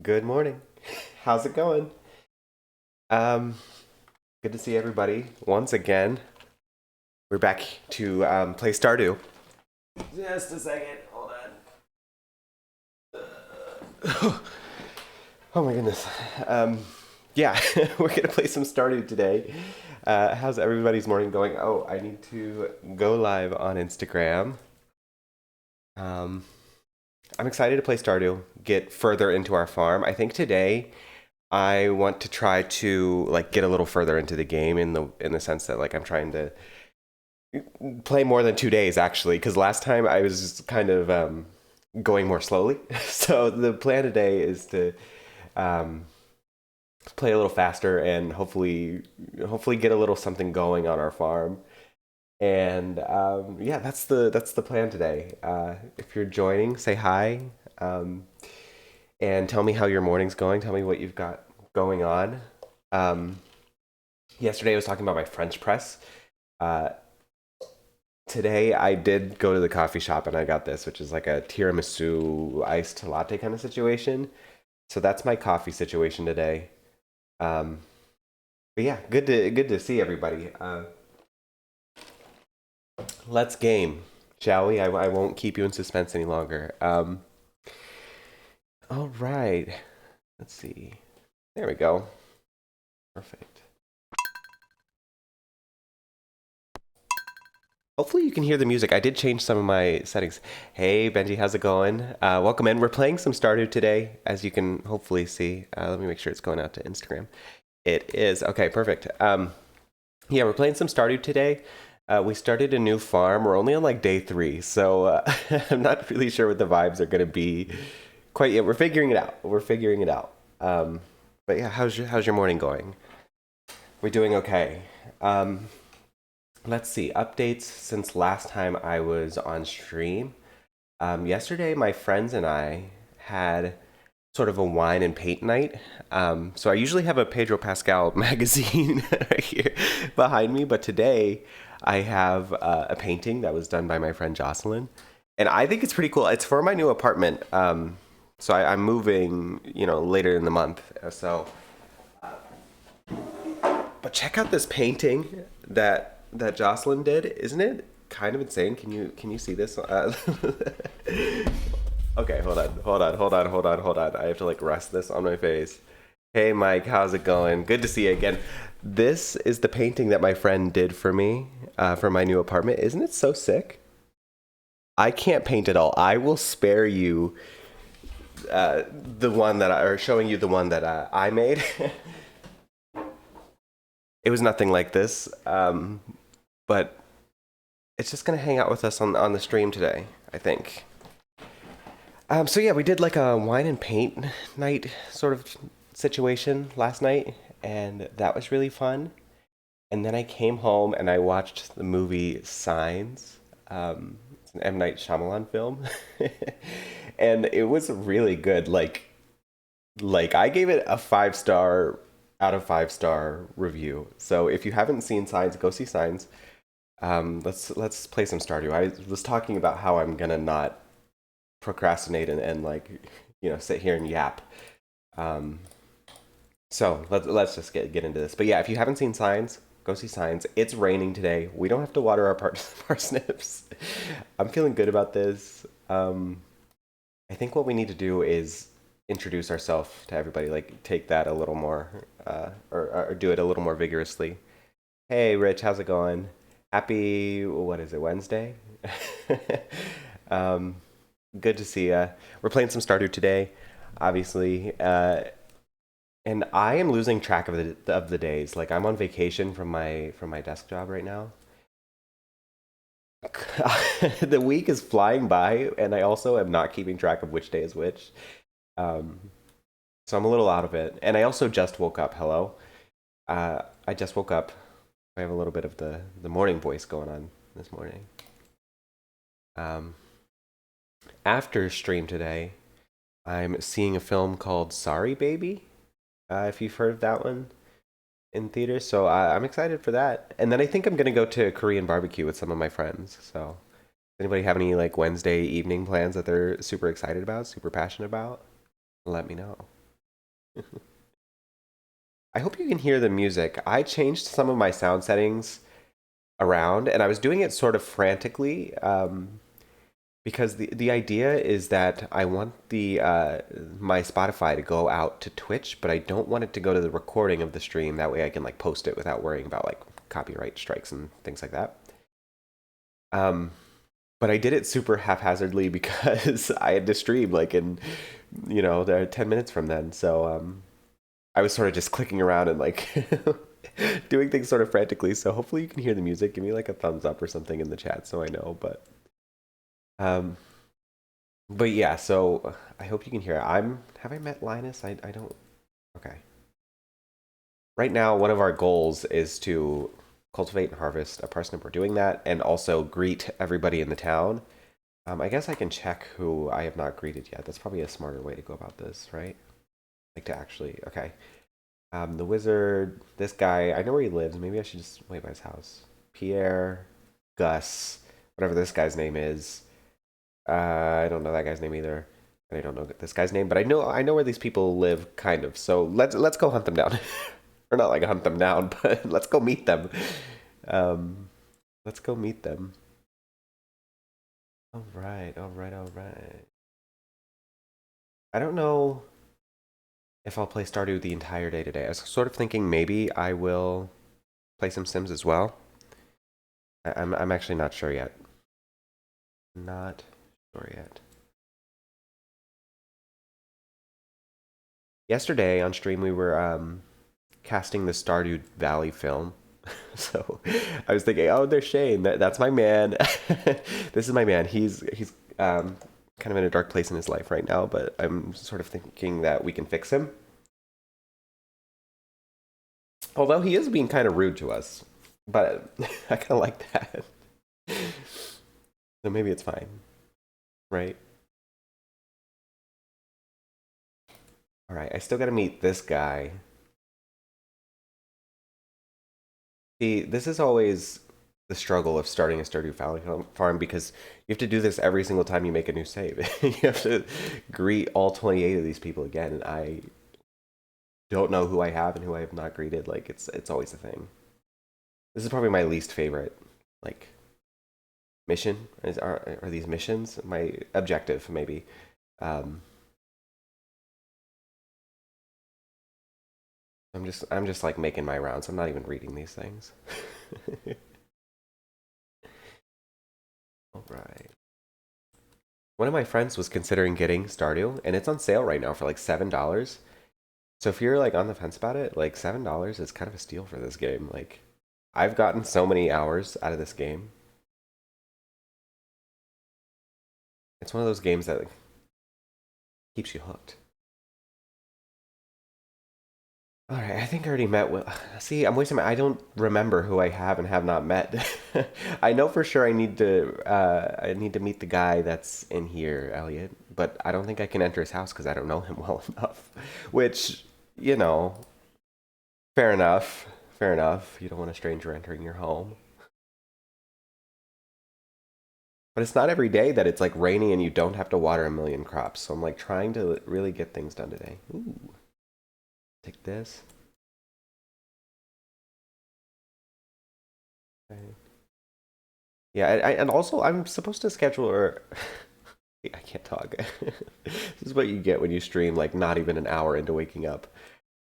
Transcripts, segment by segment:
Good morning. How's it going? Um, Good to see everybody once again. We're back to play Stardew. Just a second, hold on. Oh my goodness. Um, yeah, we're gonna play some Stardew today. How's everybody's morning going? Oh, I need to go live on Instagram. Um, I'm excited to play Stardew, get further into our farm. I think today I want to try to like get a little further into the game in the sense that like I'm trying to play more than 2 days actually, because last time I was kind of going more slowly. So the plan today is to um, play a little faster and hopefully get a little something going on our farm. And yeah, that's the plan today. If you're joining, say hi, um, and tell me how your morning's going. Tell me what you've got going on. Um, Yesterday I was talking about my French press. Uh, Today I did go to the coffee shop and I got this, which is like a tiramisu iced latte kind of situation. So that's my coffee situation today. Um, but yeah, good to see everybody. Let's game, shall we? I won't keep you in suspense any longer. All right, let's see. There we go. Perfect. Hopefully you can hear the music. I did change some of my settings. Hey Benji, how's it going? Welcome in. We're playing some Stardew today, as you can hopefully see. Let me make sure it's going out to Instagram. It is. Okay, perfect. Yeah, we're playing some Stardew today. We started a new farm. We're only on like day 3, so I'm not really sure what the vibes are going to be quite yet. We're figuring it out. We're figuring it out. But yeah, how's your morning going? We're doing okay. Um, let's see updates since last time I was on stream. Yesterday, my friends and I had sort of a wine and paint night. So I usually have a Pedro Pascal magazine right here behind me, but today I have a painting that was done by my friend Jocelyn, and I think it's pretty cool. It's for my new apartment. So I'm moving, later in the month. But check out this painting that Jocelyn did. Isn't it kind of insane? Can you see this? Okay, hold on. I have to like rest this on my face. Hey Mike, how's it going? Good to see you again. This is the painting that my friend did for me for my new apartment. Isn't it so sick? I can't paint it all. I will spare you the one that or showing you the one that I made. It was nothing like this, but it's just gonna hang out with us on the stream today, I think. So yeah, we did like a wine and paint night sort of situation last night, and that was really fun. And then I came home and I watched the movie Signs. It's an M Night Shyamalan film, and it was really good. Like I gave it a 5 star out of 5 star review. So if you haven't seen Signs, go see Signs. Let's play some Stardew. I was talking about how I'm gonna not procrastinate and like sit here and yap. Um, so let's just get into this. But yeah, if you haven't seen Signs, go see Signs. It's raining today. We don't have to water our parsnips. I'm feeling good about this. I think what we need to do is introduce ourselves to everybody. Like take that a little more, or do it a little more vigorously. Hey, Rich, how's it going? Happy, what is it, Wednesday? um, Good to see ya. We're playing some Stardew today, obviously, and I am losing track of the days. Like I'm on vacation from my desk job right now. The week is flying by, and I also am not keeping track of which day is which. Um, so I'm a little out of it, and I also just woke up. Hello, I just woke up. I have a little bit of the morning voice going on this morning. Um, After stream today, I'm seeing a film called Sorry Baby. If you've heard of that one in theaters, so I'm excited for that. And then I think I'm gonna go to a Korean barbecue with some of my friends. So, anybody have any like Wednesday evening plans that they're super excited about, super passionate about? Let me know. I hope you can hear the music. I changed some of my sound settings around, and I was doing it sort of frantically, because the idea is that I want the my Spotify to go out to Twitch, but I don't want it to go to the recording of the stream. That way, I can like post it without worrying about like copyright strikes and things like that. Um, but I did it super haphazardly because I had to stream like in, there 10 minutes from then. So I was sort of just clicking around and like doing things sort of frantically. So hopefully you can hear the music. Give me like a thumbs up or something in the chat so I know. Um, but yeah, so I hope you can hear it. Have I met Linus? I don't. Okay. Right now, one of our goals is to cultivate and harvest a parsnip. We're doing that, and also greet everybody in the town. I guess I can check who I have not greeted yet. That's probably a smarter way to go about this, right? Like to actually, okay. The wizard, this guy, I know where he lives. Maybe I should just wait by his house. Pierre, Gus, whatever this guy's name is. I don't know that guy's name either. And I don't know this guy's name, but I know where these people live, kind of. So let's go hunt them down, or not like hunt them down, but let's go meet them. Um, let's go meet them. All right, all right, all right. I don't know if I'll play Stardew the entire day today. I was sort of thinking maybe I will play some Sims as well. I'm actually not sure yet. Not sure yet. Yesterday on stream we were casting the Stardew Valley film. So I was thinking, oh, there's Shane. That's my man. This is my man. He's kind of in a dark place in his life right now, but I'm sort of thinking that we can fix him. Although he is being kind of rude to us, but I kind of like that. So maybe it's fine, right? All right, I still got to meet this guy. See, this is always the struggle of starting a Stardew Valley farm because you have to do this every single time you make a new save. You have to greet all 28 of these people again, and I don't know who I have and who I have not greeted. Like it's always a thing. This is probably my least favorite like mission. Are these missions? My objective maybe. Um, I'm just like making my rounds. I'm not even reading these things. All right. One of my friends was considering getting Stardew, and it's on sale right now for like $7. So if you're like on the fence about it, like $7 is kind of a steal for this game. Like I've gotten so many hours out of this game. It's one of those games that like, keeps you hooked. All right, I think I already met Will. See, I'm wasting my. I don't remember who I have and have not met. I know for sure I need to meet the guy that's in here, Elliot. But I don't think I can enter his house because I don't know him well enough. Which, you know, fair enough. Fair enough. You don't want a stranger entering your home. But it's not every day that it's like rainy and you don't have to water a million crops. So I'm like trying to really get things done today. Ooh, take this. Okay. Yeah, and also I'm supposed to schedule or I can't talk. This is what you get when you stream like not even an hour into waking up.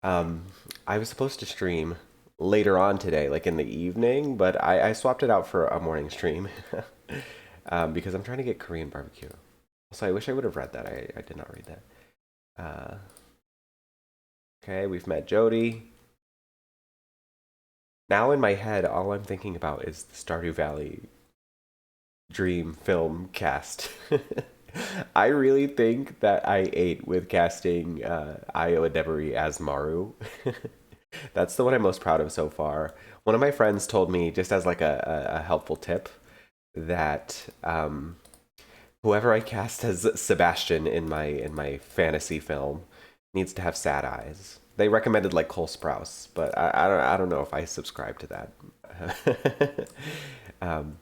Um, I was supposed to stream later on today, like in the evening, but I swapped it out for a morning stream because I'm trying to get Korean barbecue. So I wish I would have read that. I did not read that. Uh, okay, we've met Jody. Now in my head, all I'm thinking about is the Stardew Valley dream film cast. I really think that I ate with casting Io Debari as Maru. That's the one I'm most proud of so far. One of my friends told me, just as like a helpful tip, that whoever I cast as Sebastian in my fantasy film needs to have sad eyes. They recommended like Cole Sprouse, but I don't know if I subscribe to that. um,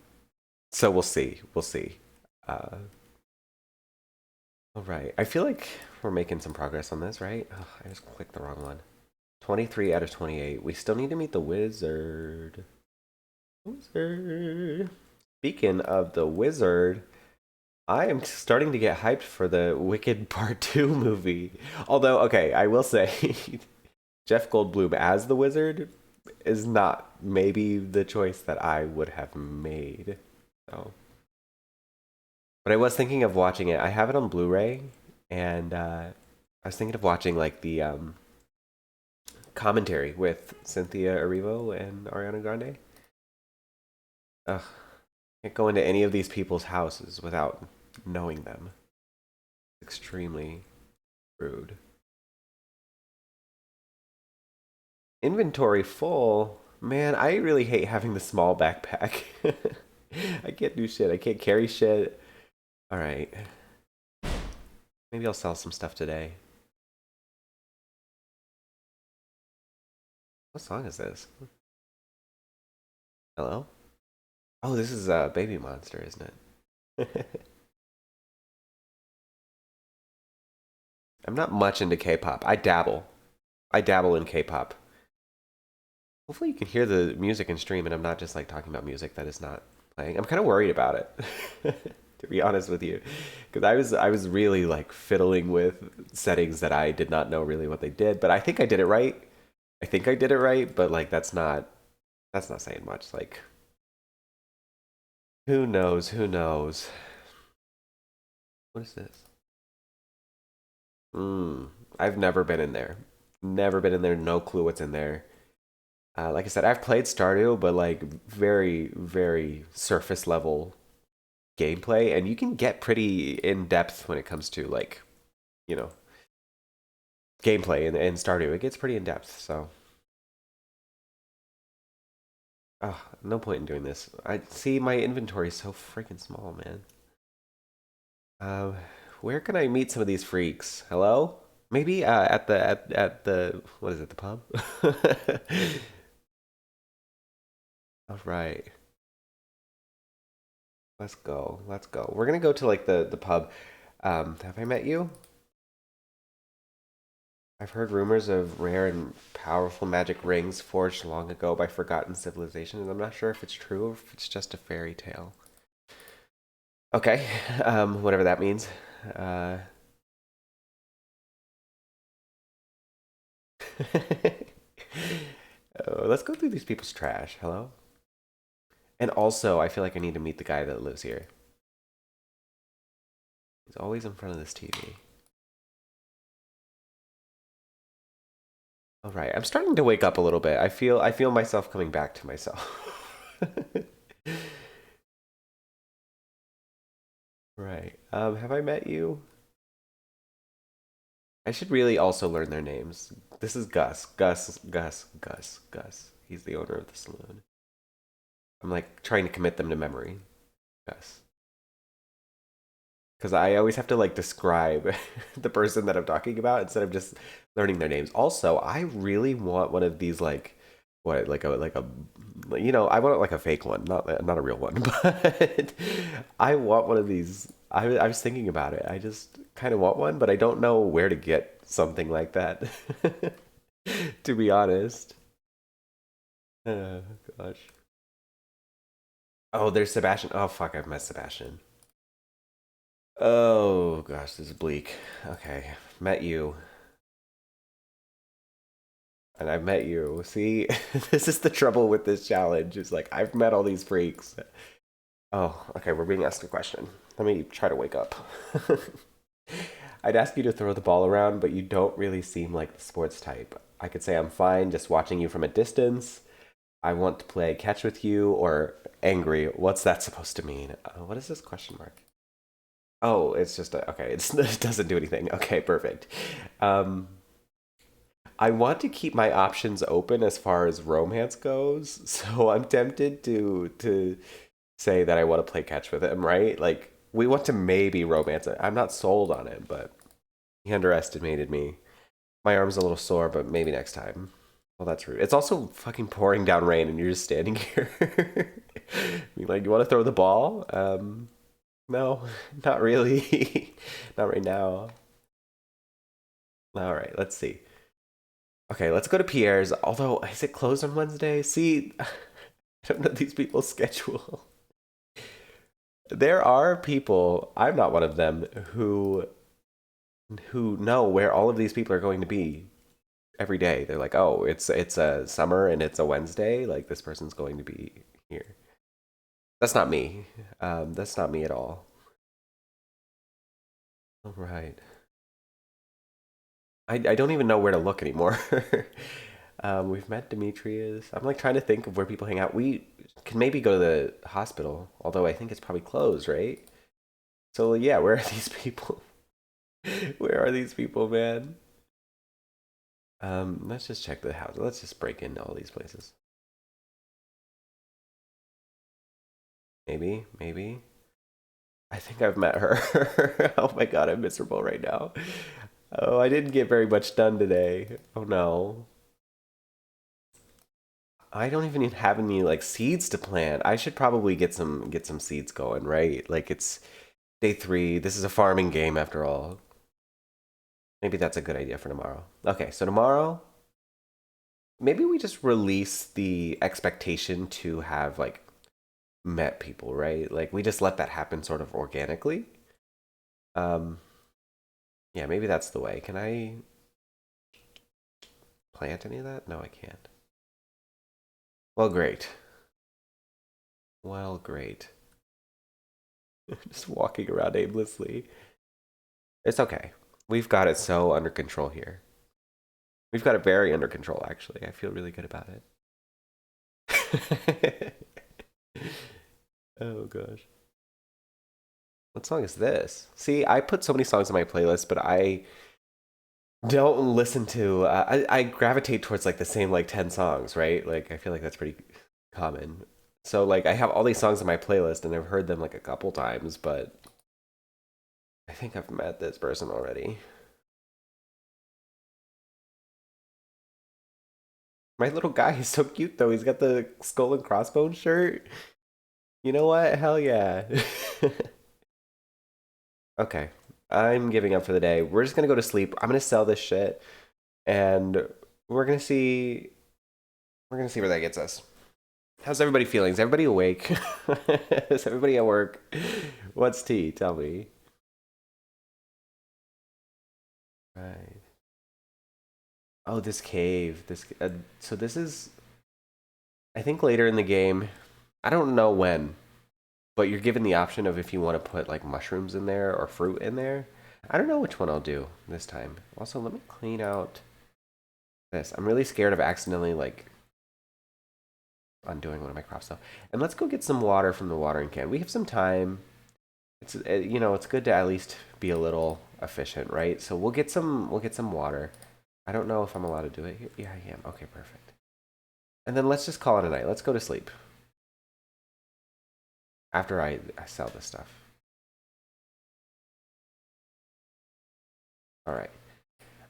so we'll see. We'll see. Uh, all right. I feel like We're making some progress on this, right? Oh, I just clicked the wrong one. 23 out of 28. We still need to meet the wizard. Wizard. Speaking of the wizard, I am starting to get hyped for the Wicked Part 2 movie. Although, okay, I will say, Jeff Goldblum as the wizard is not maybe the choice that I would have made. So, but I was thinking of watching it. I have it on Blu-ray, and I was thinking of watching like the commentary with Cynthia Erivo and Ariana Grande. Ugh, can't go into any of these people's houses without knowing them. Extremely rude. Inventory full. Man, I really hate having the small backpack. I can't do shit. I can't carry shit. All right. Maybe I'll sell some stuff today. What song is this? Hello? Oh, this is Baby Monster, isn't it? I'm not much into K-pop. I dabble. I dabble in K-pop. Hopefully you can hear the music and stream and I'm not just like talking about music that is not playing. I'm kind of worried about it. To be honest with you, because I was really like fiddling with settings that I did not know really what they did, but I think I did it right. I think I did it right, but like that's not saying much. Like who knows? Who knows? What is this? I've never been in there. Never been in there. No clue what's in there. Like I said, I've played Stardew, but like very, very surface level gameplay, and you can get pretty in depth when it comes to like, you know, gameplay in Stardew. It gets pretty in depth. So, oh, no point in doing this. I see my inventory is so freaking small, man. Uh, where can I meet some of these freaks? Hello? Maybe at the what is it? The pub? All right. Let's go. Let's go. We're gonna go to like the pub. Have I met you? I've heard rumors of rare and powerful magic rings forged long ago by forgotten civilizations, and I'm not sure if it's true or if it's just a fairy tale. Okay, whatever that means. Uh, oh, let's go through these people's trash. Hello? And also, I feel like I need to meet the guy that lives here. He's always in front of this TV. All right, I'm starting to wake up a little bit. I feel myself coming back to myself. Right. Have I met you? I should really also learn their names. This is Gus. Gus, Gus, Gus, Gus. He's the owner of the saloon. I'm like trying to commit them to memory. Gus. Because I always have to like describe the person that I'm talking about instead of just learning their names. Also, I really want one of these like what like a I want like a fake one, not a real one, but I want one of these. I was thinking about it. I just kind of want one, but I don't know where to get something like that. To be honest. Oh gosh. Oh, there's Sebastian. Oh fuck, I've met Sebastian. Oh gosh, this is bleak. Okay, met you, and I've met you. See, this is the trouble with this challenge. Is like I've met all these freaks. Oh, okay, we're being asked a question. Let me try to wake up. I'd ask you to throw the ball around, but you don't really seem like the sports type. I could say I'm fine just watching you from a distance. I want to play catch with you, or angry. What's that supposed to mean? What is this question mark? Oh, it's just okay. It doesn't do anything. Okay, perfect. Um, I want to keep my options open as far as romance goes, so I'm tempted to say that I want to play catch with him, right? Like we want to maybe romance it. I'm not sold on it, but he underestimated me. My arm's a little sore, but maybe next time. Well, that's rude. It's also fucking pouring down rain, and you're just standing here. Like, you want to throw the ball? No, not really. Not right now. All right, let's see. Okay, let's go to Pierre's. Although, is it closed on Wednesday? See, I don't know these people's schedule. There are people, I'm not one of them, who know where all of these people are going to be every day. They're like, oh, it's a summer and it's a Wednesday. Like this person's going to be here. That's not me. That's not me at all. All right. I don't even know where to look anymore. We've met Demetrius. I'm like trying to think of where people hang out. We can maybe go to the hospital, although I think it's probably closed, right? So yeah, where are these people? Where are these people, man? Let's just check the house. Let's just break into all these places. Maybe. I think I've met her. Oh my god, I'm miserable right now. Oh, I didn't get very much done today. Oh no. I don't even have any like seeds to plant. I should probably get some seeds going, right? Like it's day 3. This is a farming game after all. Maybe that's a good idea for tomorrow. Okay, so tomorrow, maybe we just release the expectation to have like met people, right? Like we just let that happen sort of organically. Um, yeah, maybe that's the way. Can I plant any of that? No, I can't. Well, great. Well, great. Just walking around aimlessly. It's okay. We've got it so under control here. We've got it very under control, actually. I feel really good about it. Oh, gosh. What song is this? See, I put so many songs on my playlist, but I don't listen to. I gravitate towards like the same like 10 songs, right? Like I feel like that's pretty common. So like I have all these songs on my playlist, and I've heard them like a couple times, but I think I've met this person already. My little guy is so cute though. He's got the skull and crossbones shirt. You know what? Hell yeah. Okay. I'm giving up for the day. We're just gonna go to sleep. I'm gonna sell this shit, and we're gonna see. We're gonna see where that gets us. How's everybody feeling? Is everybody awake? Is everybody at work? What's tea? Tell me. Right. Oh, this cave. This. So this is. I think later in the game. I don't know when, but you're given the option of if you want to put like mushrooms in there or fruit in there. I don't know which one I'll do this time. Also, let me clean out this. I'm really scared of accidentally like undoing one of my crops though. And let's go get some water from the watering can. We have some time. It's it's good to at least be a little efficient, right? So we'll get some water. I don't know if I'm allowed to do it here. Yeah, I am. Okay, perfect. And then let's just call it a night. Let's go to sleep after I sell this stuff. All right.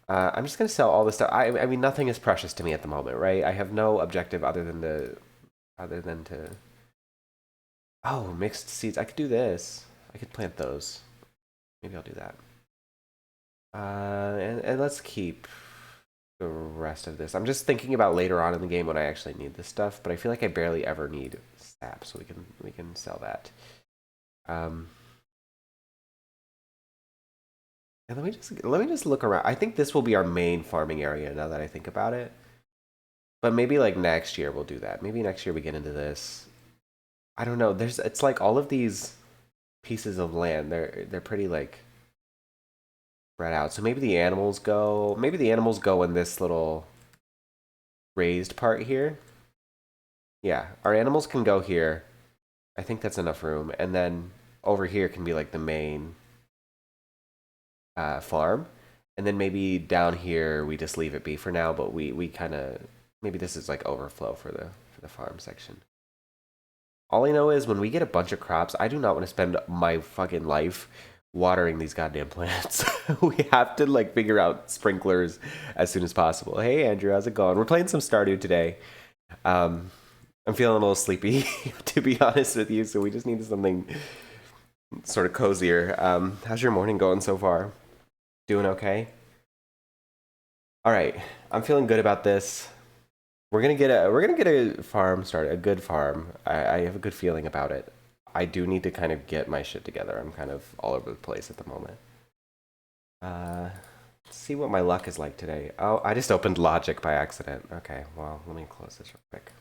I'm just gonna sell all this stuff. I mean, nothing is precious to me at the moment, right? I have no objective other than to. Oh, mixed seeds. I could do this. I could plant those. Maybe I'll do that. And let's keep the rest of this. I'm just thinking about later on in the game when I actually need this stuff, but I feel like I barely ever need sap, so we can sell that. Um, and let me just look around. I think this will be our main farming area now that I think about it. But maybe like next year we'll do that. Maybe next year we get into this. I don't know. It's like all of these pieces of land. They're pretty like spread out. So maybe the animals go in this little raised part here. Yeah, our animals can go here. I think that's enough room. And then over here can be like the main farm. And then maybe down here we just leave it be for now, but we kind of maybe this is like overflow for the farm section. All I know is when we get a bunch of crops, I do not want to spend my fucking life watering these goddamn plants. We have to like figure out sprinklers as soon as possible. Hey Andrew, how's it going? We're playing some Stardew today. Um, I'm feeling a little sleepy, to be honest with you, so we just need something sort of cozier. How's your morning going so far? Doing okay? All right, I'm feeling good about this. We're gonna get a farm started, a good farm. I have a good feeling about it. I do need to kind of get my shit together. I'm kind of all over the place at the moment. Uh, let's see what my luck is like today. Oh, I just opened Logic by accident. Okay, well, let me close this real quick.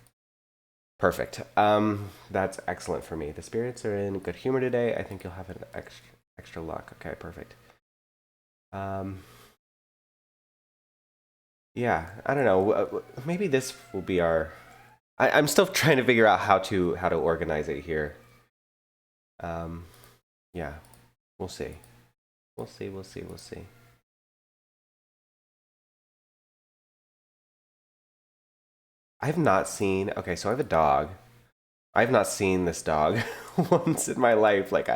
Perfect. That's excellent for me. The spirits are in good humor today. I think you'll have an extra luck. Okay, perfect. Um, yeah, I don't know. Maybe this will be our. I'm still trying to figure out how to organize it here. Um, yeah, we'll see. We'll see. We'll see. We'll see. I've not seen. Okay, so I have a dog. I've not seen this dog once in my life. Like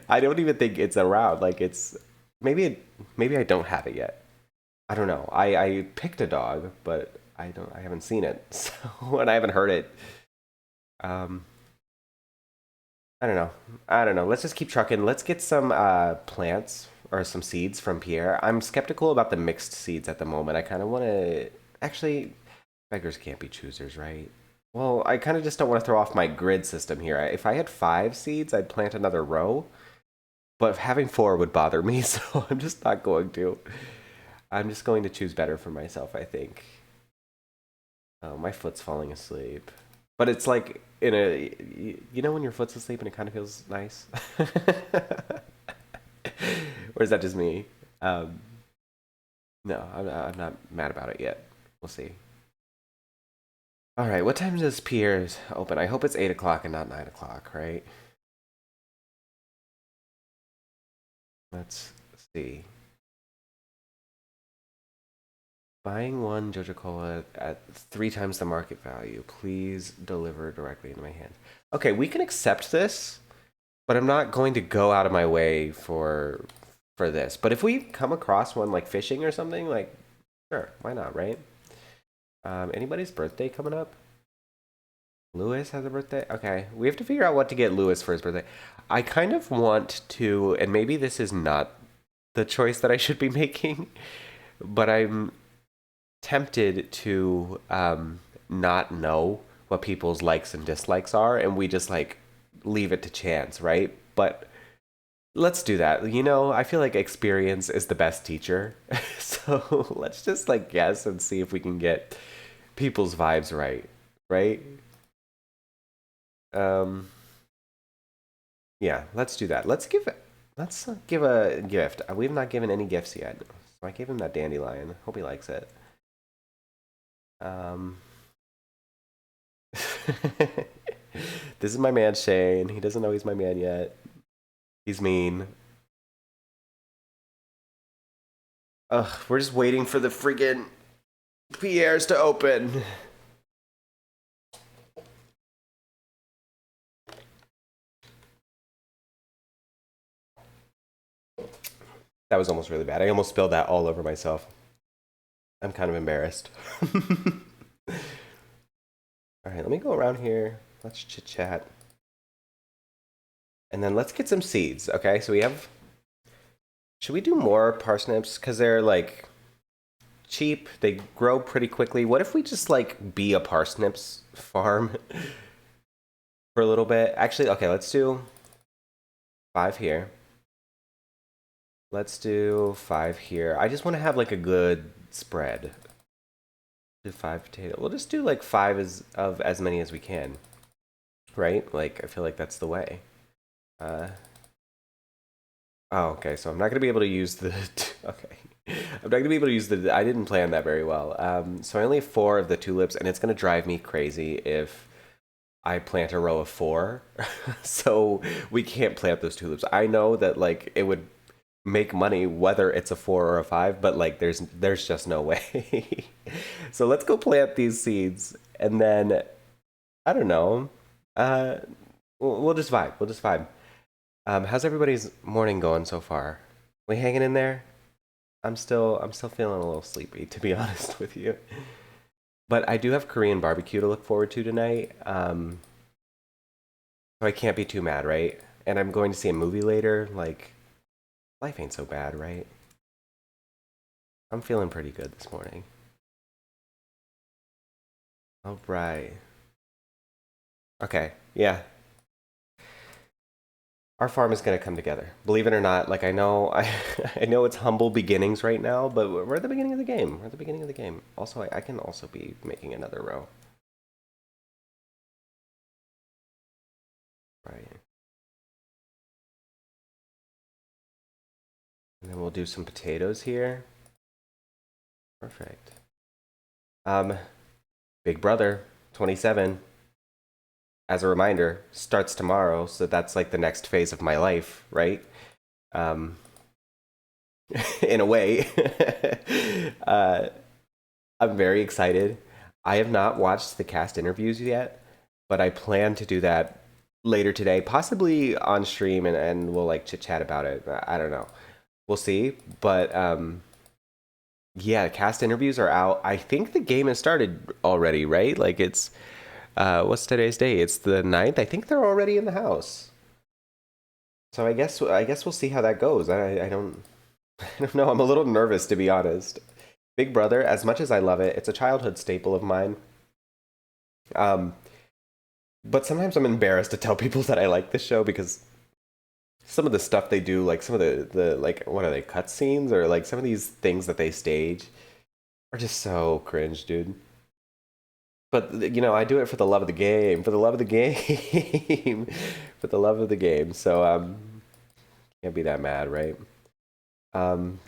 I don't even think it's around. Like it's maybe I don't have it yet. I don't know. I picked a dog, but I haven't seen it. So and I haven't heard it. Um, I don't know. I don't know. Let's just keep trucking. Let's get some plants or some seeds from Pierre. I'm skeptical about the mixed seeds at the moment. I kind of want to actually beggars can't be choosers, right? Well, I kind of just don't want to throw off my grid system here. If I had 5 seeds, I'd plant another row, but having 4 would bother me, so I'm just not going to. I'm just going to choose better for myself, I think. Oh, my foot's falling asleep. But it's like in a, you know when your foot's asleep and it kind of feels nice? Or is that just me? Um, no, I'm not mad about it yet. We'll see. All right, what time does Pierre's open? I hope it's 8 o'clock and not 9 o'clock, right? Let's see. Buying one Joja Cola at 3 times the market value. Please deliver directly into my hands. Okay, we can accept this, but I'm not going to go out of my way for this. But if we come across one like fishing or something, like sure, why not, right? Anybody's birthday coming up? Lewis has a birthday? Okay, we have to figure out what to get Lewis for his birthday. I kind of want to, and maybe this is not the choice that I should be making, but I'm tempted to not know what people's likes and dislikes are, and we just like leave it to chance, right? But let's do that. You know, I feel like experience is the best teacher. So let's just like guess and see if we can get people's vibes right, right? Um, yeah, let's do that. Let's give a gift. We've not given any gifts yet. So I gave him that dandelion. Hope he likes it. Um, this is my man Shane. He doesn't know he's my man yet. He's mean. Ugh, we're just waiting for the friggin' Pierre's to open. That was almost really bad. I almost spilled that all over myself. I'm kind of embarrassed. All right, let me go around here. Let's chit chat. And then let's get some seeds. Okay, so we have. Should we do more parsnips? Because they're like cheap, they grow pretty quickly. What if we just like be a parsnips farm for a little bit? Actually, okay, let's do 5 here. Let's do 5 here. I just want to have like a good spread. Do 5 potato. We'll just do like 5 as many as we can. Right? Like I feel like that's the way. Uh Oh, okay. So I'm not gonna be able to use the okay. I'm not gonna be able to use the I didn't plan that very well. So I only have 4 of the tulips and it's gonna drive me crazy if I plant a row of 4. So we can't plant those tulips. I know that like it would make money whether it's a 4 or a 5, but like there's just no way. So let's go plant these seeds and then I don't know. Uh we'll just vibe. We'll just vibe. How's everybody's morning going so far? We hanging in there? I'm still feeling a little sleepy to be honest with you. But I do have Korean barbecue to look forward to tonight. So I can't be too mad, right? And I'm going to see a movie later. Like life ain't so bad, right? I'm feeling pretty good this morning. All right. Okay. Yeah. Our farm is gonna come together. Believe it or not, like I know I know it's humble beginnings right now, but we're at the beginning of the game. We're at the beginning of the game. Also, I can also be making another row. Right. And then we'll do some potatoes here. Perfect. Um, Big Brother 27, as a reminder, starts tomorrow, so that's like the next phase of my life, right? Um, in a way. uh, I'm very excited. I have not watched the cast interviews yet, but I plan to do that later today, possibly on stream, and we'll like chit chat about it. I don't know. We'll see. But yeah, cast interviews are out. I think the game has started already, right? Like it's what's today's day? It's the 9th. I think they're already in the house. So I guess we'll see how that goes. I don't I don't know. I'm a little nervous to be honest. Big Brother, as much as I love it, it's a childhood staple of mine. Um, but sometimes I'm embarrassed to tell people that I like this show because some of the stuff they do, like some of the like what are they cutscenes or like some of these things that they stage are just so cringe, dude. But I do it for the love of the game, for the love of the game, for the love of the game. So can't be that mad, right?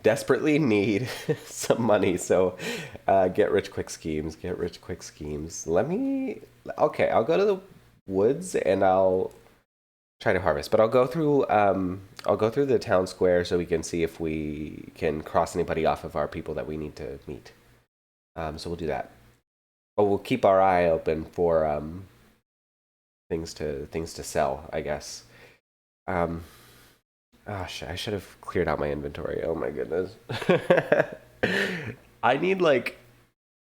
Desperately need some money, so get rich quick schemes, get rich quick schemes. Okay, I'll go to the woods and I'll try to harvest, but I'll go through the town square so we can see if we can cross anybody off of our people that we need to meet. So we'll do that. But we'll keep our eye open for things to sell, I guess. Um, I should have cleared out my inventory. Oh my goodness. I need like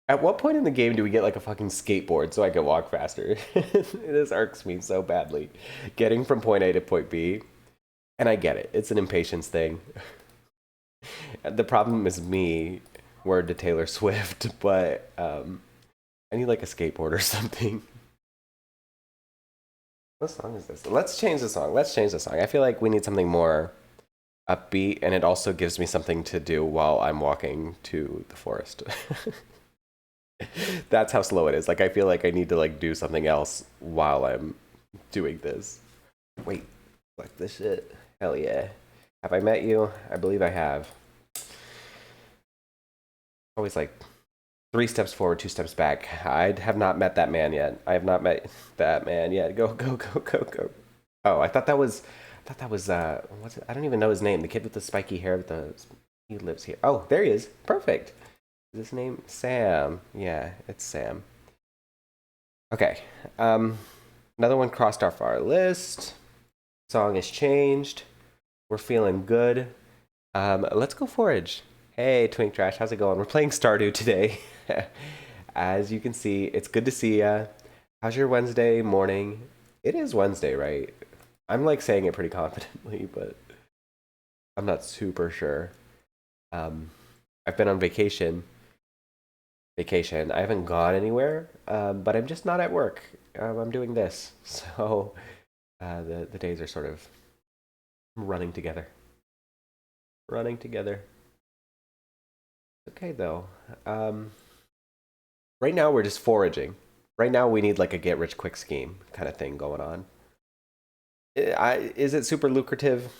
at what point in the game do we get like a fucking skateboard so I can walk faster? This irks me so badly. Getting from point A to point B. And I get it. It's an impatience thing. The problem is me, word to Taylor Swift, but I need like a skateboard or something. What song is this? Let's change the song. Let's change the song. I feel like we need something more upbeat, and it also gives me something to do while I'm walking to the forest. That's how slow it is. Like I feel like I need to like do something else while I'm doing this. Wait, like this shit. Hell yeah. Have I met you? I believe I have. Always like 3 steps forward, 2 steps back. I have not met that man yet. I have not met that man yet. Go, go, go, go, go. Oh, I thought that was what's it? I don't even know his name. The kid with the spiky hair with the he lives here. Oh, there he is. Perfect. Is his name Sam? Yeah, it's Sam. Okay. Um Another one crossed off our list. Song is changed. We're feeling good. Let's go forage. Hey, Twink Trash, how's it going? We're playing Stardew today. As you can see, it's good to see ya. How's your Wednesday morning? It is Wednesday, right? I'm like saying it pretty confidently, but I'm not super sure. Um, I've been on vacation. Vacation. I haven't gone anywhere, but I'm just not at work. I'm doing this, so the days are sort of running together. Running together. Okay though. Um, right now we're just foraging. Right now we need like a get rich quick scheme kind of thing going on. Is it super lucrative?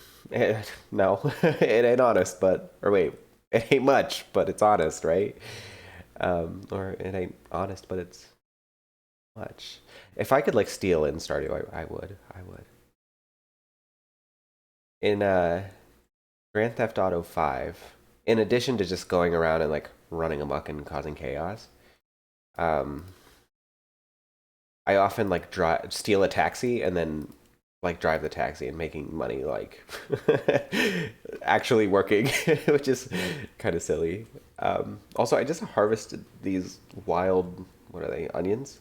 No, it ain't honest, but or wait, it ain't much, but it's honest, right? Or it ain't honest, but it's much. If I could like steal in Stardew, I would. I would. In Grand Theft Auto 5, in addition to just going around and like running amok and causing chaos, um, I often like drive steal a taxi and then like drive the taxi and making money like actually working, which is kind of silly. Also, I just harvested these wild what are they onions?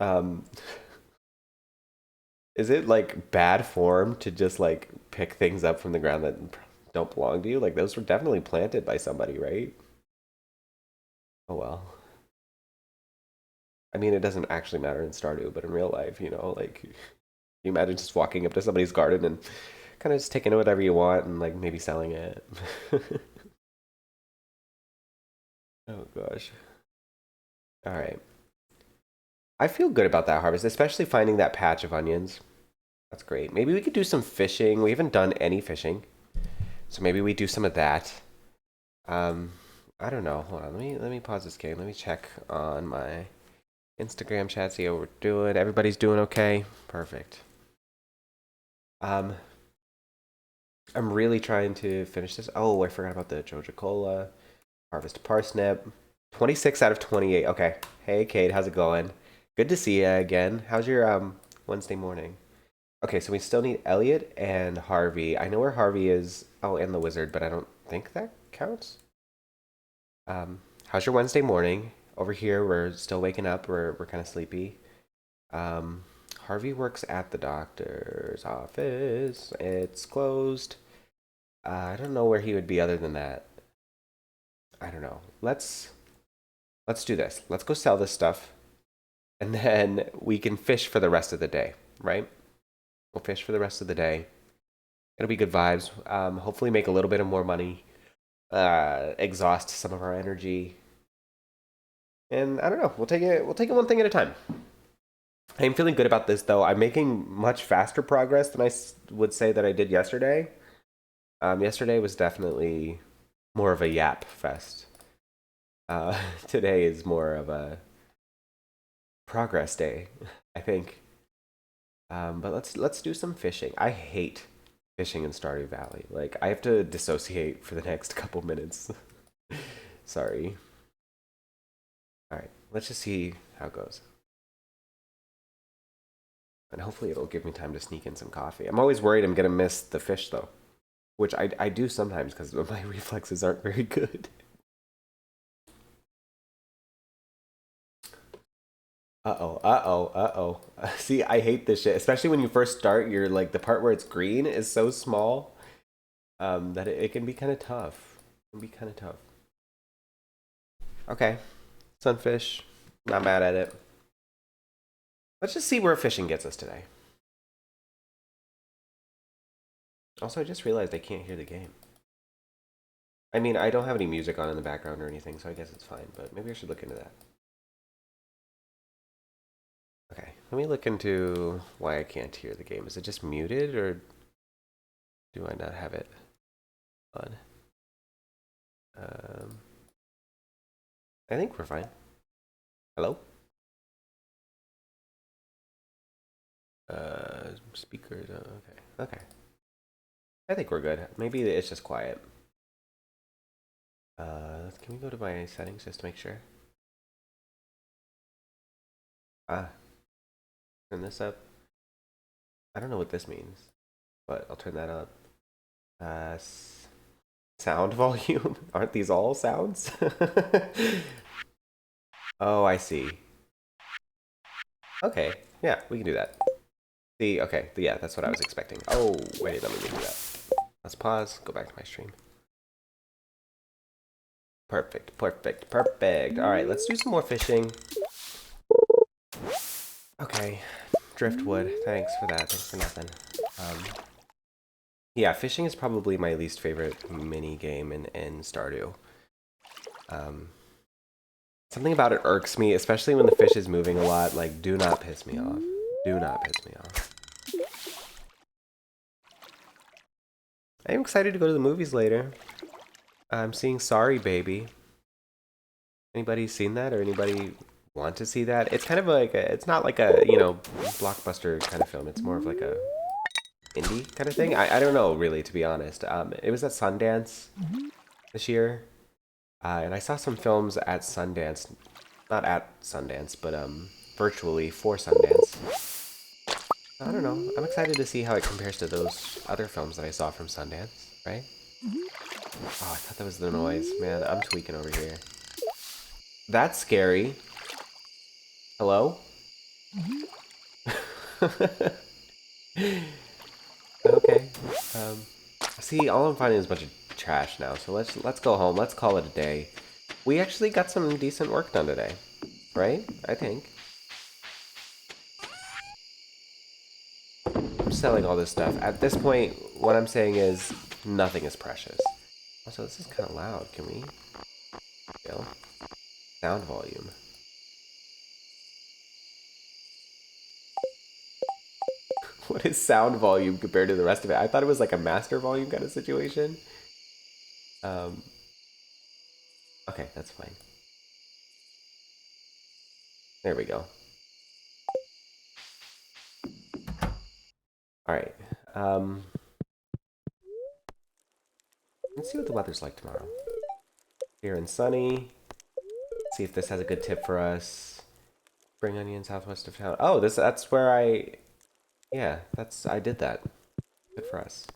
Um, is it like bad form to just like pick things up from the ground that don't belong to you? Like those were definitely planted by somebody, right? Oh well. I mean, it doesn't actually matter in Stardew, but in real life, like, you imagine just walking up to somebody's garden and kind of just taking whatever you want and, like, maybe selling it. Oh, gosh. All right. I feel good about that harvest, especially finding that patch of onions. That's great. Maybe we could do some fishing. We haven't done any fishing, so maybe we do some of that. Um, I don't know. Hold on. Let me pause this game. Let me check on my Instagram chat, see how we're doing. Everybody's doing okay. Perfect. Um, I'm really trying to finish this. Oh, I forgot about the Joja Cola. Harvest parsnip. 26 out of 28. Okay. Hey, Kate, how's it going? Good to see you again. How's your Wednesday morning? Okay, so we still need Elliot and Harvey. I know where Harvey is. Oh, and the wizard, but I don't think that counts. How's your Wednesday morning? Over here, we're still waking up. We're kind of sleepy. Um, Harvey works at the doctor's office. It's closed. I don't know where he would be other than that. I don't know. Let's do this. Let's go sell this stuff, and then we can fish for the rest of the day, right? We'll fish for the rest of the day. It'll be good vibes. Hopefully make a little bit of more money. Exhaust some of our energy. And I don't know. We'll take it one thing at a time. I'm feeling good about this though. I'm making much faster progress than I would say that I did yesterday. Yesterday was definitely more of a yap fest. Today is more of a progress day, I think. But let's do some fishing. I hate fishing in Stardew Valley. Like I have to dissociate for the next couple minutes. Sorry. All right, let's just see how it goes. And hopefully it'll give me time to sneak in some coffee. I'm always worried I'm gonna miss the fish though, which I do sometimes because my reflexes aren't very good. Uh-oh, uh-oh, uh-oh. See, I hate this shit. Especially when you first start, you're like the part where it's green is so small that it can be kind of tough. It can be kind of tough. Okay, sunfish. Not mad at it. Let's just see where fishing gets us today. Also, I just realized I can't hear the game. I mean, I don't have any music on in the background or anything, so I guess it's fine, but maybe I should look into that. Okay, let me look into why I can't hear the game. Is it just muted, or do I not have it on? Um, I think we're fine. Hello? Speakers, okay. Okay. I think we're good. Maybe it's just quiet. Can we go to my settings just to make sure? Ah, turn this up. I don't know what this means, but I'll turn that up. Uh, Sound volume? Aren't these all sounds? Oh, I see. Okay, yeah, we can do that. See, okay, yeah, that's what I was expecting. Oh, wait, let me do that. Let's pause, go back to my stream. Perfect, perfect, perfect. All right, let's do some more fishing. Okay, driftwood. Thanks for that. Thanks for nothing. Yeah, fishing is probably my least favorite mini game in Stardew. Something about it irks me, especially when the fish is moving a lot. Like, do not piss me off. Do not piss me off. I'm excited to go to the movies later. I'm seeing Sorry Baby. Anybody seen that, or anybody want to see that? It's kind of like it's not like a, blockbuster kind of film. It's more of like a indie kind of thing. I don't know, really, to be honest. It was at Sundance this year. And I saw some films at Sundance. Not at Sundance, but virtually for Sundance. I don't know. I'm excited to see how it compares to those other films that I saw from Sundance, right? Oh, I thought that was the noise. Man, I'm tweaking over here. That's scary. Hello? Okay. See, all I'm finding is a bunch of trash now, so let's go home. Let's call it a day. We actually got some decent work done today, right? I think. selling all this stuff. At this point, what I'm saying is nothing is precious. Also, this is kind of loud. Can we? Go. Sound volume. What is sound volume compared to the rest of it? I thought it was like a master volume kind of situation. Okay, that's fine. There we go. All right. Let's see what the weather's like tomorrow. Here and sunny. See if this has a good tip for us. Spring onion, southwest of town. Oh, that's where I... Yeah, I did that. Good for us.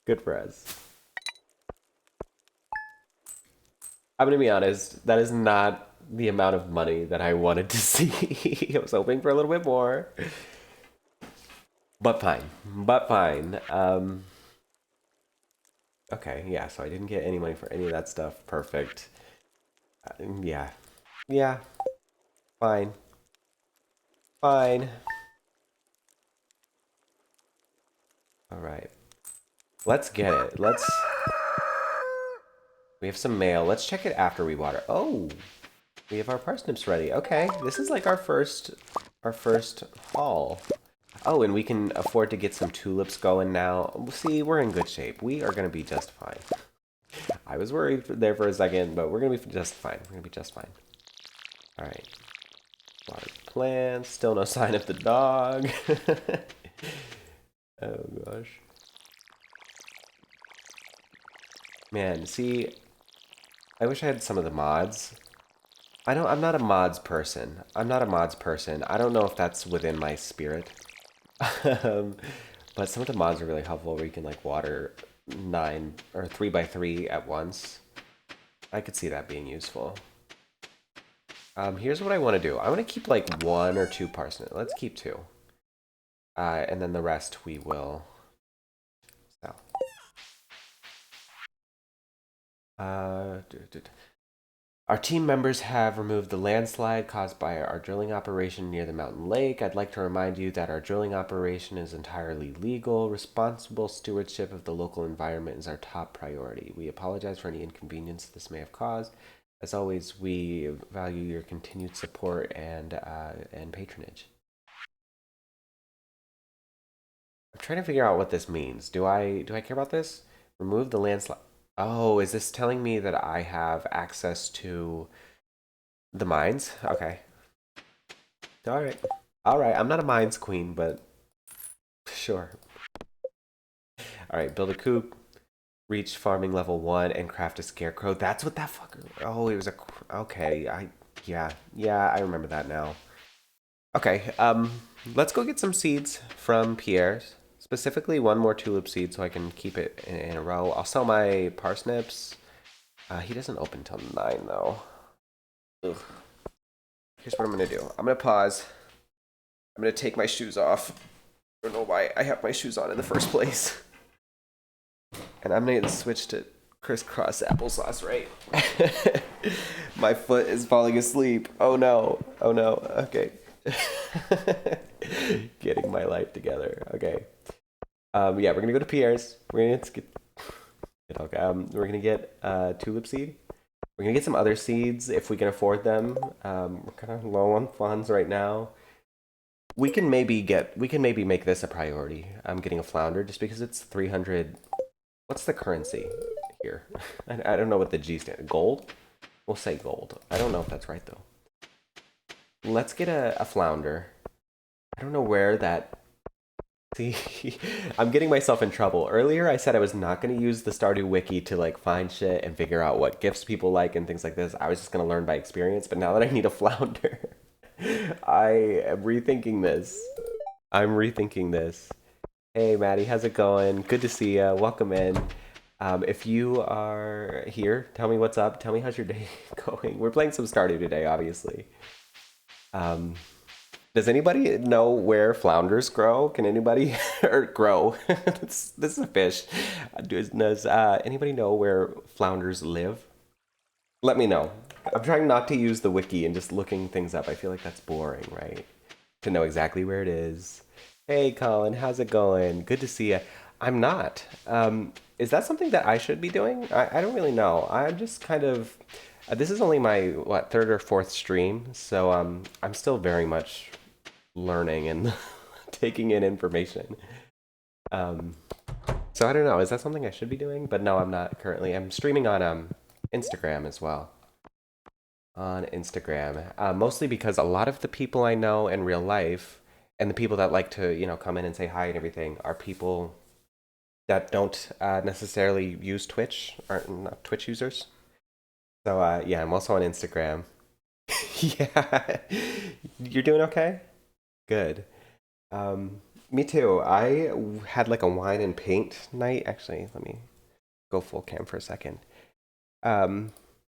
Good for us. I'm gonna be honest, that is not the amount of money that I wanted to see. I was hoping for a little bit more. But fine. But fine. Okay, yeah, so I didn't get any money for any of that stuff. Perfect. Yeah. Yeah. Fine. Fine. Alright. Let's get it. We have some mail. Let's check it after we water. Oh! We have our parsnips ready. Okay, this is like our first haul. Oh, and we can afford to get some tulips going now. See, we're in good shape. We are going to be just fine. I was worried there for a second, but we're going to be just fine. We're going to be just fine. All right. Water plants. Still no sign of the dog. Oh, gosh. Man, see, I wish I had some of the mods. I'm not a mods person. I don't know if that's within my spirit. But some of the mods are really helpful where you can like water 9 or 3x3 at once. I could see that being useful. Here's what I want to do. I want to keep like 1 or 2 parsnips. Let's keep 2. And then the rest we will sell. Our team members have removed the landslide caused by our drilling operation near the mountain lake. I'd like to remind you that our drilling operation is entirely legal. Responsible stewardship of the local environment is our top priority. We apologize for any inconvenience this may have caused. As always, we value your continued support and patronage. I'm trying to figure out what this means. Do I care about this? Remove the landslide. Oh, is this telling me that I have access to the mines? Okay. All right. All right. I'm not a mines queen, but sure. All right. Build a coop. Reach farming level 1 and craft a scarecrow. That's what that fucker... Oh, it was a... Okay. Yeah, I remember that now. Okay. Let's go get some seeds from Pierre's. Specifically, 1 more tulip seed so I can keep it in a row. I'll sell my parsnips. He doesn't open till 9, though. Ugh. Here's what I'm going to do. I'm going to pause. I'm going to take my shoes off. I don't know why I have my shoes on in the first place. And I'm going to switch to crisscross applesauce, right? My foot is falling asleep. Oh, no. Oh, no. Okay. Getting my life together. Okay. Yeah, we're gonna go to Pierre's. We're gonna get tulip seed. We're gonna get some other seeds if we can afford them. We're kind of low on funds right now. We can maybe make this a priority. I'm getting a flounder just because it's 300. What's the currency here? I don't know what the G stands. Gold? We'll say gold. I don't know if that's right though. Let's get a flounder. I don't know where that... See, I'm getting myself in trouble. Earlier, I said I was not going to use the Stardew Wiki to like find shit and figure out what gifts people like and things like this. I was just going to learn by experience. But now that I need a flounder, I am rethinking this. Hey, Maddie, how's it going? Good to see you. Welcome in. If you are here, tell me what's up. Tell me how's your day going. We're playing some Stardew today, obviously. Does anybody know where flounders grow? Can anybody or grow? this is a fish. Does anybody know where flounders live? Let me know. I'm trying not to use the wiki and just looking things up. I feel like that's boring, right? To know exactly where it is. Hey, Colin, how's it going? Good to see you. I'm not. Is that something that I should be doing? I don't really know. I'm just kind of. This is only my, what, third or fourth stream, so I'm still very much learning and taking in information. Um, so I don't know. Is that something I should be doing? But no, I'm not currently. I'm streaming on Instagram as well. On Instagram, mostly because a lot of the people I know in real life and the people that like to, come in and say hi and everything are people that don't necessarily use Twitch, aren't not Twitch users. So yeah, I'm also on Instagram. Yeah, you're doing okay? Good. Me too. Had like a wine and paint night. Actually, let me go full cam for a second. Um,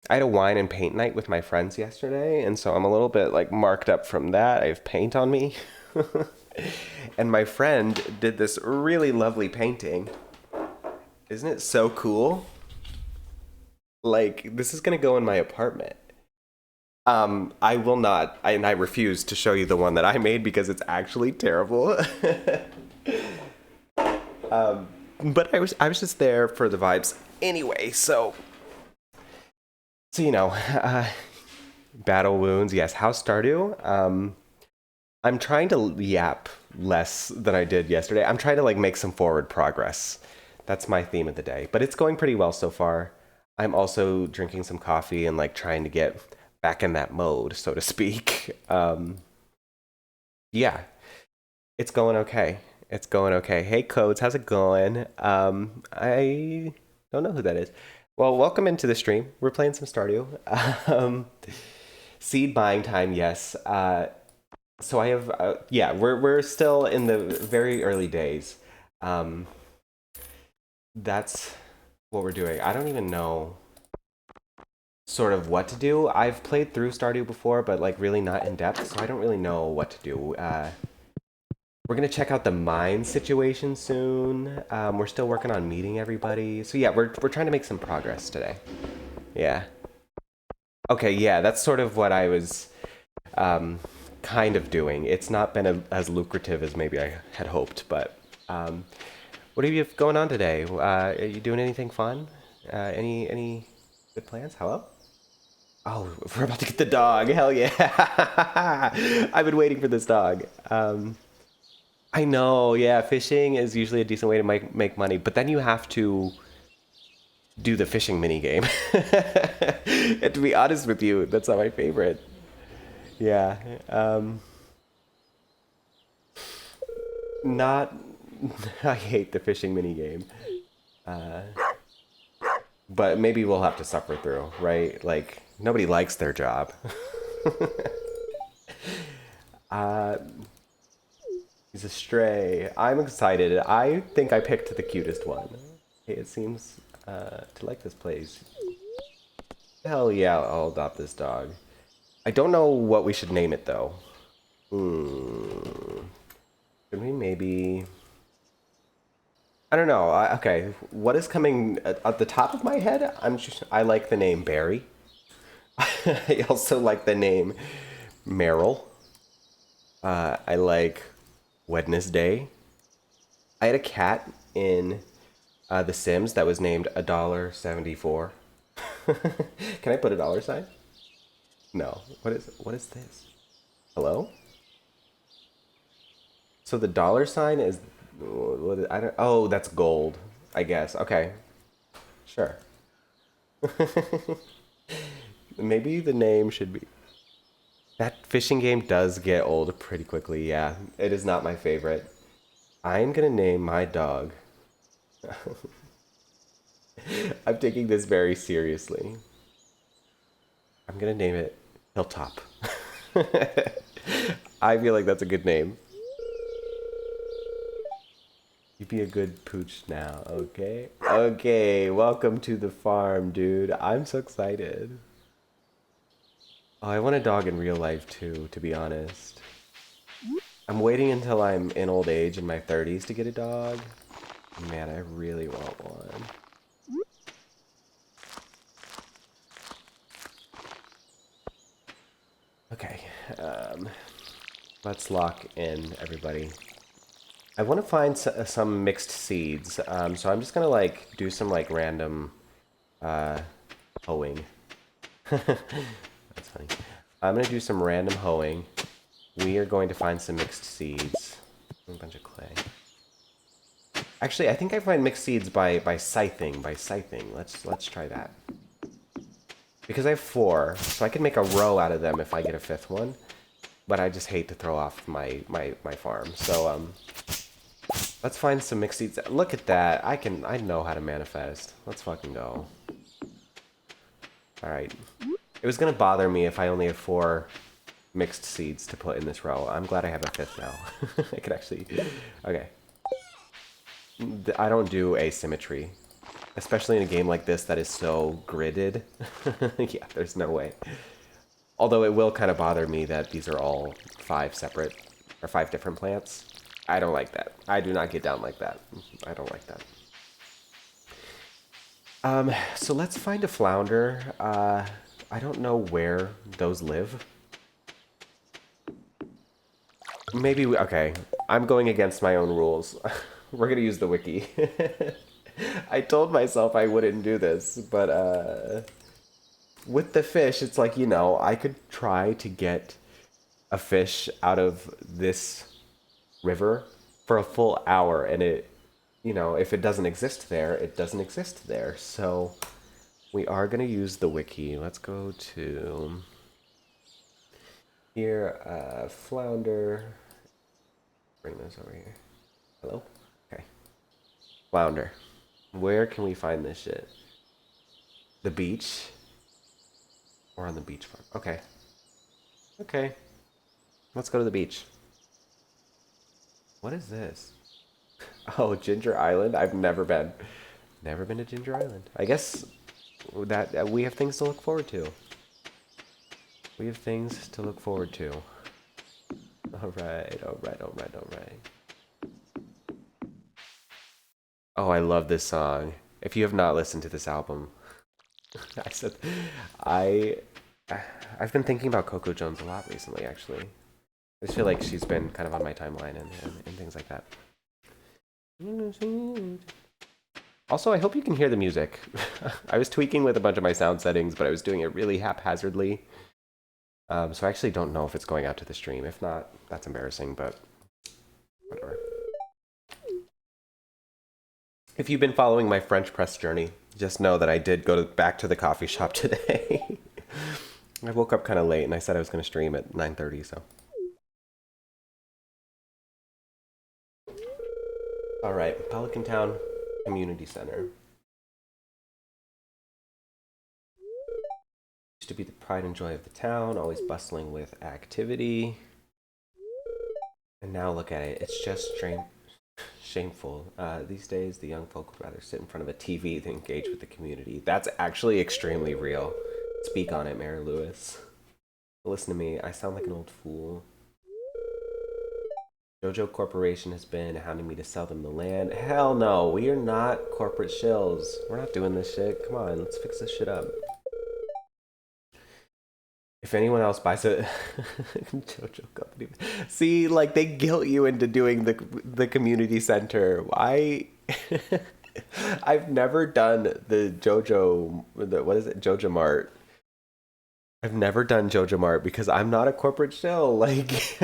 I had a wine and paint night with my friends yesterday, and so I'm a little bit like marked up from that. I have paint on me. And my friend did this really lovely painting. Isn't it so cool? Like, this is gonna go in my apartment. I will not, and I refuse to show you the one that I made because it's actually terrible. But I was just there for the vibes anyway. So battle wounds. Yes, House Stardew. I'm trying to yap less than I did yesterday. I'm trying to like make some forward progress. That's my theme of the day, but it's going pretty well so far. I'm also drinking some coffee and like trying to get back in that mode, so to speak. Yeah, it's going okay. It's going okay. Hey, Codes, how's it going? I don't know who that is. Well, welcome into the stream. We're playing some Stardew. Um, Seed buying time, yes. So I have, yeah, we're still in the very early days. Um, that's what we're doing. I don't even know sort of what to do. I've played through Stardew before, but like really not in depth, so I don't really know what to do. We're gonna check out the mine situation soon. We're still working on meeting everybody. So yeah, we're trying to make some progress today. Yeah. Okay, yeah, that's sort of what I was um, kind of doing. It's not been as lucrative as maybe I had hoped, but um, what have you going on today? Are you doing anything fun? Any good plans? Hello? Oh, we're about to get the dog. Hell yeah! I've been waiting for this dog. I know. Yeah, fishing is usually a decent way to make money, but then you have to do the fishing mini game. And to be honest with you, that's not my favorite. Yeah. Not. I hate the fishing mini game. But maybe we'll have to suffer through, right? Like nobody likes their job. He's a stray. I'm excited. I think I picked the cutest one. Hey, it seems to like this place. Hell yeah, I'll adopt this dog. I don't know what we should name it though. Hmm. Should we maybe? I don't know. Okay, what is coming at the top of my head? I like the name Barry. I also like the name Meryl. I like Wednesday. I had a cat in The Sims that was named $1.74. Can I put a dollar sign? No. What is this? Hello? So the dollar sign is I don't. Oh, that's gold. I guess. Okay. Sure. Maybe the name should be. That fishing game does get old pretty quickly. Yeah, it is not my favorite. I'm gonna name my dog. I'm taking this very seriously. I'm gonna name it Hilltop. I feel like that's a good name. You be a good pooch now, okay? Okay, welcome to the farm, dude. I'm so excited. Oh, I want a dog in real life too, to be honest. I'm waiting until I'm in old age in my 30s to get a dog. Man, I really want one. Okay, let's lock in everybody. I want to find some mixed seeds. So I'm just gonna like do some like random uh, hoeing. That's funny. I'm gonna do some random hoeing. We are going to find some mixed seeds. A bunch of clay. Actually, I think I find mixed seeds by scything. By scything. Let's try that. Because I have 4, so I can make a row out of them if I get a 5th one. But I just hate to throw off my farm. So let's find some mixed seeds. Look at that. I know how to manifest. Let's fucking go. Alright. It was gonna bother me if I only had 4 mixed seeds to put in this row. I'm glad I have a 5th now. I could actually... Okay. I don't do asymmetry. Especially in a game like this that is so gridded. Yeah, there's no way. Although it will kind of bother me that these are all 5 separate, or 5 different plants. I don't like that. I do not get down like that. I don't like that. So let's find a flounder. I don't know where those live. Maybe we... Okay, I'm going against my own rules. We're gonna use the wiki. I told myself I wouldn't do this, but with the fish, it's like, you know, I could try to get a fish out of this river for a full hour, and it, you know, if it doesn't exist there, it doesn't exist there. So we are going to use the wiki. Let's go to here, flounder. Bring those over here. Hello? Okay. Flounder. Where can we find this shit? The beach? Or on the beach farm? Okay. Okay. Let's go to the beach. What is this? Oh, Ginger Island? I've never been. Never been to Ginger Island. I guess that we have things to look forward to. We have things to look forward to. Alright, alright, alright, alright. Oh, I love this song. If you have not listened to this album, I said, I've been thinking about Coco Jones a lot recently, actually. I just feel like she's been kind of on my timeline and things like that. Also, I hope you can hear the music. I was tweaking with a bunch of my sound settings, but I was doing it really haphazardly. So I actually don't know if it's going out to the stream. If not, that's embarrassing, but whatever. If you've been following my French press journey, just know that I did go back to the coffee shop today. I woke up kind of late, and I said I was going to stream at 9:30, so... Alright, Pelican Town Community Center. Used to be the pride and joy of the town, always bustling with activity. And now look at it, it's just shameful. These days, the young folk would rather sit in front of a TV than engage with the community. That's actually extremely real. Speak on it, Mary Lewis. Listen to me, I sound like an old fool. Jojo Corporation has been hounding me to sell them the land. Hell no, we are not corporate shills. We're not doing this shit. Come on, let's fix this shit up. If anyone else buys it, Jojo Company. See, like, they guilt you into doing the community center. I've never done the Jojo, what is it, Jojo Mart. I've never done Jojo Mart because I'm not a corporate shill. Like,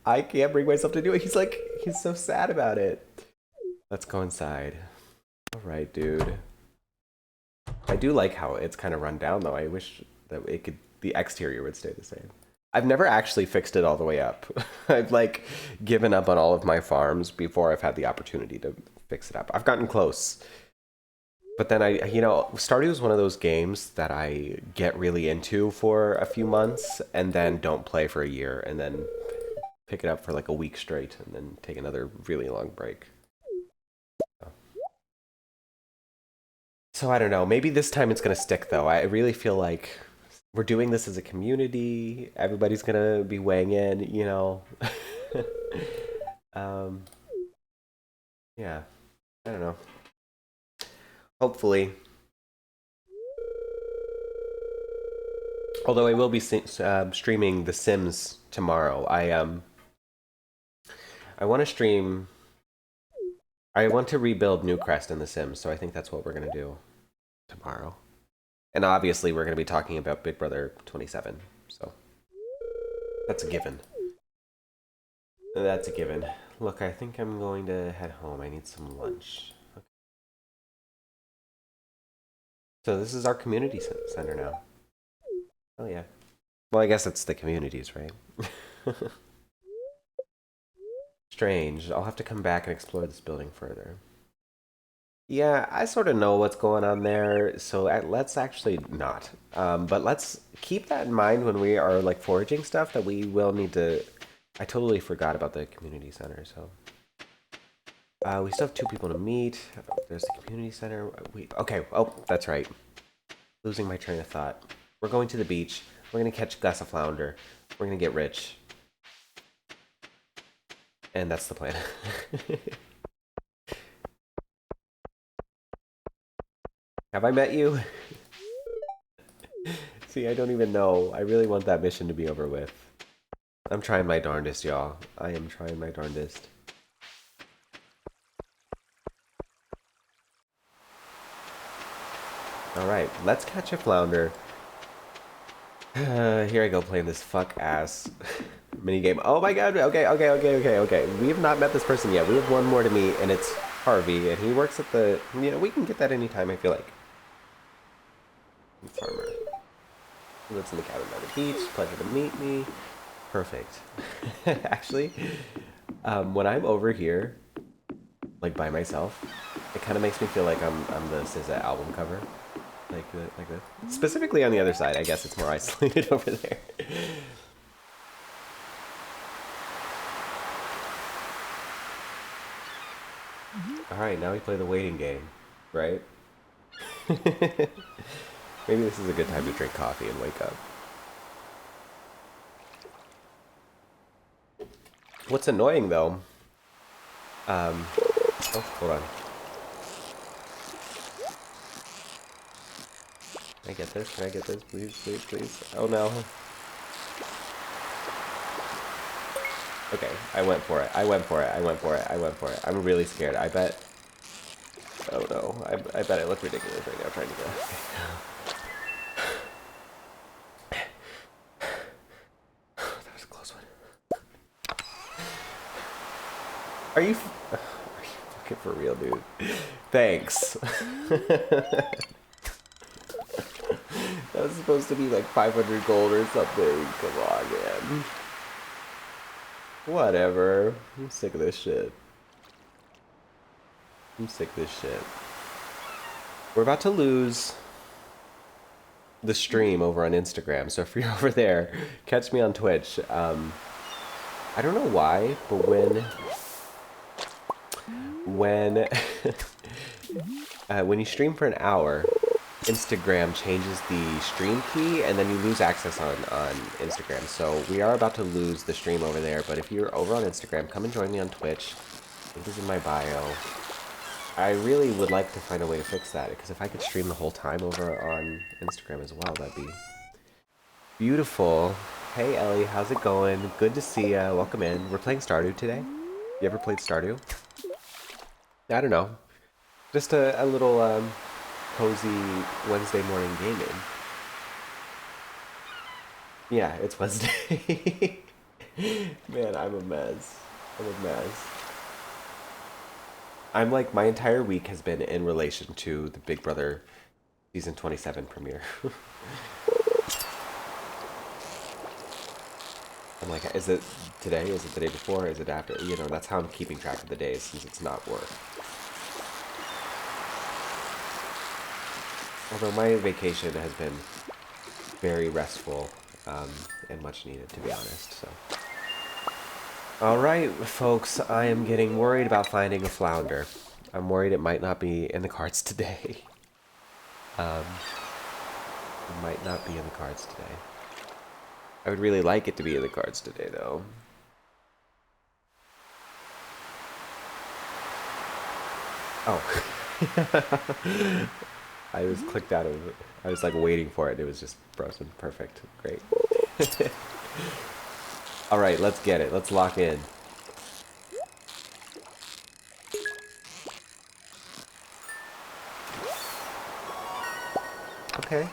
I can't bring myself to do it. He's so sad about it. Let's go inside. All right, dude. I do like how it's kind of run down, though. I wish that the exterior would stay the same. I've never actually fixed it all the way up. I've like given up on all of my farms before I've had the opportunity to fix it up. I've gotten close. But then Stardew is one of those games that I get really into for a few months and then don't play for a year and then pick it up for like a week straight and then take another really long break. So I don't know. Maybe this time it's going to stick, though. I really feel like we're doing this as a community. Everybody's going to be weighing in, you know. Yeah. I don't know. Hopefully. Although I will be streaming The Sims tomorrow. I want to stream. I want to rebuild Newcrest in The Sims, so I think that's what we're gonna do tomorrow. And obviously, we're gonna be talking about Big Brother 27, so that's a given. That's a given. Look, I think I'm going to head home. I need some lunch. Okay. So this is our community center now. Oh yeah. Well, I guess it's the communities, right? Strange. I'll have to come back and explore this building further. Yeah, I sort of know what's going on there, so let's actually not. But let's keep that in mind when we are like foraging stuff that we will need to. I totally forgot about the community center, so. We still have 2 people to meet. There's the community center. Okay, oh, that's right. Losing my train of thought. We're going to the beach. We're going to catch Gus a flounder. We're going to get rich. And that's the plan. Have I met you? See, I don't even know. I really want that mission to be over with. I'm trying my darndest, y'all. I am trying my darndest. Alright, let's catch a flounder. Here I go playing this fuck-ass minigame. Oh my god, okay. We have not met this person yet. We have one more to meet, and it's Harvey, and he works at the... You know, we can get that anytime, I feel like. Farmer. He lives in the cabin by the beach. Pleasure to meet me. Perfect. Actually, when I'm over here, like by myself, it kind of makes me feel like I'm the SZA album cover. Like this. Specifically on the other side, I guess it's more isolated over there. Alright, now we play the waiting game, right? Maybe this is a good time to drink coffee and wake up. What's annoying though, oh, hold on. Can I get this? Can I get this? Please, please, please. Oh no. Okay, I went for it. I went for it. I'm really scared. I bet. Oh no. I bet I look ridiculous right now trying to get. That was a close one. Are you fucking for real, dude? Thanks. That was supposed to be like 500 gold or something. Come on, man. Whatever. I'm sick of this shit. We're about to lose the stream over on Instagram, so if you're over there, catch me on Twitch. I don't know why, but when you stream for an hour, Instagram changes the stream key, and then you lose access on Instagram. So we are about to lose the stream over there, but if you're over on Instagram, come and join me on Twitch. Link is in my bio. I really would like to find a way to fix that, because if I could stream the whole time over on Instagram as well, that'd be beautiful. Hey Ellie, how's it going? Good to see ya. Welcome in. We're playing Stardew today. You ever played Stardew? I don't know. Just a little cozy Wednesday morning gaming. Yeah, it's Wednesday. Man, I'm a mess. I'm like, my entire week has been in relation to the Big Brother season 27 premiere. I'm like, is it today? Is it the day before? Is it after? You know, that's how I'm keeping track of the days since it's not work. Although my vacation has been very restful and much needed, to be honest. So, all right, folks, I am getting worried about finding a flounder. I'm worried it might not be in the cards today. It might not be in the cards today. I would really like it to be in the cards today, though. Oh. I was clicked out of it. I was like waiting for it. It was just frozen. Perfect. Great. All right, let's get it. Let's lock in. Okay.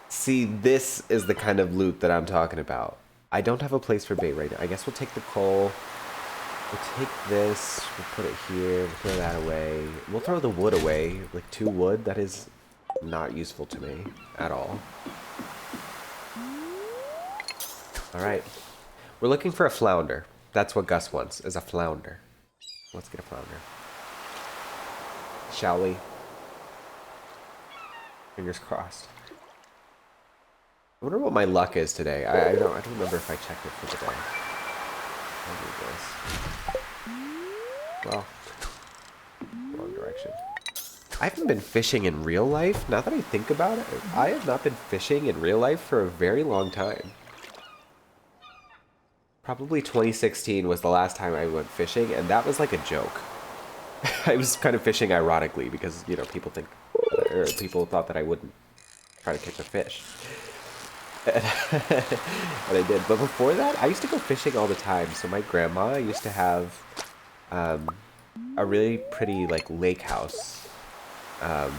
See, this is the kind of loot that I'm talking about. I don't have a place for bait right now. I guess we'll take the coal. We'll take this. We'll put it here. We'll throw that away. We'll throw the wood away. Like 2 wood. That is not useful to me at all. Alright. We're looking for a flounder. That's what Gus wants, is a flounder. Let's get a flounder. Shall we? Fingers crossed. I wonder what my luck is today. I don't remember if I checked it for the day. I'll do this. Well, wrong direction. I haven't been fishing in real life. Now that I think about it, I have not been fishing in real life for a very long time. Probably 2016 was the last time I went fishing, and that was like a joke. I was kind of fishing ironically because, you know, people thought that I wouldn't try to catch a fish. And I did. But before that, I used to go fishing all the time. So my grandma used to have a really pretty like lake house. And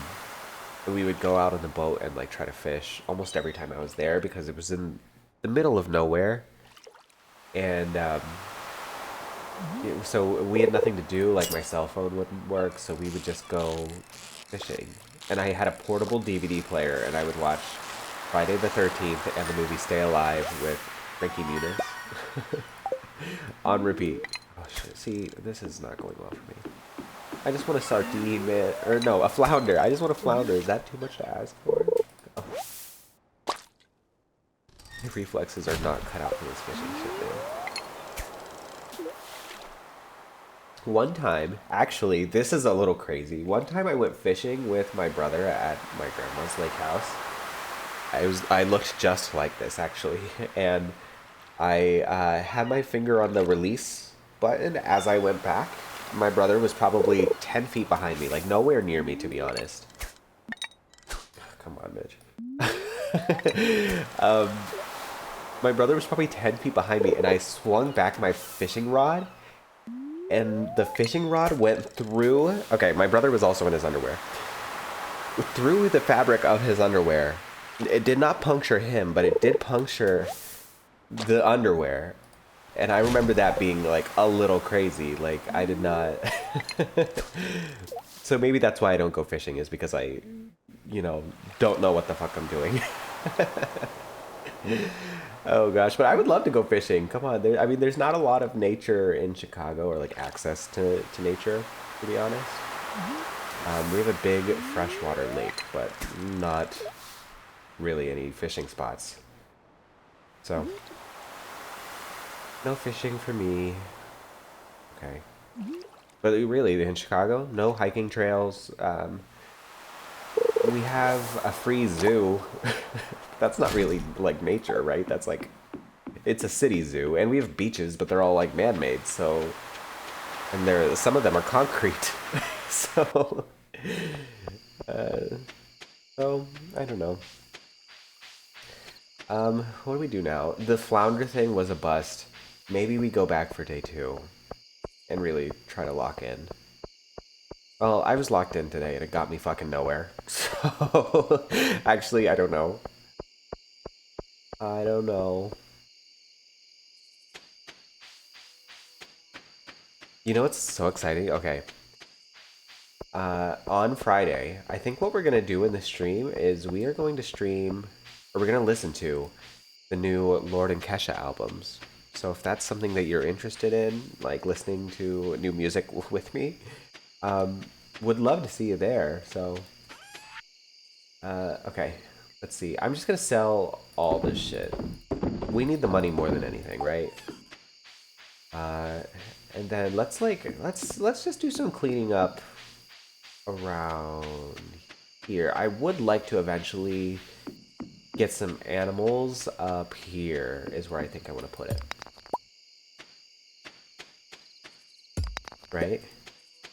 we would go out on the boat and like try to fish almost every time I was there because it was in the middle of nowhere. And so we had nothing to do, like my cell phone wouldn't work, so we would just go fishing. And I had a portable DVD player, and I would watch Friday the 13th and the movie Stay Alive with Frankie Muniz on repeat. Oh shit, see, this is not going well for me. I just want a sardine, man. Or no, a flounder. I just want a flounder. Is that too much to ask for? Oh. My reflexes are not cut out for this fishing shit, man. One time, actually, this is a little crazy. One time I went fishing with my brother at my grandma's lake house. I looked just like this, actually. And I had my finger on the release button as I went back. My brother was probably 10 feet behind me, like nowhere near me, to be honest. Come on, bitch. My brother was probably 10 feet behind me, and I swung back my fishing rod, and the fishing rod went through... Okay, my brother was also in his underwear. Through the fabric of his underwear. It did not puncture him, but it did puncture the underwear. And I remember that being, like, a little crazy. Like, I did not... So maybe that's why I don't go fishing, is because I, you know, don't know what the fuck I'm doing. Oh gosh, but I would love to go fishing. Come on, I mean, there's not a lot of nature in Chicago, or like access to nature, to be honest. We have a big freshwater lake, but not really any fishing spots. So, no fishing for me. Okay. But really, in Chicago, no hiking trails. We have a free zoo. That's not really like nature, right? That's like, it's a city zoo, and we have beaches, but they're all like man-made. So, and some of them are concrete. So, I don't know. What do we do now? The flounder thing was a bust. Maybe we go back for day 2 and really try to lock in. Well, I was locked in today, and it got me fucking nowhere. So, actually, I don't know. I don't know. You know what's so exciting? Okay. On Friday, I think what we're going to do in the stream is we are going to stream, or we're going to listen to the new Lord and Kesha albums. So if that's something that you're interested in, like listening to new music with me, would love to see you there. So, okay, let's see. I'm just gonna sell all this shit. We need the money more than anything, right? And then let's just do some cleaning up around here. I would like to eventually get some animals up here, is where I think I want to put it. Right?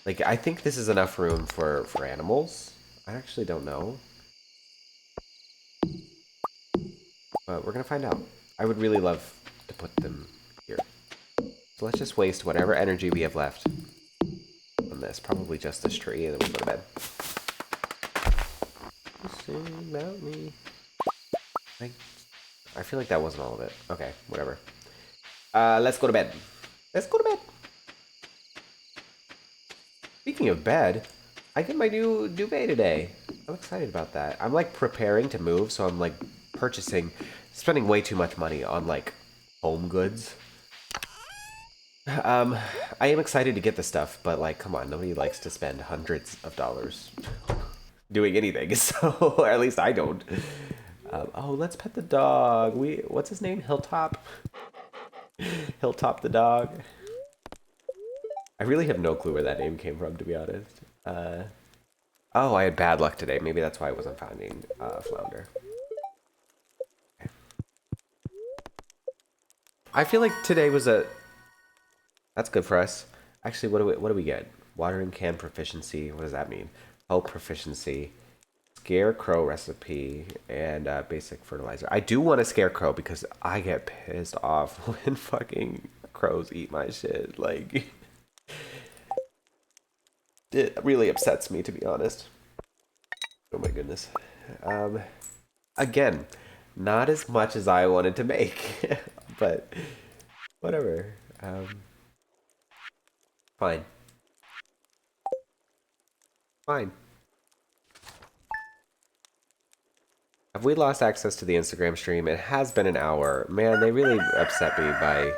Like, I think this is enough room for animals. I actually don't know. But we're gonna find out. I would really love to put them here. So let's just waste whatever energy we have left on this. Probably just this tree, and then we'll go to bed. Sing about me. I feel like that wasn't all of it. Okay, whatever. Let's go to bed. Let's go to bed. Speaking of bed, I get my new duvet today. I'm excited about that. I'm like preparing to move, so I'm like spending way too much money on like home goods. I am excited to get the stuff, but like, come on, nobody likes to spend hundreds of dollars doing anything, so or at least I don't. Oh, let's pet the dog. What's his name? Hilltop. Hilltop the dog. I really have no clue where that name came from, to be honest. Oh, I had bad luck today. Maybe that's why I wasn't finding flounder. Okay. I feel like today was a. That's good for us. Actually, what do we get? Watering can proficiency. What does that mean? Hope proficiency. Scarecrow recipe and basic fertilizer. I do want a scarecrow because I get pissed off when fucking crows eat my shit. Like, it really upsets me, to be honest. Oh my goodness. Again, not as much as I wanted to make, but whatever. Fine. Fine. Have we lost access to the Instagram stream? It has been an hour. Man, they really upset me by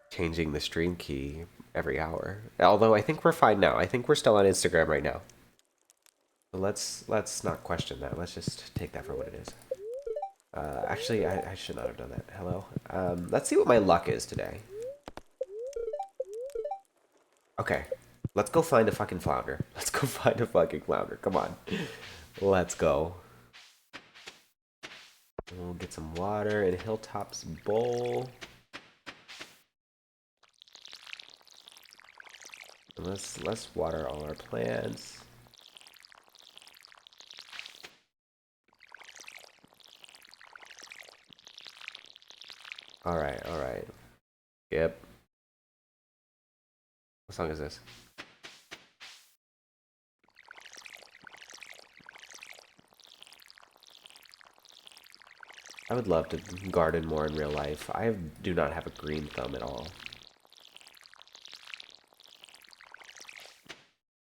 changing the stream key every hour. Although I think we're fine now. I think we're still on Instagram right now. So let's not question that. Let's just take that for what it is. Actually, I should not have done that. Hello. Let's see what my luck is today. Okay. Let's go find a fucking flounder. Let's go find a fucking flounder. Come on. Let's go. We'll get some water in Hilltop's bowl. And let's water all our plants. All right. Yep. What song is this? I would love to garden more in real life. I do not have a green thumb at all.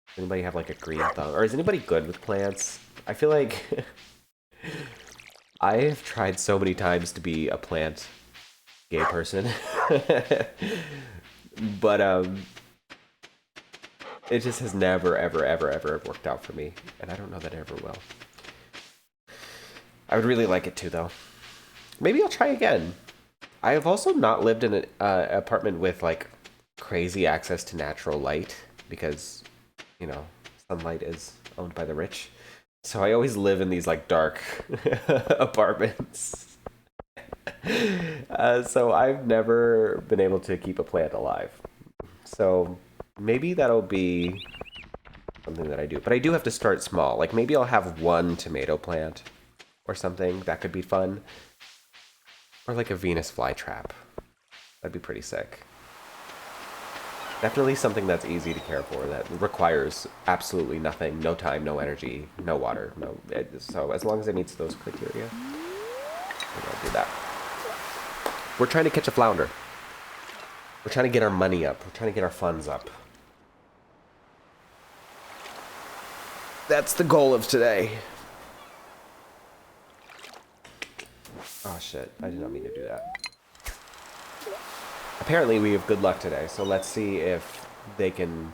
Does anybody have like a green thumb? Or is anybody good with plants? I feel like I have tried so many times to be a plant gay person. But it just has never ever worked out for me, and I don't know that it ever will. I would really like it to, though. Maybe I'll try again. I have also not lived in an apartment with like crazy access to natural light because, you know, sunlight is owned by the rich. So I always live in these like dark apartments. So I've never been able to keep a plant alive. So maybe that'll be something that I do. But I do have to start small. Like maybe I'll have one tomato plant or something. That could be fun. Or like a Venus flytrap. That'd be pretty sick. Definitely something that's easy to care for, that requires absolutely nothing, no time, no energy, no water, so as long as it meets those criteria, I'll do that. We're trying to catch a flounder. We're trying to get our money up. We're trying to get our funds up. That's the goal of today. Oh shit, I did not mean to do that. Apparently we have good luck today, so let's see if they can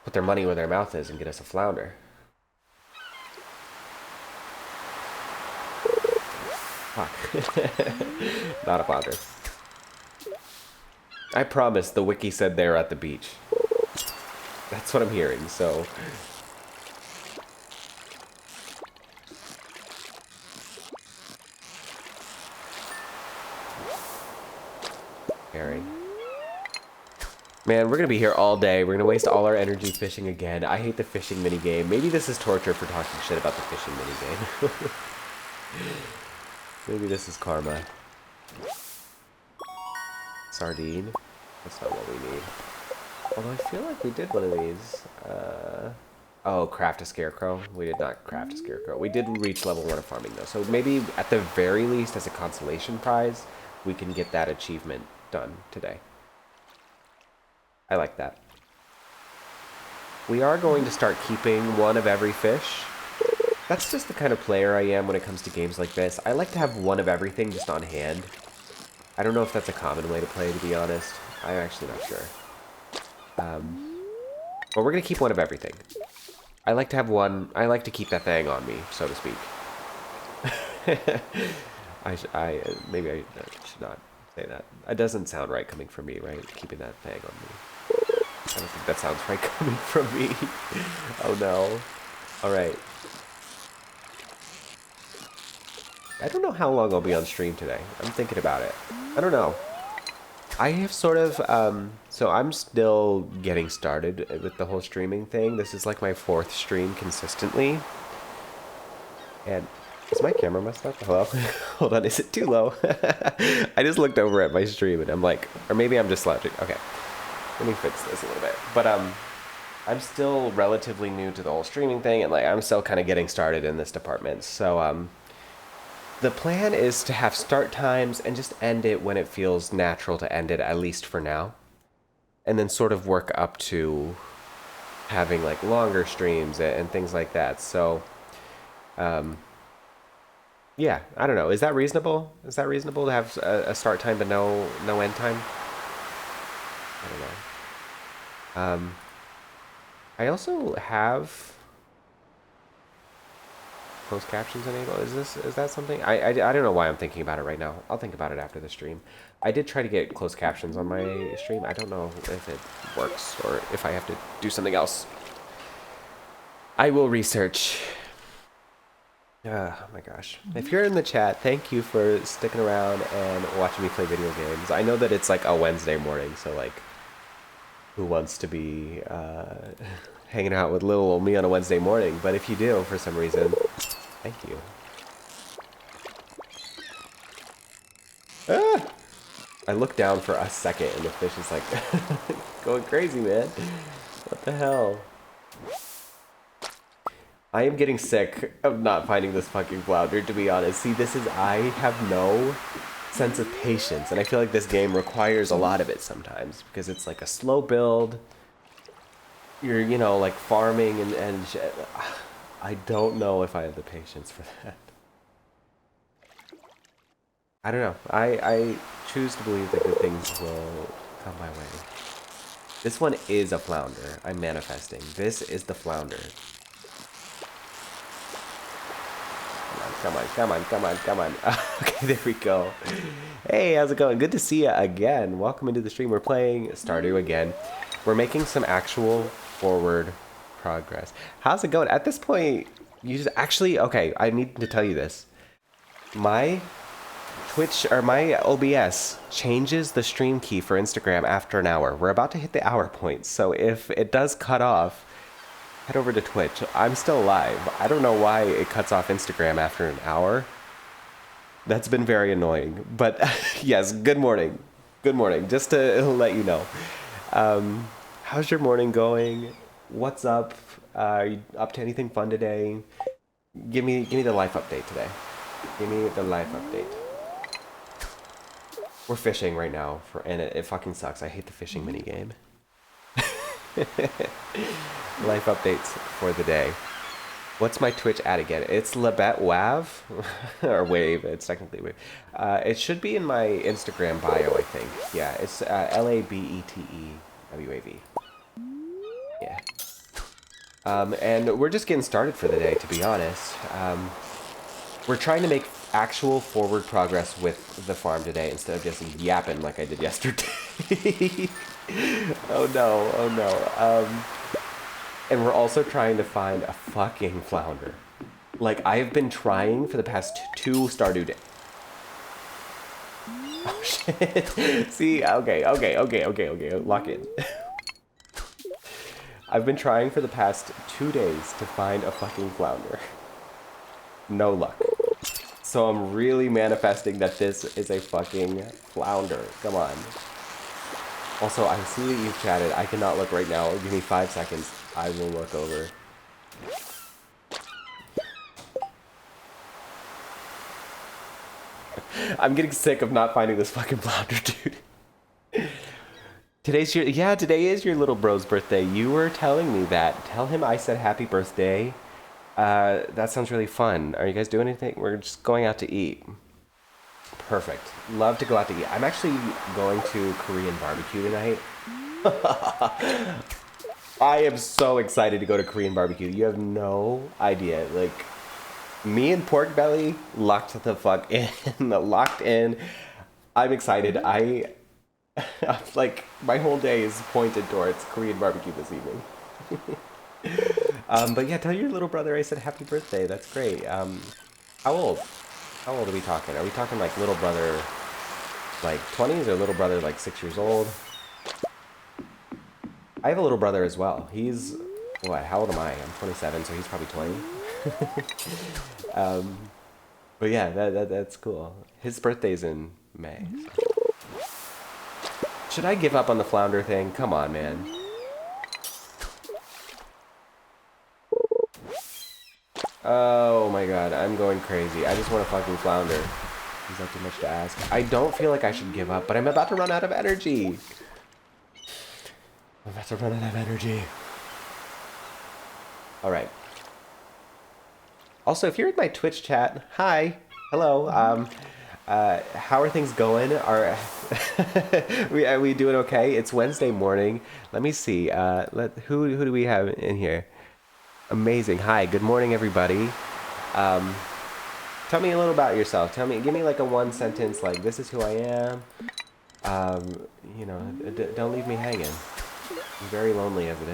put their money where their mouth is and get us a flounder. Fuck. Not a flounder. I promise the wiki said they're at the beach. That's what I'm hearing, so... Man, we're gonna be here all day. We're gonna waste all our energy fishing again. I hate the fishing minigame. Maybe this is torture for talking shit about the fishing minigame. Maybe this is karma. Sardine. That's not what we need. Although I feel like we did one of these. Oh, craft a scarecrow? We did not craft a scarecrow. We did reach level 1 of farming, though. So maybe, at the very least, as a consolation prize, we can get that achievement done today. I like that. We are going to start keeping one of every fish. That's just the kind of player I am when it comes to games like this. I like to have one of everything just on hand. I don't know if that's a common way to play, to be honest. I'm actually not sure. But we're going to keep one of everything. I like to have one... I like to keep that thing on me, so to speak. Maybe I should not say that. It doesn't sound right coming from me, right? Keeping that thing on me. I don't think that sounds right coming from me. Oh no. Alright. I don't know how long I'll be on stream today. I'm thinking about it. I don't know. I have sort of, so I'm still getting started with the whole streaming thing. This is like my 4th stream consistently. And is my camera messed up? Hello? Hold on, is it too low? I just looked over at my stream and I'm like, or maybe I'm just slouching. Okay, let me fix this a little bit. But I'm still relatively new to the whole streaming thing, and like I'm still kind of getting started in this department. So the plan is to have start times and just end it when it feels natural to end it, at least for now. And then sort of work up to having like longer streams and things like that. So, yeah, I don't know. Is that reasonable? Is that reasonable to have a start time but no end time? I don't know. I also have closed captions enabled. Is that something? I don't know why I'm thinking about it right now. I'll think about it after the stream. I did try to get closed captions on my stream. I don't know if it works or if I have to do something else. I will research. Oh my gosh. If you're in the chat, thank you for sticking around and watching me play video games. I know that it's like a Wednesday morning, so like, who wants to be hanging out with little old me on a Wednesday morning? But if you do, for some reason, thank you. Ah! I look down for a second and the fish is like going crazy, man. What the hell? I am getting sick of not finding this fucking flounder, to be honest. See, I have no sense of patience, and I feel like this game requires a lot of it sometimes, because it's like a slow build. You're, you know, like farming and shit. I don't know if I have the patience for that. I don't know. I choose to believe that good things will come my way. This one is a flounder. I'm manifesting. This is the flounder. Come on, come on, come on, come on. Okay, there we go. Hey, how's it going? Good to see you again. Welcome into the stream. We're playing Stardew again. We're making some actual forward progress. How's it going? At this point, you just actually, okay, I need to tell you this. My Twitch, or my OBS, changes the stream key for Instagram after an hour. We're about to hit the hour point, so if it does cut off, head over to Twitch. I'm still live. I don't know why it cuts off Instagram after an hour. That's been very annoying. But yes, good morning. Good morning. Just to let you know. How's your morning going? What's up? Are you up to anything fun today? Give me the life update today. Give me the life update. We're fishing right now, and it fucking sucks. I hate the fishing minigame. Life updates for the day. What's my Twitch ad again? It's Labette Wav or Wave. It's technically Wave. It should be in my Instagram bio, I think. Yeah, it's LABETEWAV. Yeah. And we're just getting started for the day, to be honest. We're trying to make actual forward progress with the farm today instead of just yapping like I did yesterday. Oh no, oh no. And we're also trying to find a fucking flounder. Like, I've been trying for the past 2 Stardew days. Oh shit. See, okay, lock in. I've been trying for the past 2 days to find a fucking flounder. No luck. So I'm really manifesting that this is a fucking flounder. Come on. Also, I see that you've chatted. I cannot look right now. Give me 5 seconds. I will look over. I'm getting sick of not finding this fucking flounder, dude. Today is your little bro's birthday. You were telling me that. Tell him I said happy birthday. That sounds really fun. Are you guys doing anything? We're just going out to eat. Perfect. Love to go out to eat. I'm actually going to Korean barbecue tonight. I am so excited to go to Korean barbecue. You have no idea. Like, me and Pork Belly locked the fuck in. Locked in. I'm excited. Like, my whole day is pointed towards Korean barbecue this evening. But yeah, tell your little brother I said happy birthday. That's great. How old? How old are we talking? Are we talking like little brother, like 20s, or little brother like 6 years old? I have a little brother as well. He's, what, how old am I? I'm 27, so he's probably 20. But yeah, that's cool. His birthday's in May. Should I give up on the flounder thing? Come on, man. Oh my god, I'm going crazy. I just want a fucking flounder. Is that too much to ask? I don't feel like I should give up, but I'm about to run out of energy. I'm about to run out of energy. Alright. Also, if you're in my Twitch chat, hi. Hello. How are things going? Are we doing okay? It's Wednesday morning. Let me see. Who do we have in here? Amazing. Hi. Good morning, everybody. Tell me a little about yourself. Give me like a one sentence, like this is who I am. You know, don't leave me hanging. I'm very lonely as it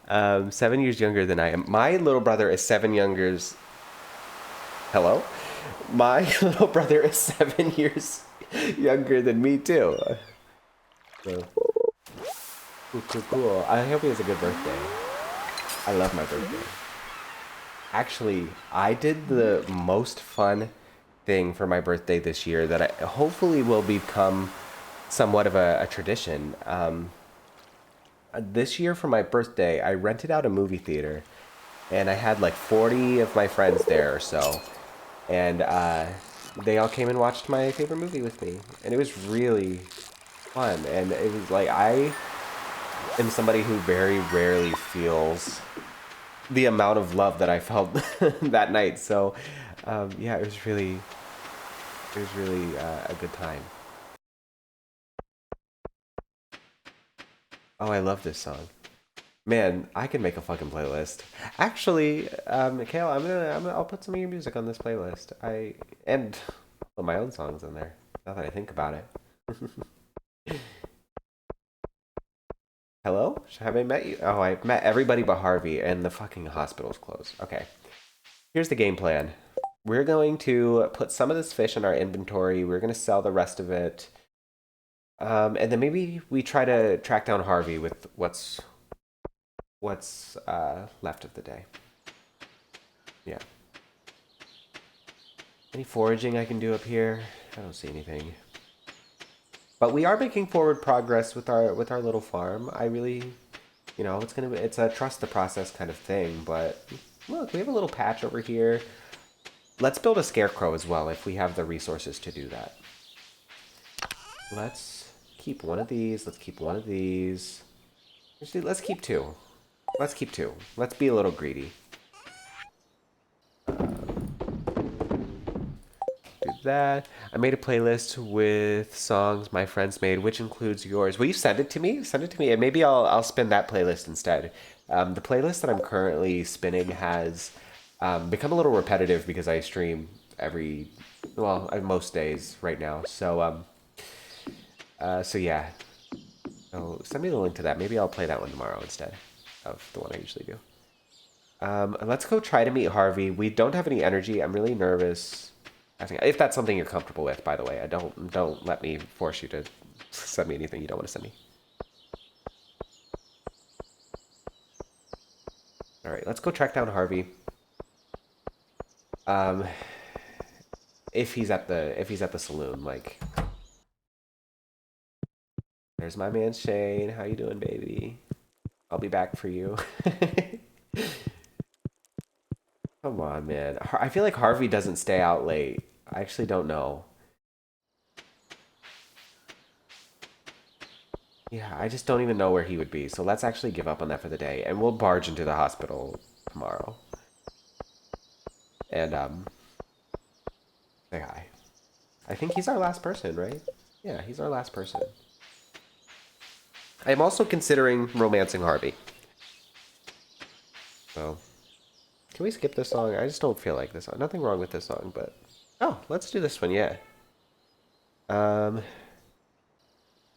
is. 7 years younger than I am. My little brother is 7 years. Hello? My little brother is 7 years younger than me too. So, cool. I hope he has a good birthday. I love my birthday. Actually, I did the most fun thing for my birthday this year that I hopefully will become somewhat of a tradition. This year for my birthday, I rented out a movie theater, and I had like 40 of my friends there or so, and they all came and watched my favorite movie with me, and it was really fun. And it was like, I am somebody who very rarely feels the amount of love that I felt that night. So yeah, it was really a good time. Oh, I love this song. Man, I can make a fucking playlist. Actually, Kale, I'll put some of your music on this playlist. And put my own songs in there. Now that I think about it. Hello? Have I met you? Oh, I met everybody but Harvey, and the fucking hospital's closed. Okay. Here's the game plan. We're going to put some of this fish in our inventory. We're going to sell the rest of it. And then maybe we try to track down Harvey with what's left of the day. Yeah. Any foraging I can do up here? I don't see anything. But we are making forward progress with our little farm. I really, you know, it's a trust the process kind of thing. But look, we have a little patch over here. Let's build a scarecrow as well if we have the resources to do that. Let's keep one of these. Let's keep one of these. Actually, let's keep two. Let's keep two. Let's be a little greedy. Do that. I made a playlist with songs my friends made, which includes yours. Will you send it to me? Send it to me, and maybe I'll spin that playlist instead. The playlist that I'm currently spinning has become a little repetitive because I stream most days right now. So so yeah. So send me the link to that. Maybe I'll play that one tomorrow instead of the one I usually do. Let's go try to meet Harvey. We don't have any energy. I'm really nervous. I think if that's something you're comfortable with, by the way, don't let me force you to send me anything you don't want to send me. All right, let's go track down Harvey. If he's at the saloon, like. There's my man Shane. How you doing, baby? I'll be back for you. Come Come on, man. I feel like Harvey doesn't stay out late. I actually don't know. Yeah, I just don't even know where he would be. So let's actually give up on that for the day, and we'll barge into the hospital tomorrow. And say hi. I think he's our last person, right? Yeah, he's our last person. I'm also considering romancing Harvey. So, can we skip this song? I just don't feel like this song. Nothing wrong with this song, but oh, let's do this one. Yeah. Um,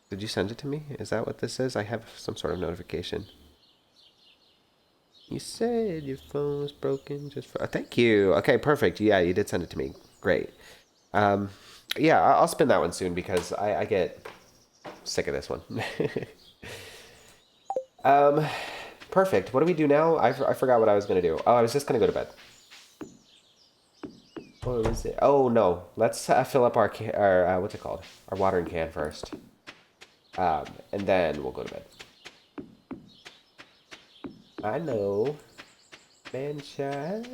did you send it to me? Is that what this is? I have some sort of notification. You said your phone was broken just for... thank you. Okay, perfect. Yeah, you did send it to me. Great. Um, yeah, I'll spin that one soon because I get sick of this one. um, perfect. What do we do now? I forgot what I was going to do. Oh, I was just going to go to bed. What was it? Oh, no. Let's fill up our what's it called? Our watering can first. And then we'll go to bed. I know. Man child.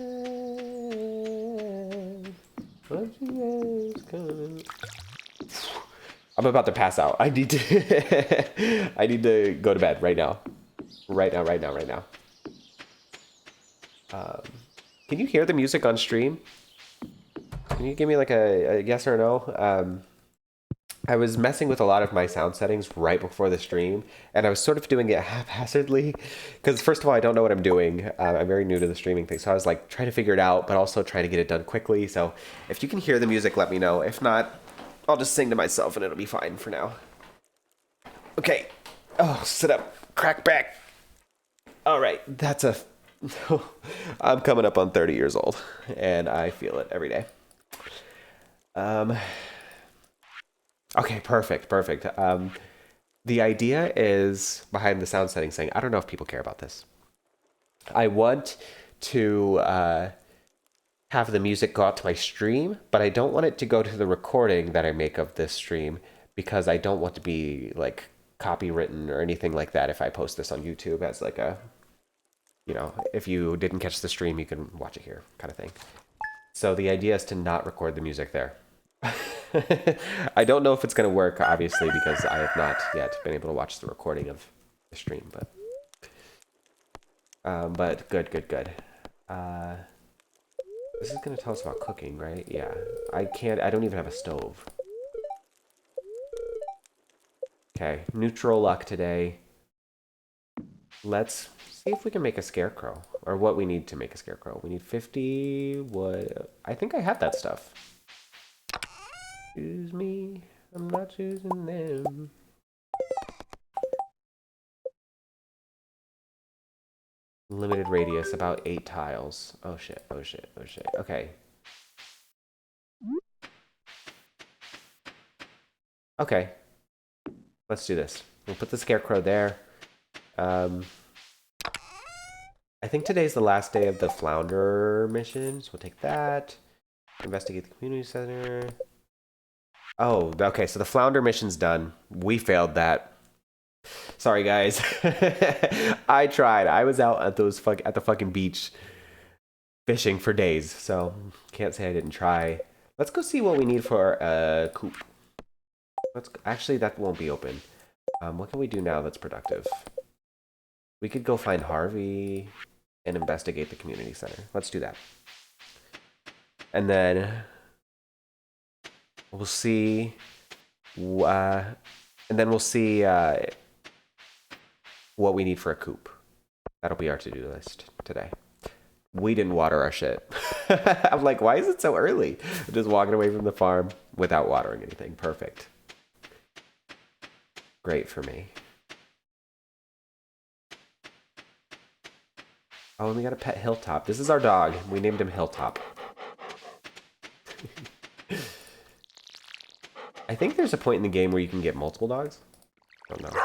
I'm about to pass out. I need to I need to go to bed right now. Right now, right now, right now. Can you hear the music on stream? Can you give me like a yes or no? I was messing with a lot of my sound settings right before the stream, and I was sort of doing it haphazardly, because first of all, I don't know what I'm doing. I'm very new to the streaming thing, so I was like trying to figure it out, but also trying to get it done quickly. So if you can hear the music, let me know. If not, I'll just sing to myself and it'll be fine for now. Okay. Oh, sit up. Crack back. All right. That's a... I'm coming up on 30 years old, and I feel it every day. Okay, perfect, perfect. The idea is behind the sound setting saying, I don't know if people care about this. I want to have the music go out to my stream, but I don't want it to go to the recording that I make of this stream because I don't want to be like copywritten or anything like that if I post this on YouTube as like a, you know, if you didn't catch the stream, you can watch it here kind of thing. So the idea is to not record the music there. I don't know if it's going to work, obviously, because I have not yet been able to watch the recording of the stream, but good, good, good. This is going to tell us about cooking, right? Yeah. I don't even have a stove. Okay, neutral luck today. Let's see if we can make a scarecrow, or what we need to make a scarecrow. We need 50 wood. I think I have that stuff. Choose me, I'm not choosing them. Limited radius, about 8 tiles. Oh shit, oh shit, oh shit. Okay. Okay. Let's do this. We'll put the scarecrow there. I think today's the last day of the flounder mission, so we'll take that. Investigate the community center. Oh, okay, so the flounder mission's done. We failed that. Sorry, guys. I tried. I was out at at the fucking beach fishing for days, so can't say I didn't try. Let's go see what we need for a coop. Actually, that won't be open. What can we do now that's productive? We could go find Harvey and investigate the community center. Let's do that. And then we'll see, what we need for a coop. That'll be our to-do list today. We didn't water our shit. I'm like, why is it so early? I'm just walking away from the farm without watering anything. Perfect. Great for me. Oh, and we got a pet Hilltop. This is our dog. We named him Hilltop. I think there's a point in the game where you can get multiple dogs. I don't know.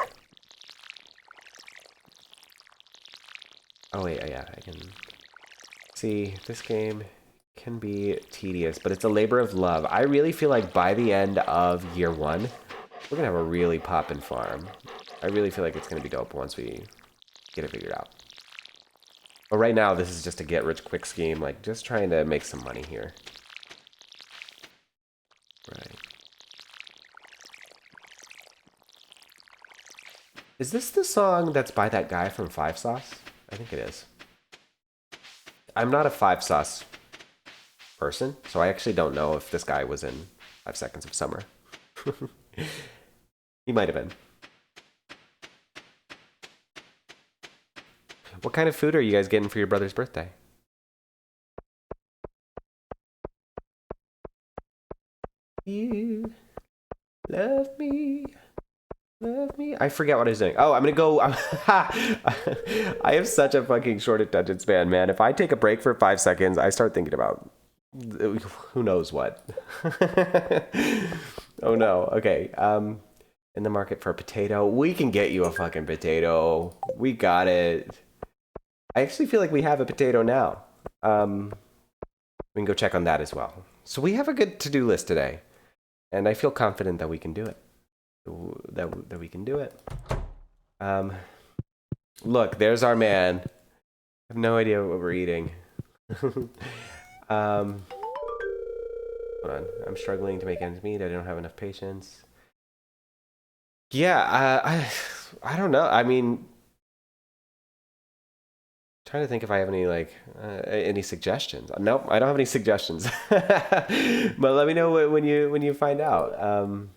Oh wait, yeah, I can see this game can be tedious, but it's a labor of love. I really feel like by the end of year 1, we're gonna have a really poppin' farm. I really feel like it's gonna be dope once we get it figured out. But right now, this is just a get-rich-quick scheme, like, just trying to make some money here. Right. Is this the song that's by that guy from Five Sauce? I think it is. I'm not a Five Sauce person, so I actually don't know if this guy was in 5 Seconds of Summer. He might have been. What kind of food are you guys getting for your brother's birthday? You love me. Love me. I forget what I was doing. Oh, I'm gonna go. I have such a fucking short attention span, man. If I take a break for 5 seconds, I start thinking about who knows what. Oh no. Okay. In the market for a potato. We can get you a fucking potato. We got it. I actually feel like we have a potato now. We can go check on that as well. So we have a good to-do list today, and I feel confident that we can do it. That we can do it. Look, there's our man. I have no idea what we're eating. Hold on. I'm struggling to make ends meet. I don't have enough patience. Yeah, I don't know. I mean, trying to think if I have any suggestions. Nope, I don't have any suggestions. But let me know when you find out.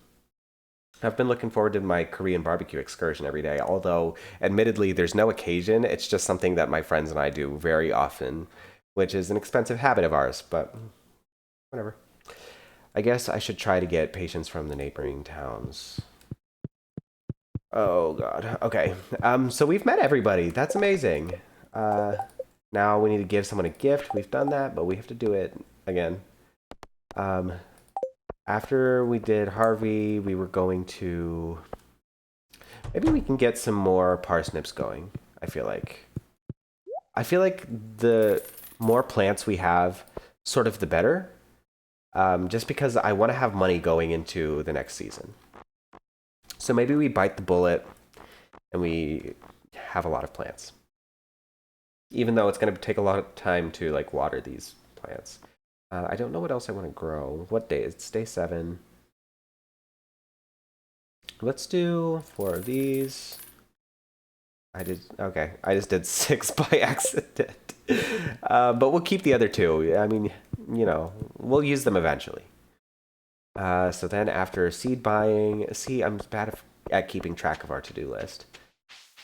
I've been looking forward to my Korean barbecue excursion every day, although admittedly there's no occasion. It's just something that my friends and I do very often, which is an expensive habit of ours, but whatever. I guess I should try to get patients from the neighboring towns. Oh god. Okay. So we've met everybody. That's amazing. Now we need to give someone a gift. We've done that, but we have to do it again. After we did Harvey, we were going to... Maybe we can get some more parsnips going, I feel like. I feel like the more plants we have, sort of the better. Just because I want to have money going into the next season. So maybe we bite the bullet and we have a lot of plants. Even though it's going to take a lot of time to like water these plants. I don't know what else I want to grow. What day? It's day 7. Let's do 4 of these. Okay. I just did 6 by accident. But we'll keep the other 2. I mean, you know, we'll use them eventually. So then after seed buying, see, I'm bad at keeping track of our to-do list.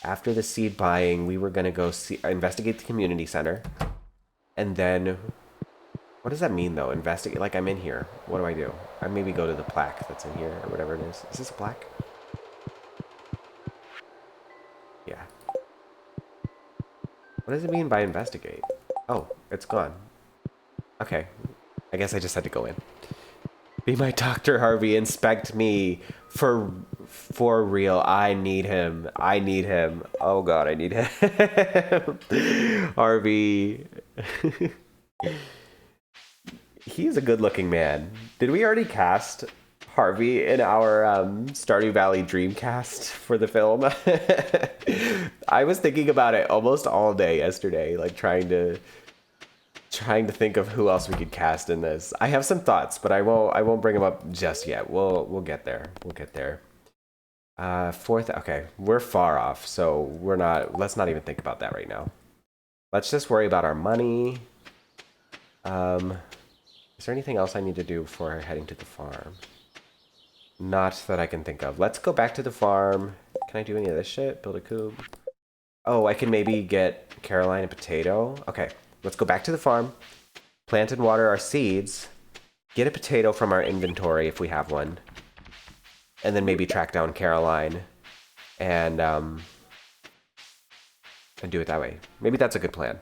After the seed buying, we were going to go investigate the community center. And then... What does that mean, though? Investigate? Like, I'm in here. What do I do? I maybe go to the plaque that's in here, or whatever it is. Is this a plaque? Yeah. What does it mean by investigate? Oh, it's gone. Okay. I guess I just had to go in. Be my Dr. Harvey. Inspect me. For real. I need him. I need him. Oh, God, I need him. Harvey. He's a good-looking man. Did we already cast Harvey in our Stardew Valley Dreamcast for the film? I was thinking about it almost all day yesterday, like trying to think of who else we could cast in this. I have some thoughts, but I won't bring them up just yet. We'll get there. We'll get there. 4th. Okay, we're far off, so we're not. Let's not even think about that right now. Let's just worry about our money. Is there anything else I need to do before heading to the farm? Not that I can think of. Let's go back to the farm. Can I do any of this shit? Build a coop? Oh, I can maybe get Caroline a potato. Okay, let's go back to the farm. Plant and water our seeds. Get a potato from our inventory if we have one. And then maybe track down Caroline. And do it that way. Maybe that's a good plan.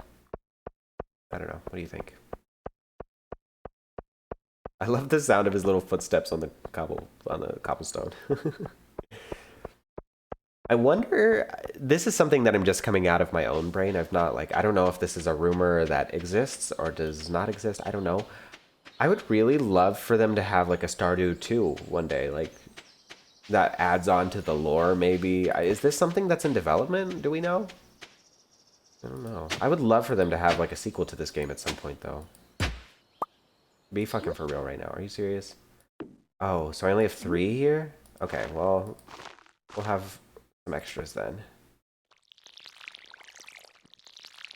I don't know. What do you think? I love the sound of his little footsteps on the cobblestone. I wonder, this is something that I'm just coming out of my own brain. I don't know if this is a rumor that exists or does not exist. I don't know. I would really love for them to have like a Stardew 2 one day, like that adds on to the lore maybe. Is this something that's in development? Do we know? I don't know. I would love for them to have like a sequel to this game at some point, though. Be fucking for real right now. Are you serious? Oh, so I only have 3 here? Okay, well, we'll have some extras then.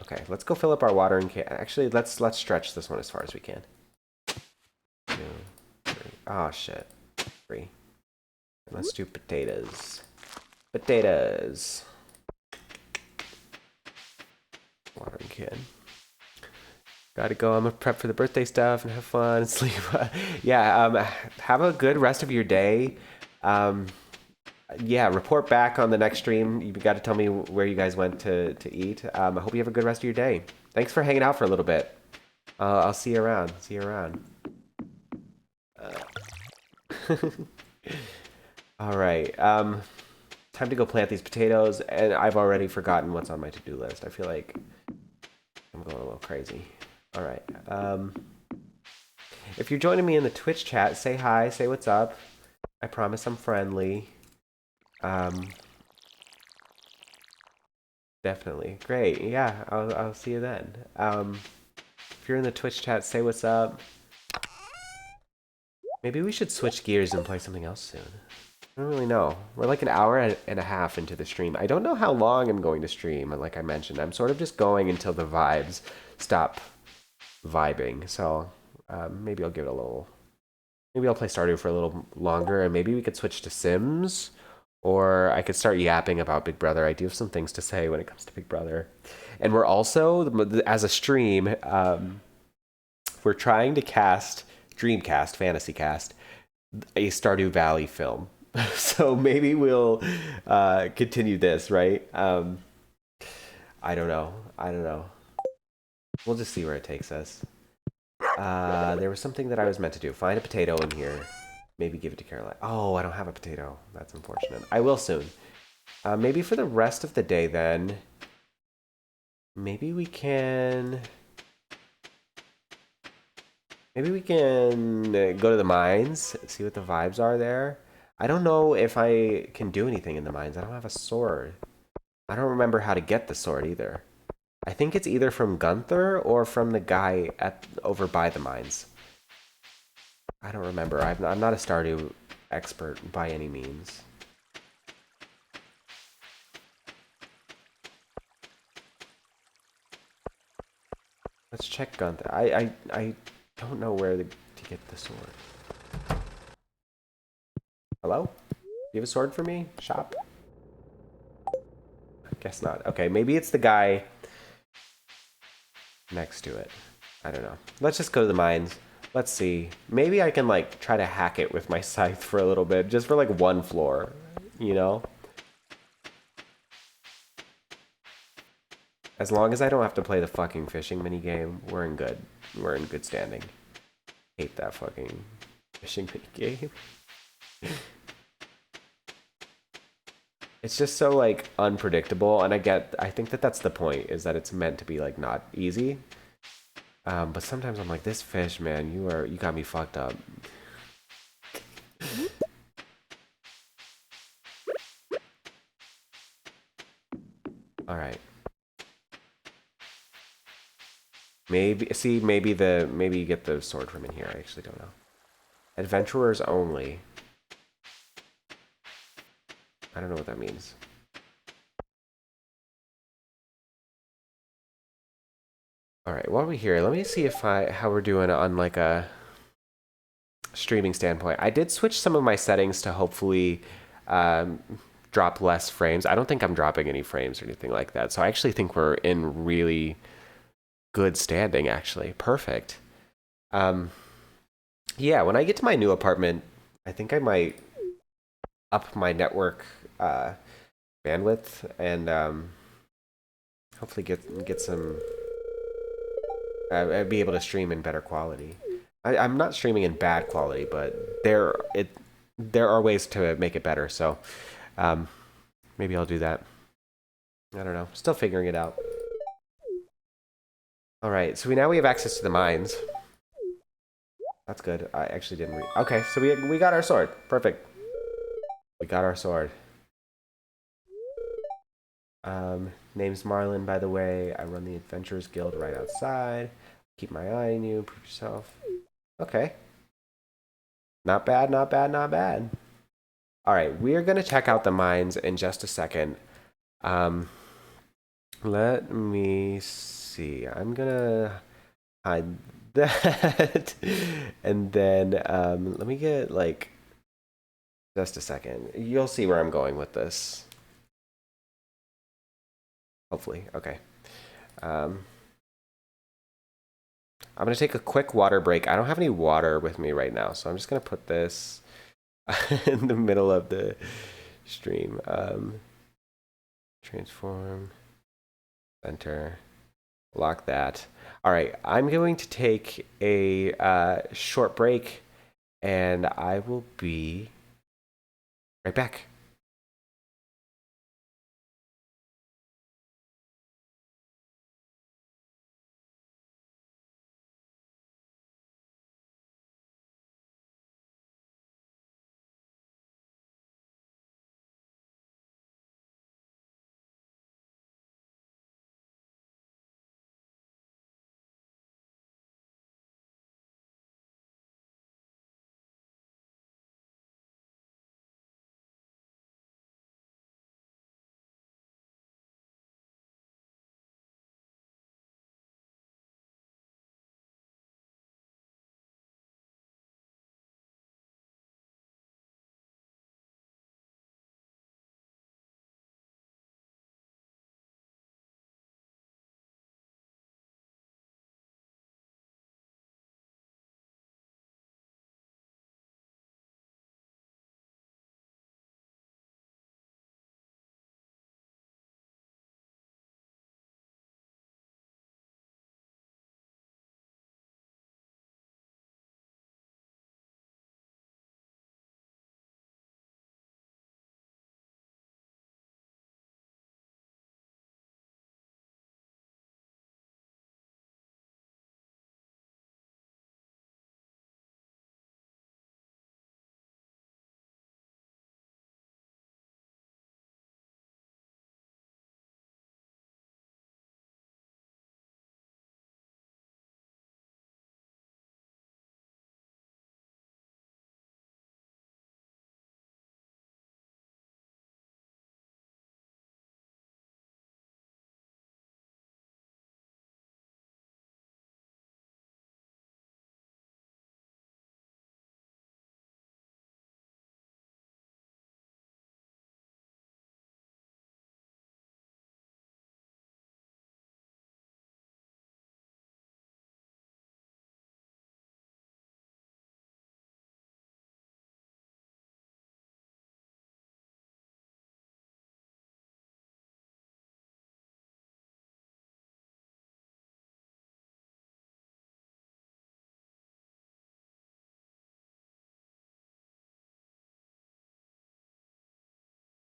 Okay, let's go fill up our watering can. Actually, let's stretch this one as far as we can. 2, 3. Oh shit. 3. Let's do potatoes. Potatoes. Watering can. Gotta go. I'm gonna prep for the birthday stuff and have fun and sleep. Yeah. Have a good rest of your day. Yeah. Report back on the next stream. You got to tell me where you guys went to eat. I hope you have a good rest of your day. Thanks for hanging out for a little bit. I'll see you around. See you around. All right. Time to go plant these potatoes, and I've already forgotten what's on my to-do list. I feel like I'm going a little crazy. All right. If you're joining me in the Twitch chat, say hi, say what's up. I promise I'm friendly. Definitely. Great. Yeah, I'll see you then. If you're in the Twitch chat, say what's up. Maybe we should switch gears and play something else soon. I don't really know. We're like an hour and a half into the stream. I don't know how long I'm going to stream, like I mentioned. I'm sort of just going until the vibes stop vibing. So maybe I'll give it a little... Maybe I'll play Stardew for a little longer, and maybe we could switch to Sims, or I could start yapping about Big Brother. I do have some things to say when it comes to Big Brother. And we're also, as a stream, we're trying to cast, Dreamcast, Fantasy Cast, a Stardew Valley film. So maybe we'll continue this, right? I don't know. We'll just see where it takes us. There was something that I was meant to do. Find a potato in here. Maybe give it to Caroline. Oh, I don't have a potato. That's unfortunate. I will soon. Maybe for the rest of the day then, maybe we can go to the mines, see what the vibes are there. I don't know if I can do anything in the mines. I don't have a sword. I don't remember how to get the sword either. I think it's either from Gunther or from the guy over by the mines. I don't remember. I'm not a Stardew expert by any means. Let's check Gunther. I don't know where to get the sword. Hello? Do you have a sword for me? Shop? I guess not. Okay, maybe it's the guy next to it. I don't know. Let's just go to the mines. Let's see. Maybe I can, like, try to hack it with my scythe for a little bit. Just for, like, one floor. You know? As long as I don't have to play the fucking fishing minigame, we're in good. We're in good standing. Hate that fucking fishing minigame. It's just so, like, unpredictable, and I think that that's the point, is that it's meant to be, like, not easy. But sometimes I'm like, this fish, man, you got me fucked up. All right. Maybe you get the sword from in here. I actually don't know. Adventurers only. I don't know what that means. All right, while we're here, let me see how we're doing on like a streaming standpoint. I did switch some of my settings to hopefully drop less frames. I don't think I'm dropping any frames or anything like that. So I actually think we're in really good standing, actually. Perfect. Yeah, when I get to my new apartment, I think I might up my network bandwidth and hopefully get some... I'd be able to stream in better quality. I'm not streaming in bad quality, but there are ways to make it better. So maybe I'll do that. I don't know. Still figuring it out. All right. So now we have access to the mines. That's good. I actually didn't read. Okay. So we got our sword. Perfect. We got our sword. Name's Marlin, by the way. I run the Adventurers Guild right outside. Keep my eye on you. Prove yourself. Okay. Not bad, not bad, not bad. All right, we are going to check out the mines in just a second. Let me see. I'm going to hide that. And then let me get, like, just a second. You'll see where I'm going with this. Hopefully. Okay. I'm going to take a quick water break. I don't have any water with me right now, so I'm just going to put this in the middle of the stream. Transform, center, lock that. All right, I'm going to take a short break, and I will be right back.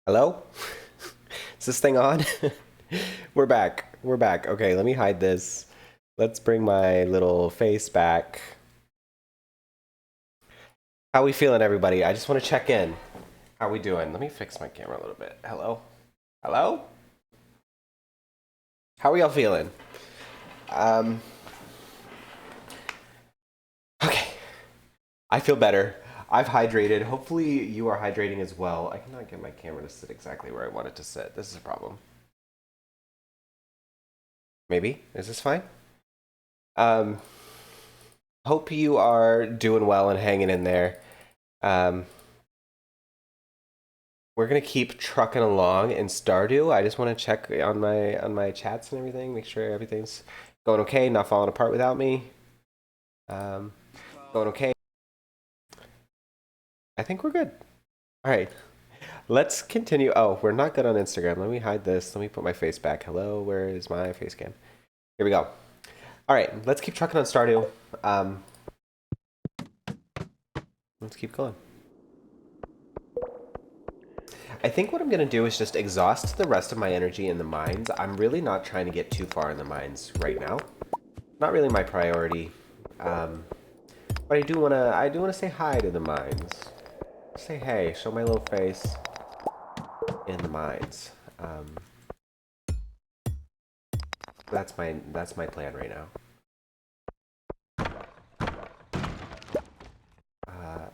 Hello? Is this thing on? We're back. We're back. Okay, let me hide this. Let's bring my little face back. How we feeling, everybody? I just want to check in. How we doing? Let me fix my camera a little bit. Hello? Hello? How are y'all feeling? Okay. I feel better. I've hydrated. Hopefully you are hydrating as well. I cannot get my camera to sit exactly where I want it to sit. This is a problem. Maybe? Is this fine? Um, Hope you are doing well and hanging in there. Um, we're gonna keep trucking along in Stardew. I just want to check on my chats and everything, make sure everything's going okay, not falling apart without me. Um, Going okay. I think we're good. All right, let's continue. Oh, we're not good on Instagram. Let me hide this. Let me put my face back. Hello, where is my face cam? Here we go. All right, let's keep trucking on Stardew. Let's keep going. I think what I'm going to do is just exhaust the rest of my energy in the mines. I'm really not trying to get too far in the mines right now. Not really my priority. But I do want to say hi to the mines. Say hey, show my little face in the mines. That's my plan right now.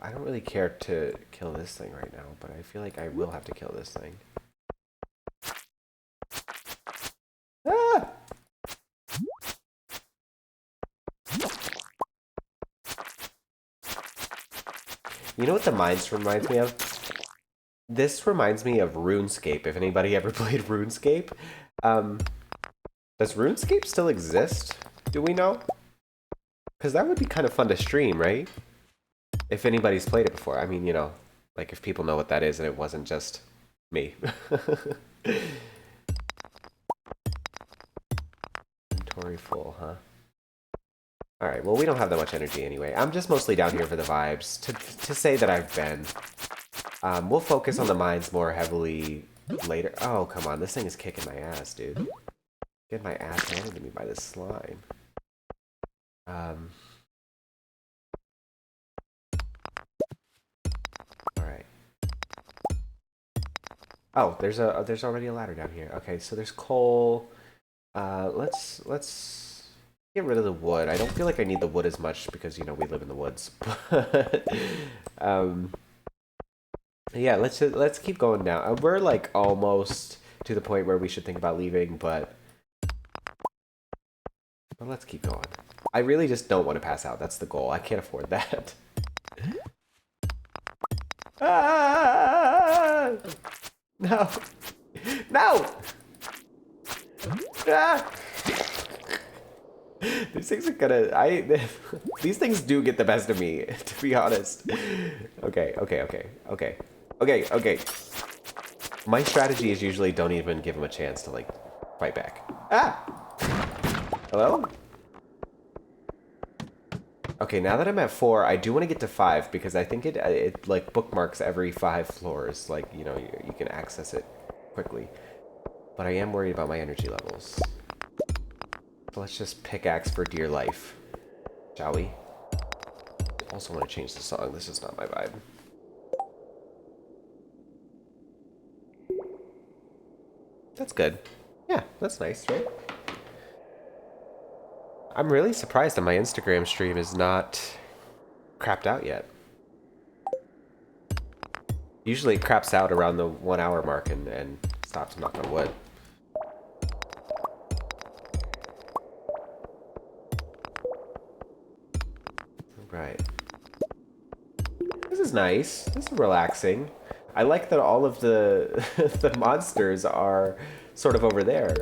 I don't really care to kill this thing right now, but I feel like I will have to kill this thing. Ah! You know what the mines reminds me of? This reminds me of RuneScape. If anybody ever played RuneScape, does RuneScape still exist? Do we know? Because that would be kind of fun to stream, right? If anybody's played it before. I mean, you know, like if people know what that is and it wasn't just me. Inventory full, huh? Alright, well we don't have that much energy anyway. I'm just mostly down here for the vibes. To say that I've been. We'll focus on the mines more heavily later. Oh, come on. This thing is kicking my ass, dude. Getting my ass handed to me by this slime. Alright. Oh, there's already a ladder down here. Okay, so there's coal. Let's get rid of the wood. I don't feel like I need the wood as much because, you know, we live in the woods. But, yeah, let's keep going now. We're like almost to the point where we should think about leaving, but let's keep going. I really just don't want to pass out. That's the goal. I can't afford that. Ah! No. No! Ah! These things are gonna... These things do get the best of me, to be honest. Okay. My strategy is usually don't even give them a chance to, like, fight back. Ah! Hello? Okay, now that I'm at 4, I do want to get to 5 because I think it like bookmarks every 5 floors. Like, you know, you can access it quickly. But I am worried about my energy levels. So let's just pickaxe for dear life, shall we? Also want to change the song. This is not my vibe. That's good. Yeah, that's nice, right? I'm really surprised that my Instagram stream is not crapped out yet. Usually it craps out around the 1 hour mark and stops, knock on wood. Right. This is nice. This is relaxing. I like that all of the the monsters are sort of over there.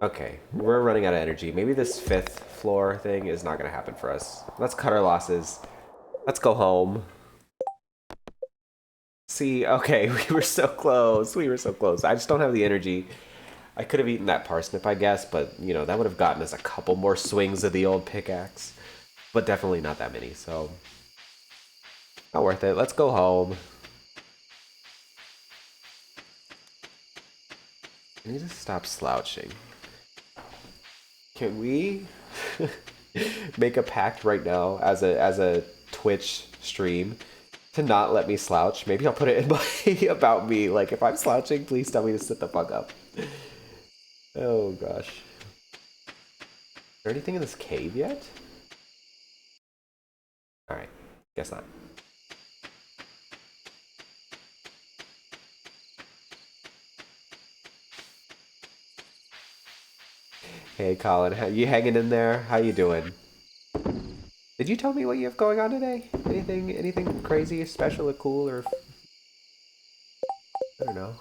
Okay, we're running out of energy. Maybe this 5th floor thing is not going to happen for us. Let's cut our losses. Let's go home. See, okay, we were so close. We were so close. I just don't have the energy. I could have eaten that parsnip, I guess, but, you know, that would have gotten us a couple more swings of the old pickaxe. But definitely not that many, so... Not worth it. Let's go home. I need to stop slouching. Can we make a pact right now as a Twitch stream to not let me slouch? Maybe I'll put it in my about me. Like, if I'm slouching, please tell me to sit the fuck up. Oh gosh. Is there anything in this cave yet? Alright, guess not. Hey Colin, how you hanging in there? How you doing? Did you tell me what you have going on today? Anything crazy, special, or cool, or I don't know.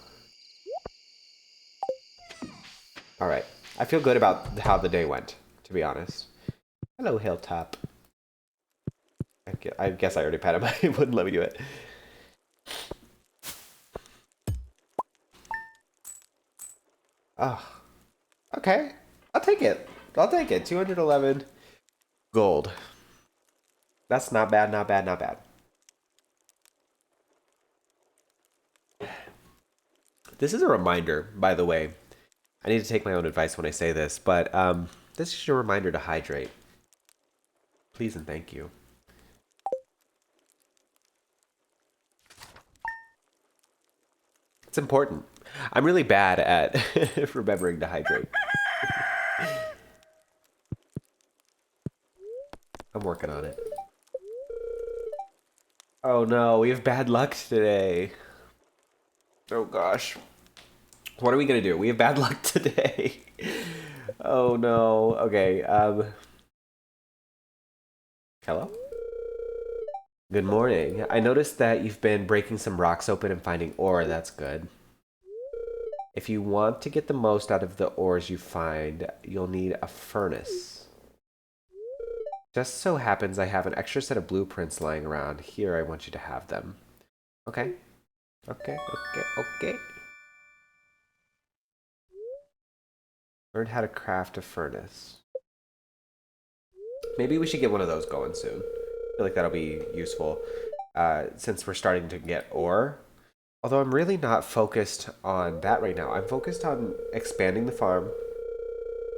All right, I feel good about how the day went, to be honest. Hello, Hilltop. I guess I already patted my. It wouldn't let me do it. Oh, okay. I'll take it. I'll take it. 211 gold. That's not bad, not bad, not bad. This is a reminder, by the way. I need to take my own advice when I say this, but this is a reminder to hydrate. Please and thank you. It's important. I'm really bad at remembering to hydrate. I'm working on it. Oh no, we have bad luck today. Oh gosh. What are we gonna do? We have bad luck today. Oh no. Okay, hello? Good morning. I noticed that you've been breaking some rocks open and finding ore. That's good. If you want to get the most out of the ores you find, you'll need a furnace. Just so happens I have an extra set of blueprints lying around. Here, I want you to have them. Okay. Okay, okay, okay. Learn how to craft a furnace. Maybe we should get one of those going soon. I feel like that'll be useful since we're starting to get ore. Although I'm really not focused on that right now. I'm focused on expanding the farm,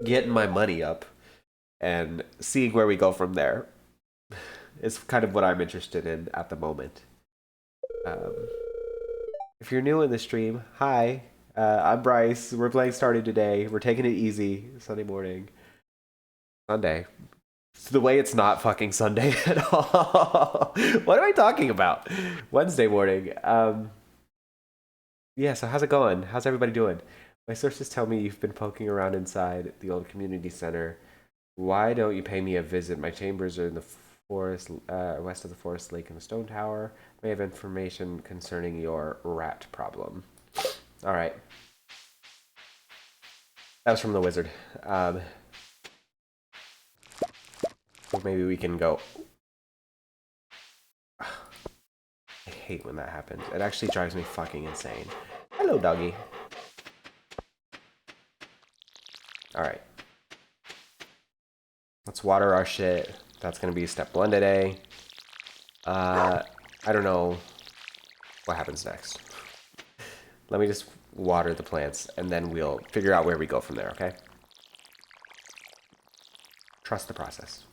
getting my money up, and seeing where we go from there. Is kind of what I'm interested in at the moment. Um, if you're new in the stream, hi. I'm Bryce. We're playing Stardew today. We're taking it easy. Sunday morning. Sunday. It's the way it's not fucking Sunday at all. What am I talking about? Wednesday morning. Yeah, so how's it going? How's everybody doing? My sources tell me you've been poking around inside the old community center. Why don't you pay me a visit? My chambers are in the forest, west of the forest lake and the stone tower. May have information concerning your rat problem. All right. That was from the wizard. So maybe we can go. I hate when that happens. It actually drives me fucking insane. Hello, doggy. Alright. Let's water our shit. That's gonna be step 1 today. I don't know what happens next. Let me just water the plants, and then we'll figure out where we go from there, okay? Trust the process.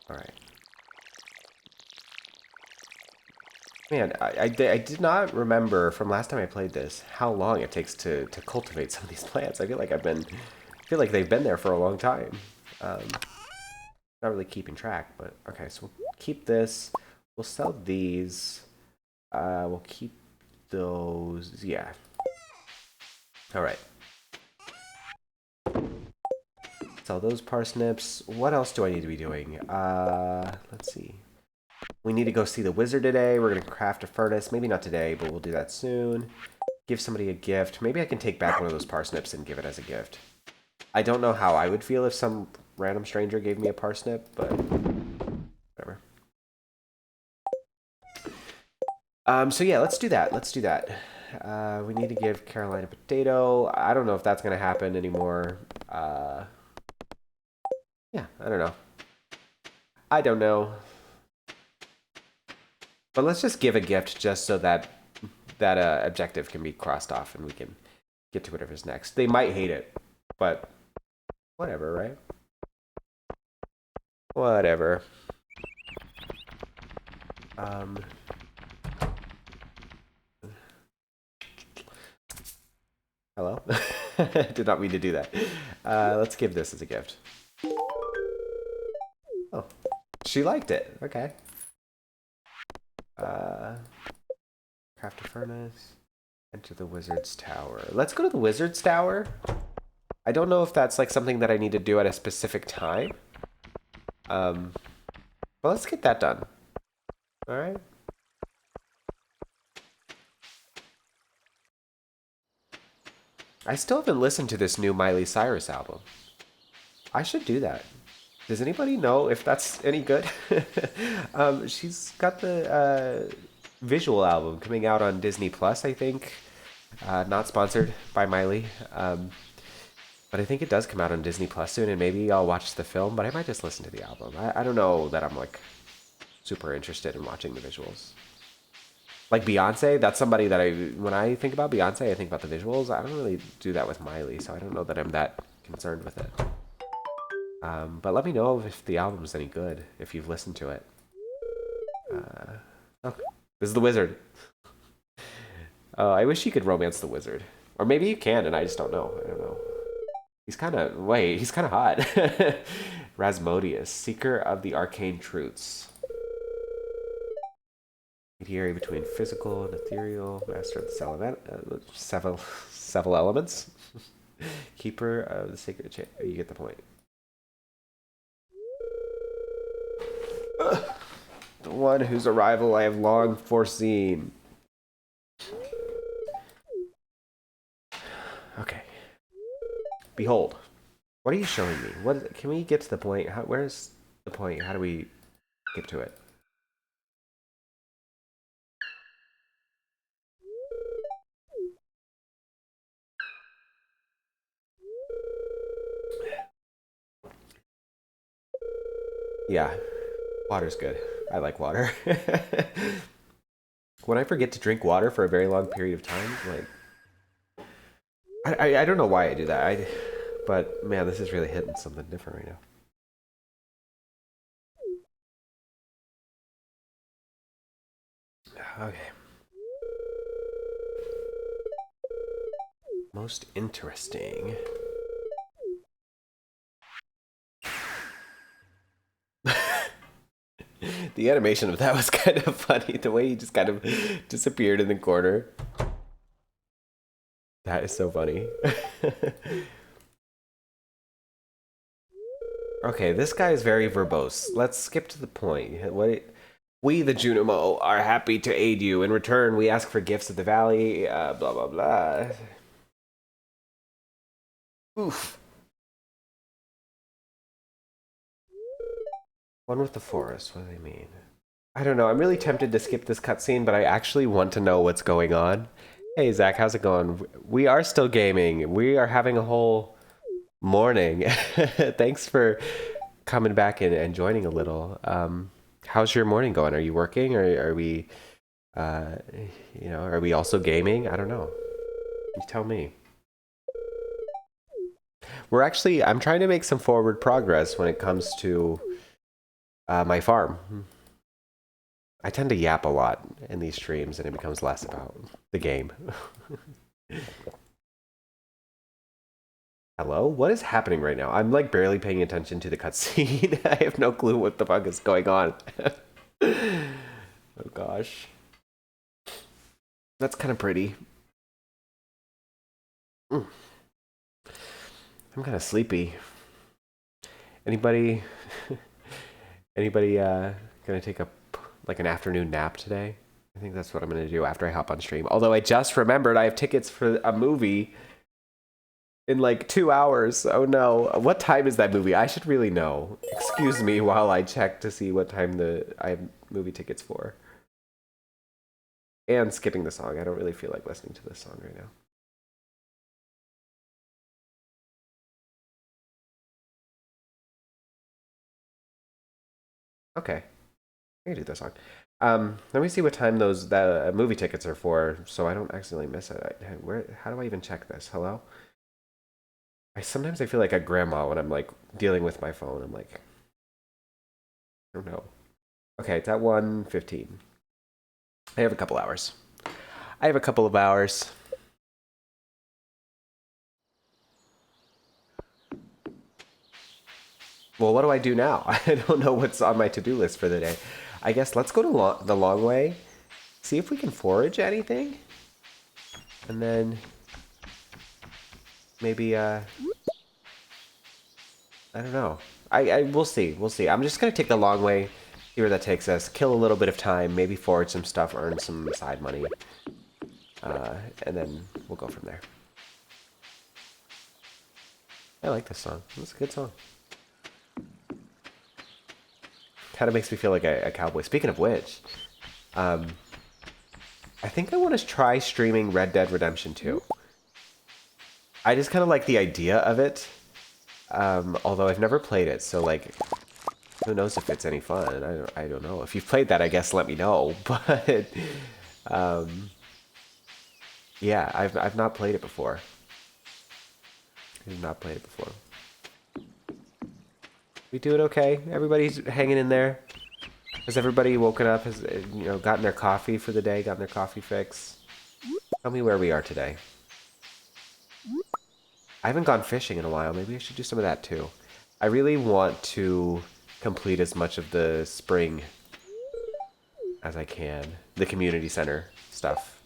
Alright. Man, I did not remember from last time I played this how long it takes to cultivate some of these plants. I feel like they've been there for a long time. Not really keeping track, but okay, so we'll keep this. We'll sell these. We'll keep those. Yeah. Alright. Sell those parsnips. What else do I need to be doing? Let's see. We need to go see the wizard today. We're going to craft a furnace. Maybe not today, but we'll do that soon. Give somebody a gift. Maybe I can take back one of those parsnips and give it as a gift. I don't know how I would feel if some random stranger gave me a parsnip, but whatever. So yeah, let's do that. Let's do that. We need to give Caroline a potato. I don't know if that's going to happen anymore. Yeah, I don't know. I don't know. But let's just give a gift just so that objective can be crossed off and we can get to whatever's next. They might hate it, but whatever, right? Whatever. Hello? Did not mean to do that. Let's give this as a gift. Oh, she liked it. Okay. Craft a furnace. Enter the wizard's tower. Let's go to the wizard's tower. I don't know if that's like something that I need to do at a specific time. Well, let's get that done. All right. I still haven't listened to this new Miley Cyrus album. I should do that. Does anybody know if that's any good? She's got the visual album coming out on Disney Plus, I think. Not sponsored by Miley. But I think it does come out on Disney Plus soon, and maybe I'll watch the film, but I might just listen to the album. I don't know that I'm, like, super interested in watching the visuals. Like Beyonce, that's somebody that when I think about Beyonce, I think about the visuals. I don't really do that with Miley, so I don't know that I'm that concerned with it. But let me know if the album's any good, if you've listened to it. Oh, this is the wizard. I wish you could romance the wizard. Or maybe you can, and I just don't know. I don't know. He's kind of... Wait, he's kind of hot. Rasmodius, seeker of the arcane truths. Intermediary between physical and ethereal, master of the several elements. Keeper of the sacred chain. You get the point. The one whose arrival I have long foreseen. Okay. Behold. What are you showing me? What can we get to the point? Where's the point? How do we get to it? Yeah. Water's good. I like water. When I forget to drink water for a very long period of time, like I don't know why I do that. But man, this is really hitting something different right now. Okay. Most interesting. The animation of that was kind of funny. The way he just kind of disappeared in the corner. That is so funny. Okay, this guy is very verbose. Let's skip to the point. We, the Junimo, are happy to aid you. In return, we ask for gifts of the valley. Blah blah blah. Oof. One with the forest. What do they mean? I don't know. I'm really tempted to skip this cutscene, but I actually want to know what's going on. Hey, Zach, how's it going? We are still gaming. We are having a whole morning. Thanks for coming back and joining a little. How's your morning going? Are you working, or are we, uh, are we also gaming? I don't know. You tell me. I'm trying to make some forward progress when it comes to my farm. I tend to yap a lot in these streams, and it becomes less about the game. Hello? What is happening right now? I'm like barely paying attention to the cutscene. I have no clue what the fuck is going on. Oh gosh. That's kind of pretty. I'm kind of sleepy. Anybody gonna take an afternoon nap today? I think that's what I'm gonna do after I hop on stream. Although I just remembered I have tickets for a movie in like 2 hours. Oh no. What time is that movie? I should really know. Excuse me while I check to see what time I have movie tickets for. And skipping the song. I don't really feel like listening to this song right now. Okay. I can do this song. Let me see what time that movie tickets are for, so I don't accidentally miss it. How do I even check this? Hello? Sometimes I feel like a grandma when I'm like dealing with my phone. I'm like, I don't know. Okay, it's at 1:15. I have a couple hours. I have a couple of hours. Well, what do I do now? I don't know what's on my to-do list for the day. I guess let's go to the long way. See if we can forage anything. And then maybe I don't know. We'll see. We'll see. I'm just gonna take the long way, see where that takes us, kill a little bit of time, maybe forage some stuff, earn some side money. And then we'll go from there. I like this song. It's a good song. Kind of makes me feel like a cowboy. Speaking of which, I think I want to try streaming Red Dead Redemption 2. I just kind of like the idea of it, although I've never played it, so like, who knows if it's any fun? I don't know. If you've played that, I guess let me know. But yeah, I've not played it before. I've not played it before. We doing okay? Everybody's hanging in there? Has everybody woken up? Has, gotten their coffee for the day? Gotten their coffee fix? Tell me where we are today. I haven't gone fishing in a while. Maybe I should do some of that too. I really want to complete as much of the spring as I can. The community center stuff.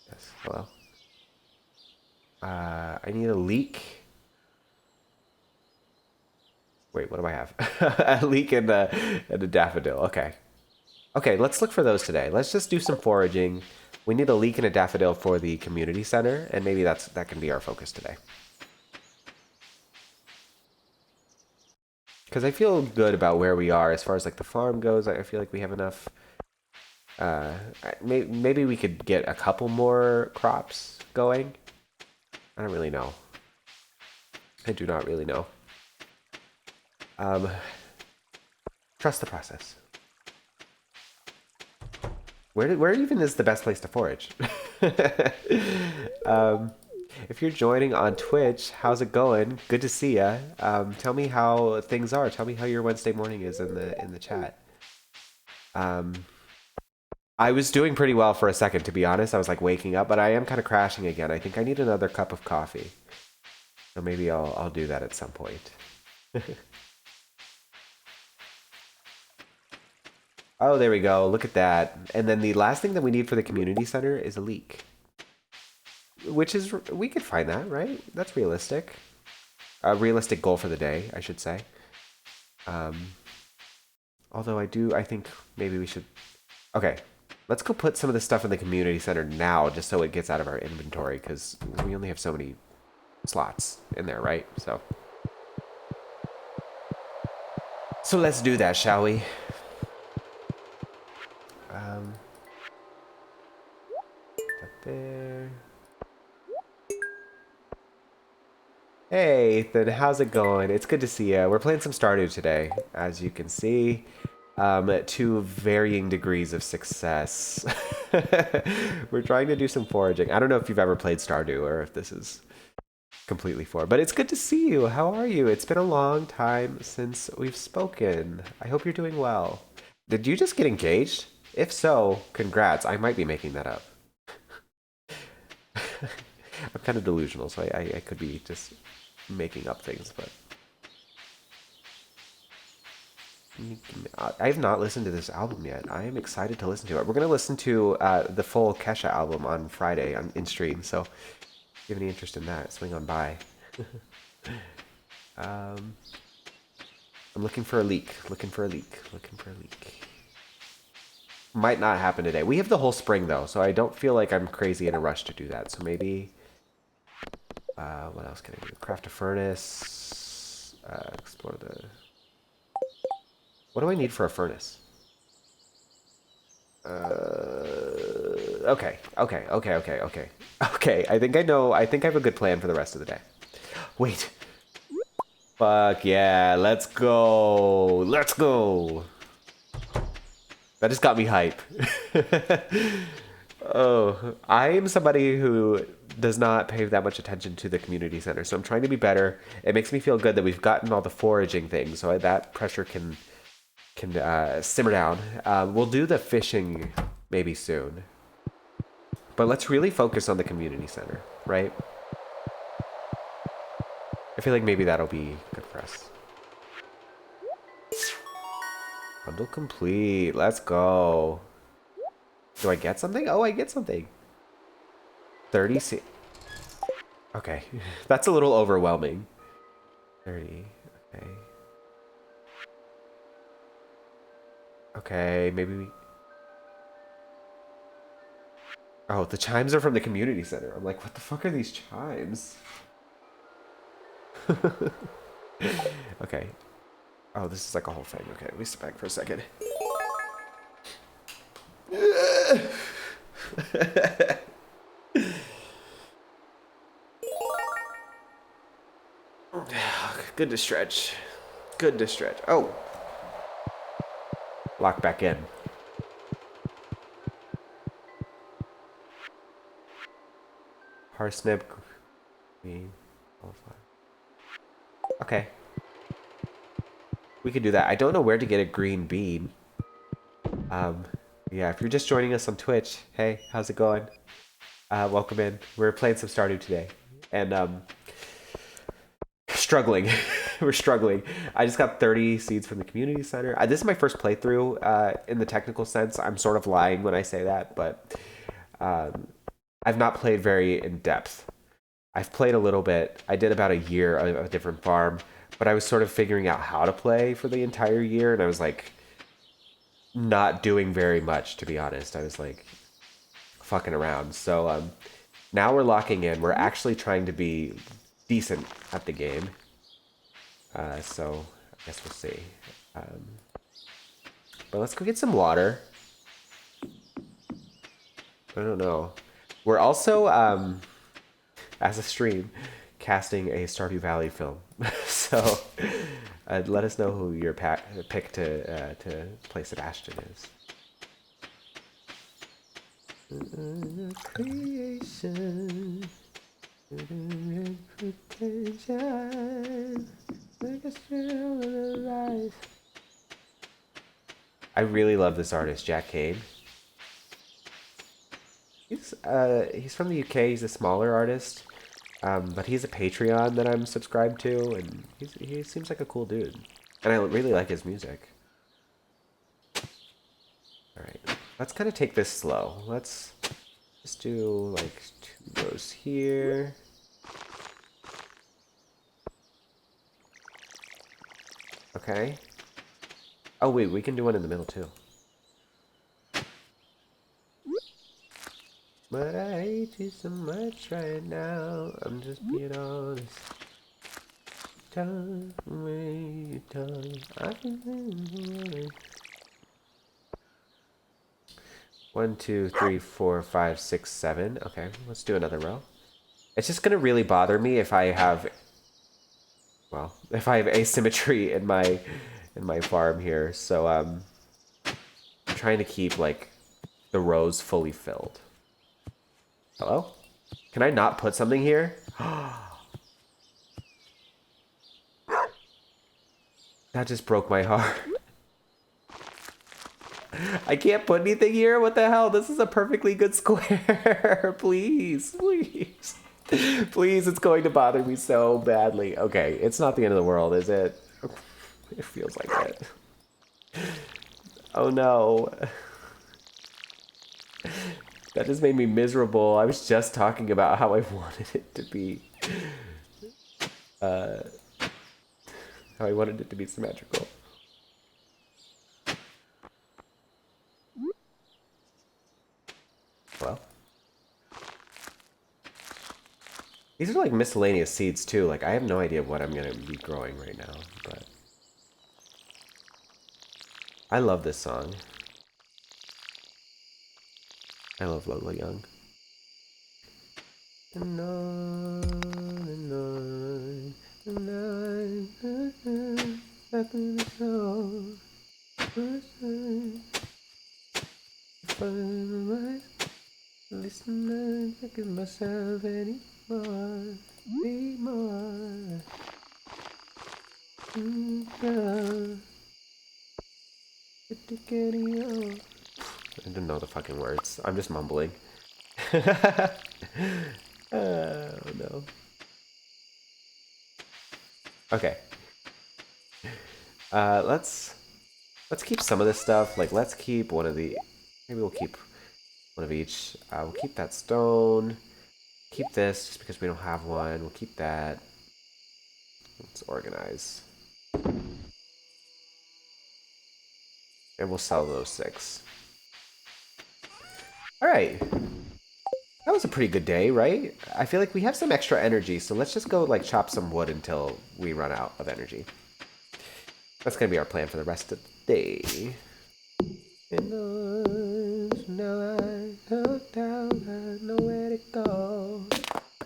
Yes, hello. I need a leek. Wait, what do I have? A leek and a daffodil. Okay. Okay, let's look for those today. Let's just do some foraging. We need a leek and a daffodil for the community center, and maybe that can be our focus today. Because I feel good about where we are as far as like the farm goes. I feel like we have enough. Maybe we could get a couple more crops going. I don't really know. I do not really know. Trust the process. Where even is the best place to forage? If you're joining on Twitch, how's it going? Good to see ya. Tell me how things are. Tell me how your Wednesday morning is in the chat. I was doing pretty well for a second, to be honest. I was like waking up, but I am kind of crashing again. I think I need another cup of coffee. So maybe I'll do that at some point. Oh, there we go. Look at that. And then the last thing that we need for the community center is a leek. Which is, we could find that, right? That's realistic. A realistic goal for the day, I should say. Although I think maybe we should... Okay, let's go put some of the stuff in the community center now, just so it gets out of our inventory, because we only have so many slots in there, right? So let's do that, shall we? Up there. Hey, Ethan, how's it going? It's good to see you. We're playing some Stardew today, as you can see. To varying degrees of success. We're trying to do some foraging. I don't know if you've ever played Stardew or if this is completely foreign, but it's good to see you. How are you? It's been a long time since we've spoken. I hope you're doing well. Did you just get engaged? If so, congrats. I might be making that up. I'm kind of delusional, so I could be just making up things, but... I have not listened to this album yet. I am excited to listen to it. We're going to listen to the full Kesha album on Friday in stream, so if you have any interest in that, swing on by. I'm looking for a leak. Looking for a leak. Might not happen today. We have the whole spring, though, so I don't feel like I'm crazy in a rush to do that. So maybe... what else can I do? Craft a furnace. Explore the... What do I need for a furnace? Okay. Okay, I think I know. I think I have a good plan for the rest of the day. Wait. Fuck yeah, let's go. Let's go. That just got me hype. Oh, I am somebody who does not pay that much attention to the community center, so I'm trying to be better. It makes me feel good that we've gotten all the foraging things, so that pressure can simmer down. We'll do the fishing maybe soon. But let's really focus on the community center, right? I feel like maybe that'll be good for us. Bundle complete. Let's go. Do I get something? Oh, I get something. 30 C. Okay. That's a little overwhelming. 30. Okay. Okay, maybe we... Oh, the chimes are from the community center. I'm like, what the fuck are these chimes? Okay. Oh, this is like a whole thing. Okay, let me sit back for a second. Good to stretch. Good to stretch. Oh. Lock back in. Parsnip. Green. Okay. We could do that. I don't know where to get a green bean. Um, yeah, if you're just joining us on Twitch, hey, how's it going? Welcome in. We're playing some Stardew today, and struggling. We're struggling. I just got 30 seeds from the community center. This is my first playthrough. In the technical sense, I'm sort of lying when I say that, but I've not played very in depth. I've played a little bit. I did about a year of a different farm, but I was sort of figuring out how to play for the entire year, and I was like not doing very much, to be honest. I was like fucking around. So now we're locking in. We're actually trying to be decent at the game. So I guess we'll see. Um, but let's go get some water. I don't know. We're also, as a stream, casting a Stardew Valley film. So let us know who your pick to play Sebastian is. Creation. I really love this artist, Jack Cade. He's from the UK. He's a smaller artist, but he's a Patreon that I'm subscribed to, and he seems like a cool dude, and I really like his music. All right, let's kind of take this slow. Let's just do like 2 rows here. Okay. Oh wait, we can do one in the middle too. But I hate you so much right now. I'm just being honest. Tell me, I can. 1, 2, 3, 4, 5, 6, 7. Okay, let's do another row. It's just gonna really bother me if I have, well, if I have asymmetry in my farm here. So I'm trying to keep like the rows fully filled. Hello? Can I not put something here? That just broke my heart. I can't put anything here? What the hell? This is a perfectly good square. Please, please. Please, it's going to bother me so badly. Okay, it's not the end of the world, is it? It feels like it. Oh no. That just made me miserable. I was just talking about how I wanted it to be. How I wanted it to be symmetrical. Well. These are like miscellaneous seeds too. Like I have no idea what I'm gonna be growing right now, but I love this song. I love Lola Young. Listen, I give myself anymore. I don't know the fucking words. I'm just mumbling. Oh no. Okay. Let's keep some of this stuff. Like let's keep one of the. Maybe we'll keep one of each. We'll keep that stone. Keep this just because we don't have one. We'll keep that. Let's organize. And we'll sell those 6. Alright. That was a pretty good day, right? I feel like we have some extra energy, so let's just go like chop some wood until we run out of energy. That's gonna be our plan for the rest of the day.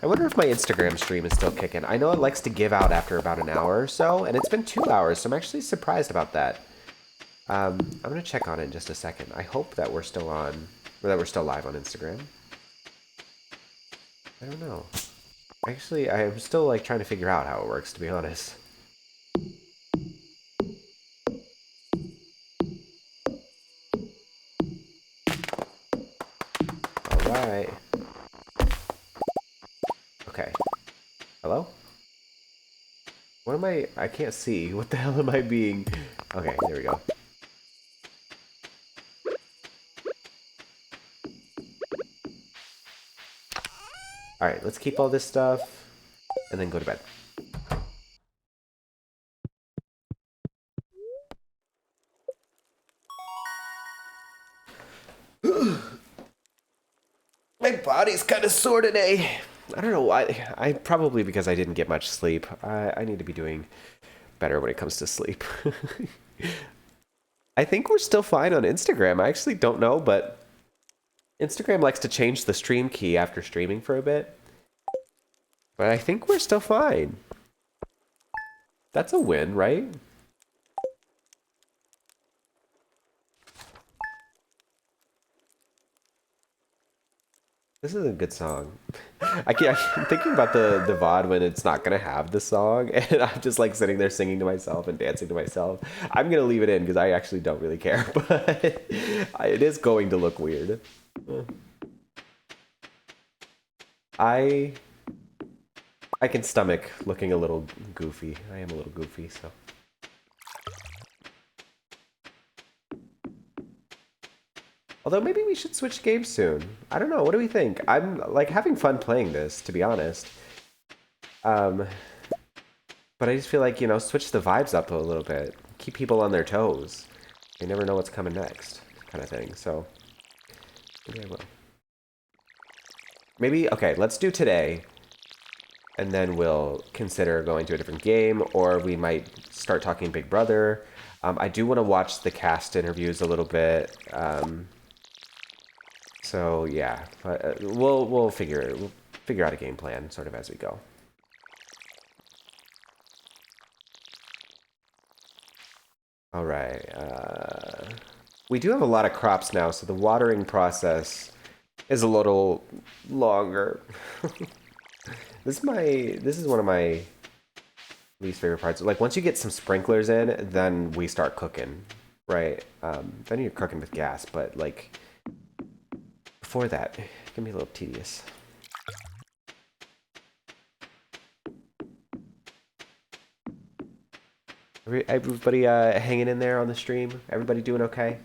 I wonder if my Instagram stream is still kicking. I know it likes to give out after about an hour or so, and it's been 2 hours, so I'm actually surprised about that. I'm gonna check on it in just a second. I hope that we're still on, or that we're still live on Instagram. I don't know. Actually, I'm still like trying to figure out how it works, to be honest. What am I can't see. What the hell am I being? Okay, there we go. Alright, let's keep all this stuff and then go to bed. My body's kind of sore today. I don't know why. Probably because I didn't get much sleep. I need to be doing better when it comes to sleep. I think we're still fine on Instagram. I actually don't know, but Instagram likes to change the stream key after streaming for a bit. But I think we're still fine. That's a win, right? This is a good song. I'm thinking about the VOD when it's not gonna have the song, and I'm just like sitting there singing to myself and dancing to myself. I'm gonna leave it in because I actually don't really care, but it is going to look weird. I can stomach looking a little goofy. I am a little goofy, so. Although maybe we should switch games soon. I don't know. What do we think? I'm like having fun playing this, to be honest. But I just feel like, you know, switch the vibes up a little bit. Keep people on their toes. You never know what's coming next, kind of thing. So maybe I will. Maybe, okay, let's do today. And then we'll consider going to a different game, or we might start talking Big Brother. I do want to watch the cast interviews a little bit. So yeah, we'll figure out a game plan sort of as we go. All right. We do have a lot of crops now, so the watering process is a little longer. This is one of my least favorite parts. Like once you get some sprinklers in, then we start cooking, right? Then you're cooking with gas, but like before that, it can be a little tedious. Everybody hanging in there on the stream? Everybody doing okay?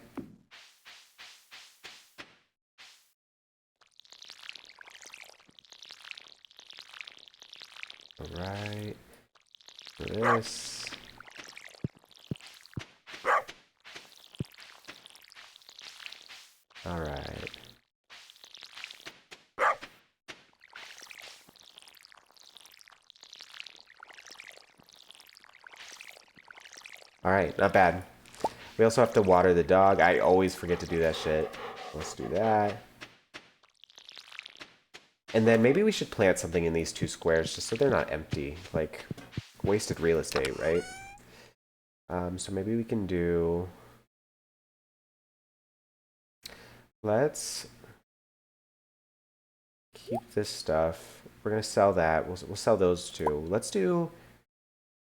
All right. This. All right. All right, not bad. We also have to water the dog. I always forget to do that shit. Let's do that. And then maybe we should plant something in these 2 squares just so they're not empty. Like, wasted real estate, right? So maybe we can do... Let's keep this stuff. We're going to sell that. We'll sell those 2. Let's do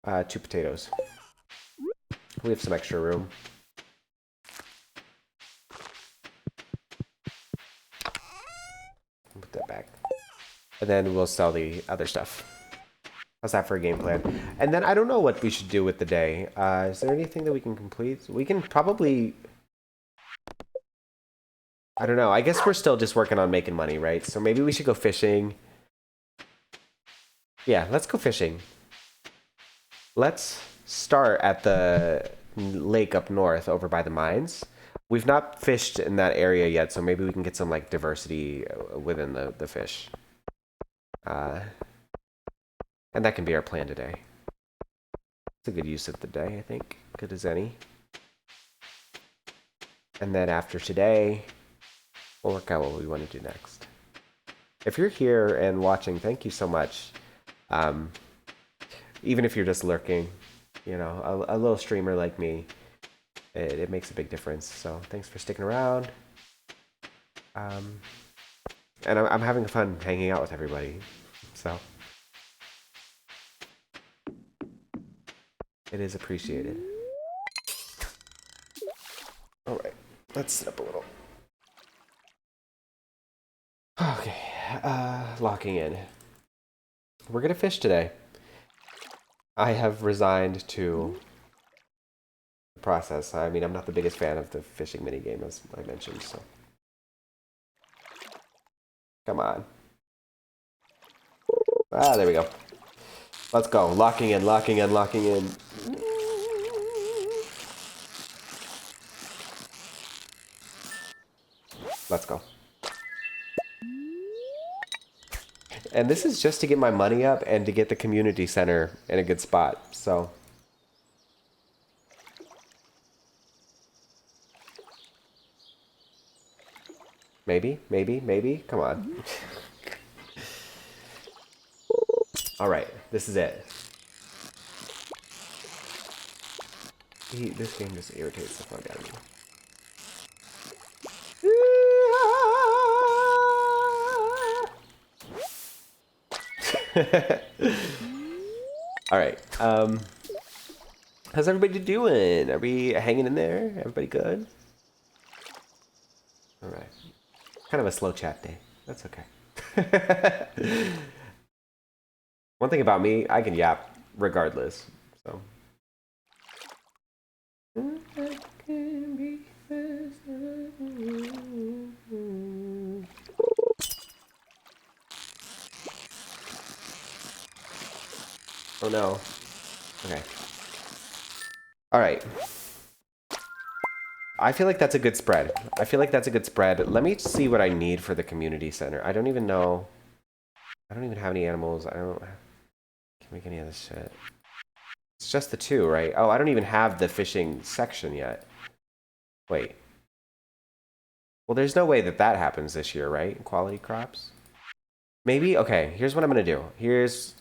2 potatoes. We have some extra room. Put that back. And then we'll sell the other stuff. How's that for a game plan? And then I don't know what we should do with the day. Is there anything that we can complete? We can probably... I don't know. I guess we're still just working on making money, right? So maybe we should go fishing. Yeah, let's go fishing. Let's start at the lake up north over by the mines. We've not fished in that area yet, so maybe we can get some like diversity within the fish. And that can be our plan today. It's a good use of the day, I think. Good as any. And then after today, we'll work out what we want to do next. If you're here and watching, thank you so much. Even if you're just lurking, you know, a little streamer like me, it makes a big difference. So thanks for sticking around. And I'm having fun hanging out with everybody. So it is appreciated. All right, let's sit up a little. Okay, locking in. We're gonna fish today. I have resigned to the process. I mean, I'm not the biggest fan of the fishing minigame, as I mentioned, so. Come on. Ah, there we go. Let's go. Locking in, locking in, locking in. Let's go. And this is just to get my money up and to get the community center in a good spot, so. Maybe, maybe, maybe. Come on. All right, this is it. This game just irritates the fuck out of me. All right. How's everybody doing? Are we hanging in there? Everybody good? All right. Kind of a slow chat day. That's okay. One thing about me, I can yap regardless. So. Oh no. Okay. All right. I feel like that's a good spread. I feel like that's a good spread. Let me see what I need for the community center. I don't even know. I don't even have any animals. I don't can't make any of this shit. It's just the two, right? Oh, I don't even have the fishing section yet. Wait. Well, there's no way that that happens this year, right? Quality crops? Maybe? Okay, here's what I'm going to do. Here's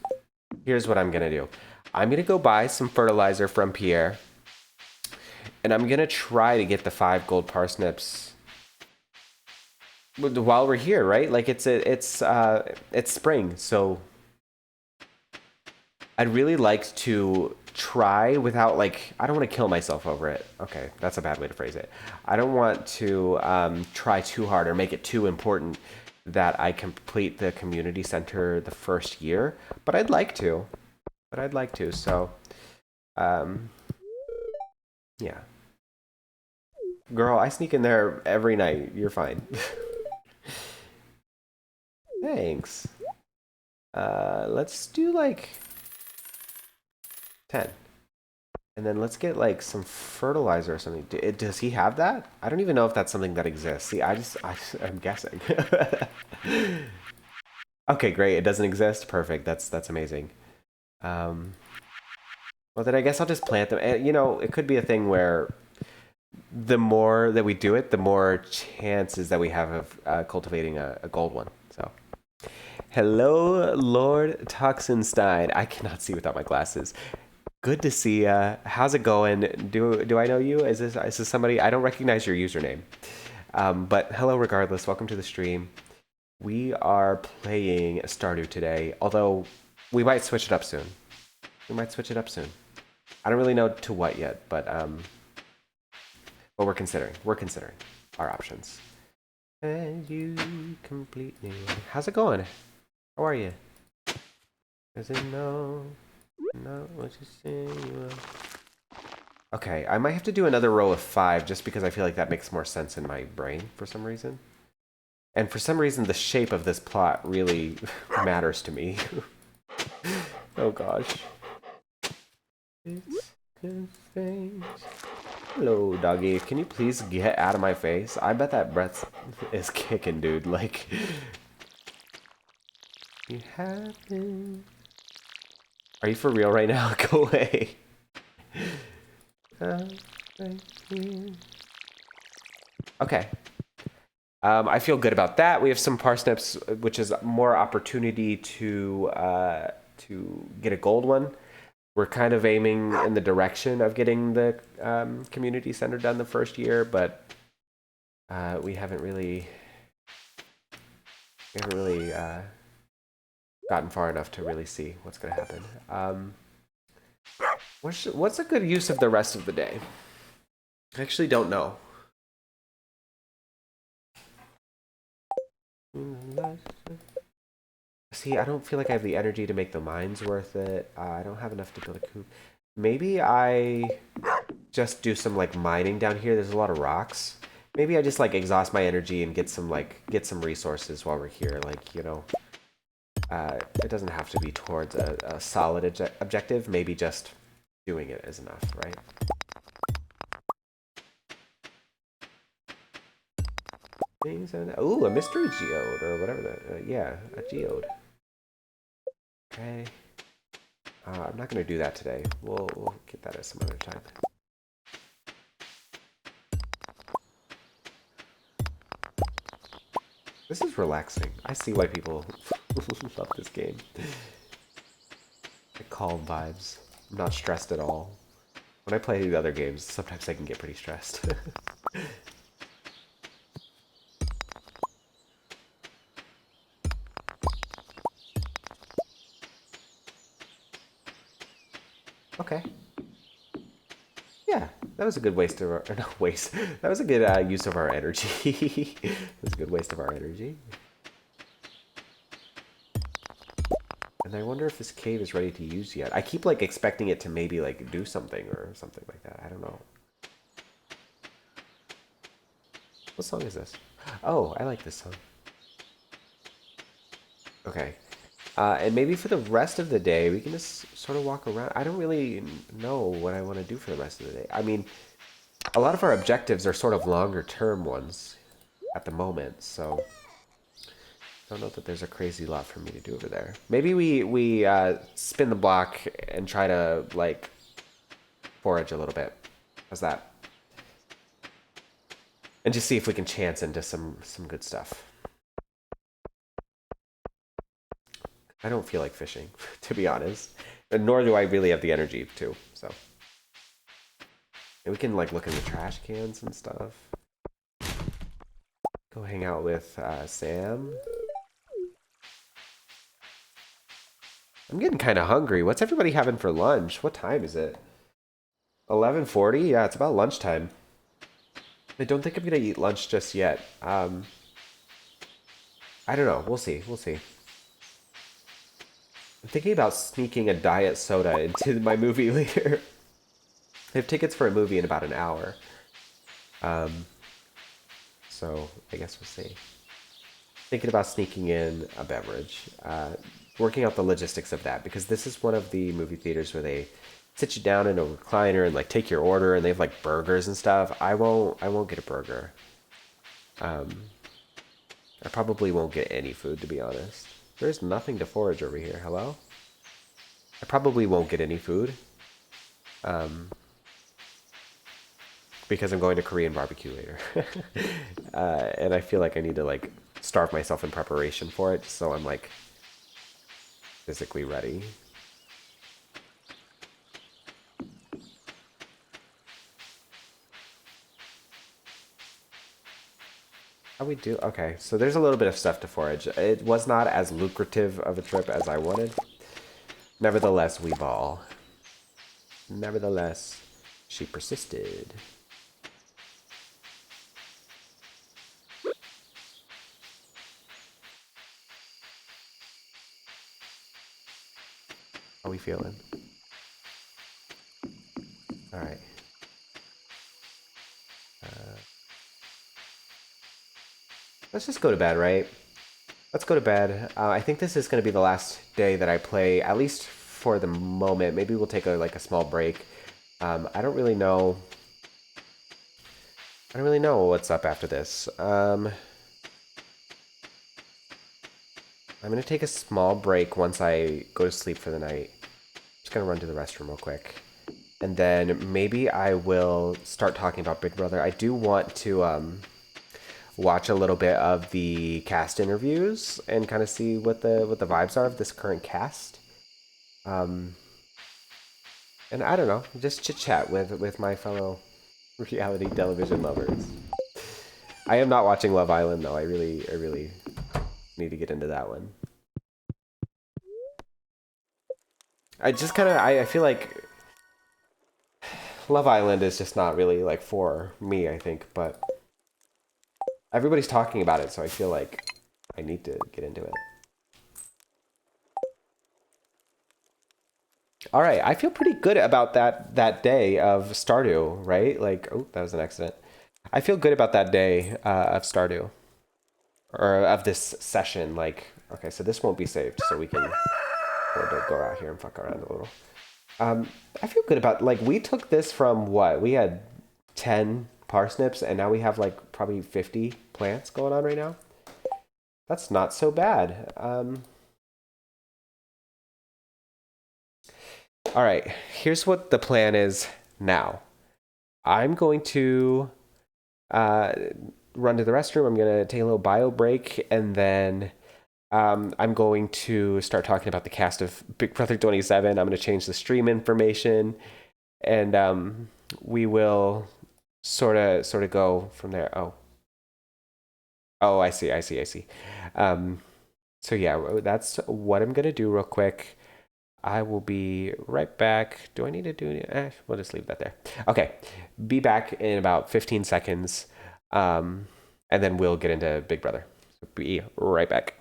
what I'm going to do. I'm going to go buy some fertilizer from Pierre. And I'm going to try to get the 5 gold parsnips while we're here, right? Like it's spring, so I'd really like to try without like I don't want to kill myself over it. Okay, that's a bad way to phrase it. I don't want to try too hard or make it too important that I complete the community center the first year, but I'd like to. So, yeah. Girl, I sneak in there every night. You're fine. Thanks. Let's do like 10. And then let's get like some fertilizer or something. Does he have that? I don't even know if that's something that exists. See, I'm guessing. Okay, great. It doesn't exist. Perfect. That's amazing. Well, then I guess I'll just plant them. And, you know, it could be a thing where the more that we do it, the more chances that we have of cultivating a gold one. So, hello, Lord Toxinstein. I cannot see without my glasses. Good to see ya. How's it going? Do I know you? Is this somebody? I don't recognize your username. But hello regardless. Welcome to the stream. We are playing Stardew today, although we might switch it up soon. I don't really know to what yet, but we're considering. We're considering our options. And you complete me. How's it going? How are you? Is it no? Not what you say you will. Okay, I might have to do another row of 5 just because I feel like that makes more sense in my brain for some reason. And for some reason, the shape of this plot really matters to me. Oh gosh. It's good things. Hello, doggy. Can you please get out of my face? I bet that breath is kicking, dude. Like, you happen. Are you for real right now? Go away. Okay. I feel good about that. We have some parsnips, which is more opportunity to get a gold one. We're kind of aiming in the direction of getting the community center done the first year, but we haven't really gotten far enough to really see what's going to happen. What's a good use of the rest of the day? I actually don't know. See, I don't feel like I have the energy to make the mines worth it. I don't have enough to build a coop. Maybe I just do some like mining down here. There's a lot of rocks. Maybe I just like exhaust my energy and get some resources while we're here. Like, you know, it doesn't have to be towards a solid objective. Maybe just doing it is enough, right? Ooh, a mystery geode or whatever that. Yeah, a geode. Okay. I'm not gonna do that today. We'll get that at some other time. This is relaxing. I see why people love this game. The calm vibes. I'm not stressed at all. When I play the other games, sometimes I can get pretty stressed. Okay. Yeah, that was a good waste of our, or not waste. That was a good use of our energy. It was a good waste of our energy. And I wonder if this cave is ready to use yet. I keep like expecting it to maybe like do something or something like that. I don't know. What song is this? Oh, I like this song. Okay. And maybe for the rest of the day, we can just sort of walk around. I don't really know what I want to do for the rest of the day. I mean, a lot of our objectives are sort of longer term ones at the moment, so I don't know that there's a crazy lot for me to do over there. Maybe we spin the block and try to like forage a little bit. How's that? And just see if we can chance into some good stuff. I don't feel like fishing, to be honest. And nor do I really have the energy to, so. And we can like look in the trash cans and stuff. Go hang out with Sam. I'm getting kind of hungry. What's everybody having for lunch? What time is it? 11:40? Yeah, it's about lunchtime. I don't think I'm gonna eat lunch just yet. I don't know. We'll see. We'll see. I'm thinking about sneaking a diet soda into my movie later. I have tickets for a movie in about an hour. Um, so I guess we'll see. Thinking about sneaking in a beverage. Working out the logistics of that because this is one of the movie theaters where they sit you down in a recliner and like take your order and they have like burgers and stuff. I won't get a burger. I probably won't get any food to be honest. There's nothing to forage over here. Hello? I probably won't get any food. Because I'm going to Korean barbecue later. And I feel like I need to like starve myself in preparation for it so I'm like physically ready. How we do? Okay, so there's a little bit of stuff to forage. It was not as lucrative of a trip as I wanted. Nevertheless, we ball. Nevertheless, she persisted. How we feeling? All right. Let's just go to bed, right? Let's go to bed. I think this is going to be the last day that I play, at least for the moment. Maybe we'll take a like a small break. I don't really know. I don't really know what's up after this. I'm going to take a small break once I go to sleep for the night. Just going to run to the restroom real quick. And then maybe I will start talking about Big Brother. I do want to watch a little bit of the cast interviews and kind of see what the vibes are of this current cast. And I don't know, just chit chat with my fellow reality television lovers. I am not watching Love Island though. I really need to get into that one. I just kind of I feel like Love Island is just not really like for me, I think, but everybody's talking about it, so I feel like I need to get into it. All right, I feel pretty good about that day of Stardew, right? Like, oh, that was an accident. I feel good about that day of Stardew, or of this session. Like, okay, so this won't be saved, so we can afford to go out here and fuck around a little. I feel good about, like, we took this from what? We had 10 parsnips, and now we have like probably 50 plants going on right now. That's not so bad. All right, here's what the plan is now. I'm going to uh, run to the restroom. I'm going to take a little bio break, and then I'm going to start talking about the cast of Big Brother 27. I'm going to change the stream information, and we will sort of go from there. Oh, I see. So yeah, that's what I'm going to do real quick. I will be right back. Do I need to do it? We'll just leave that there. Okay. Be back in about 15 seconds. And then we'll get into Big Brother. So be right back.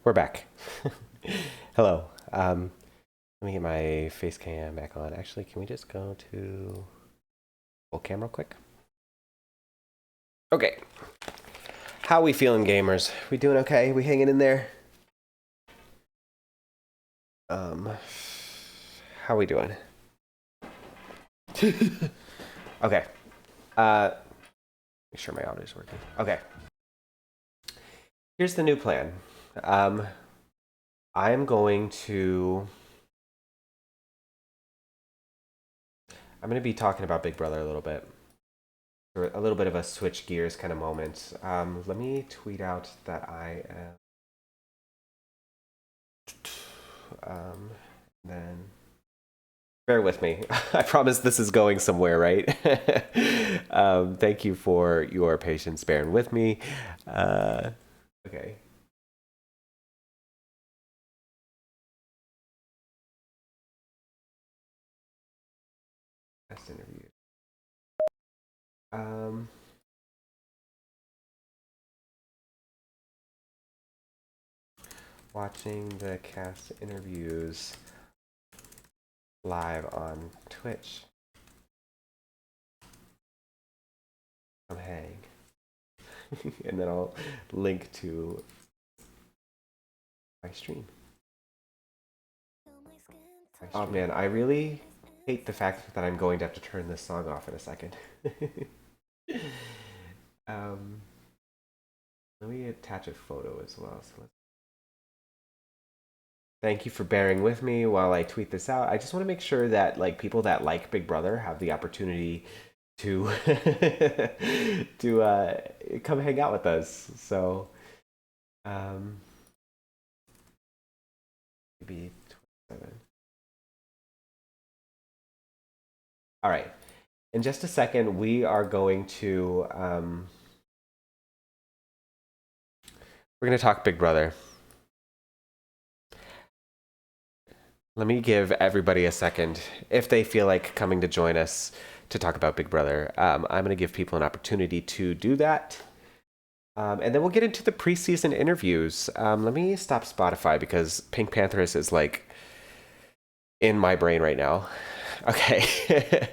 We're back. Hello. Let me get my face cam back on. Actually, can we just go to full camera quick? Okay. How we feeling, gamers? We doing okay? We hanging in there? How we doing? Okay. Make sure my audio is working. Okay. Here's the new plan. I'm going to be talking about Big Brother a little bit. A little bit of a switch gears kind of moment. Let me tweet out that I am. Then bear with me. I promise this is going somewhere, right? Thank you for your patience bearing with me. Okay. Best interview. Watching the cast interviews live on Twitch. Come hang. And then I'll link to my stream. Oh man, I really hate the fact that I'm going to have to turn this song off in a second. Let me attach a photo as well. So thank you for bearing with me while I tweet this out. I just want to make sure that like people that like Big Brother have the opportunity to to come hang out with us. So maybe 27. All right. In just a second, we are going to we're going to talk Big Brother. Let me give everybody a second if they feel like coming to join us to talk about Big Brother. I'm going to give people an opportunity to do that. And then we'll get into the preseason interviews. Let me stop Spotify because Pink Panthers is like in my brain right now. Okay.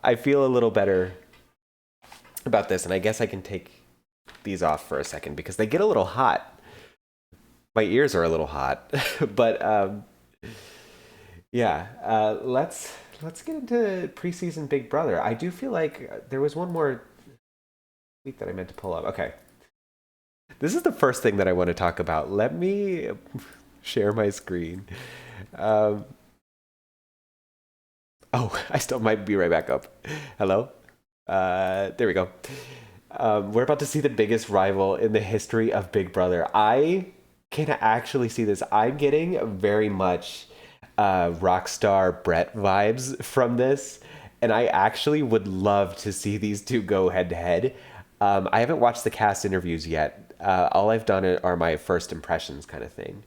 I feel a little better about this, and I guess I can take these off for a second because they get a little hot. My ears are a little hot, but yeah, let's get into preseason Big Brother. I do feel like there was one more tweet that I meant to pull up. Okay, this is the first thing that I want to talk about. Let me share my screen. Um, oh, I still might be right back up. Hello. There we go. We're about to see the biggest rival in the history of Big Brother. I can actually see this. I'm getting very much Rockstar Brett vibes from this, and I actually would love to see these two go head to head. I haven't watched the cast interviews yet. All I've done are my first impressions kind of thing.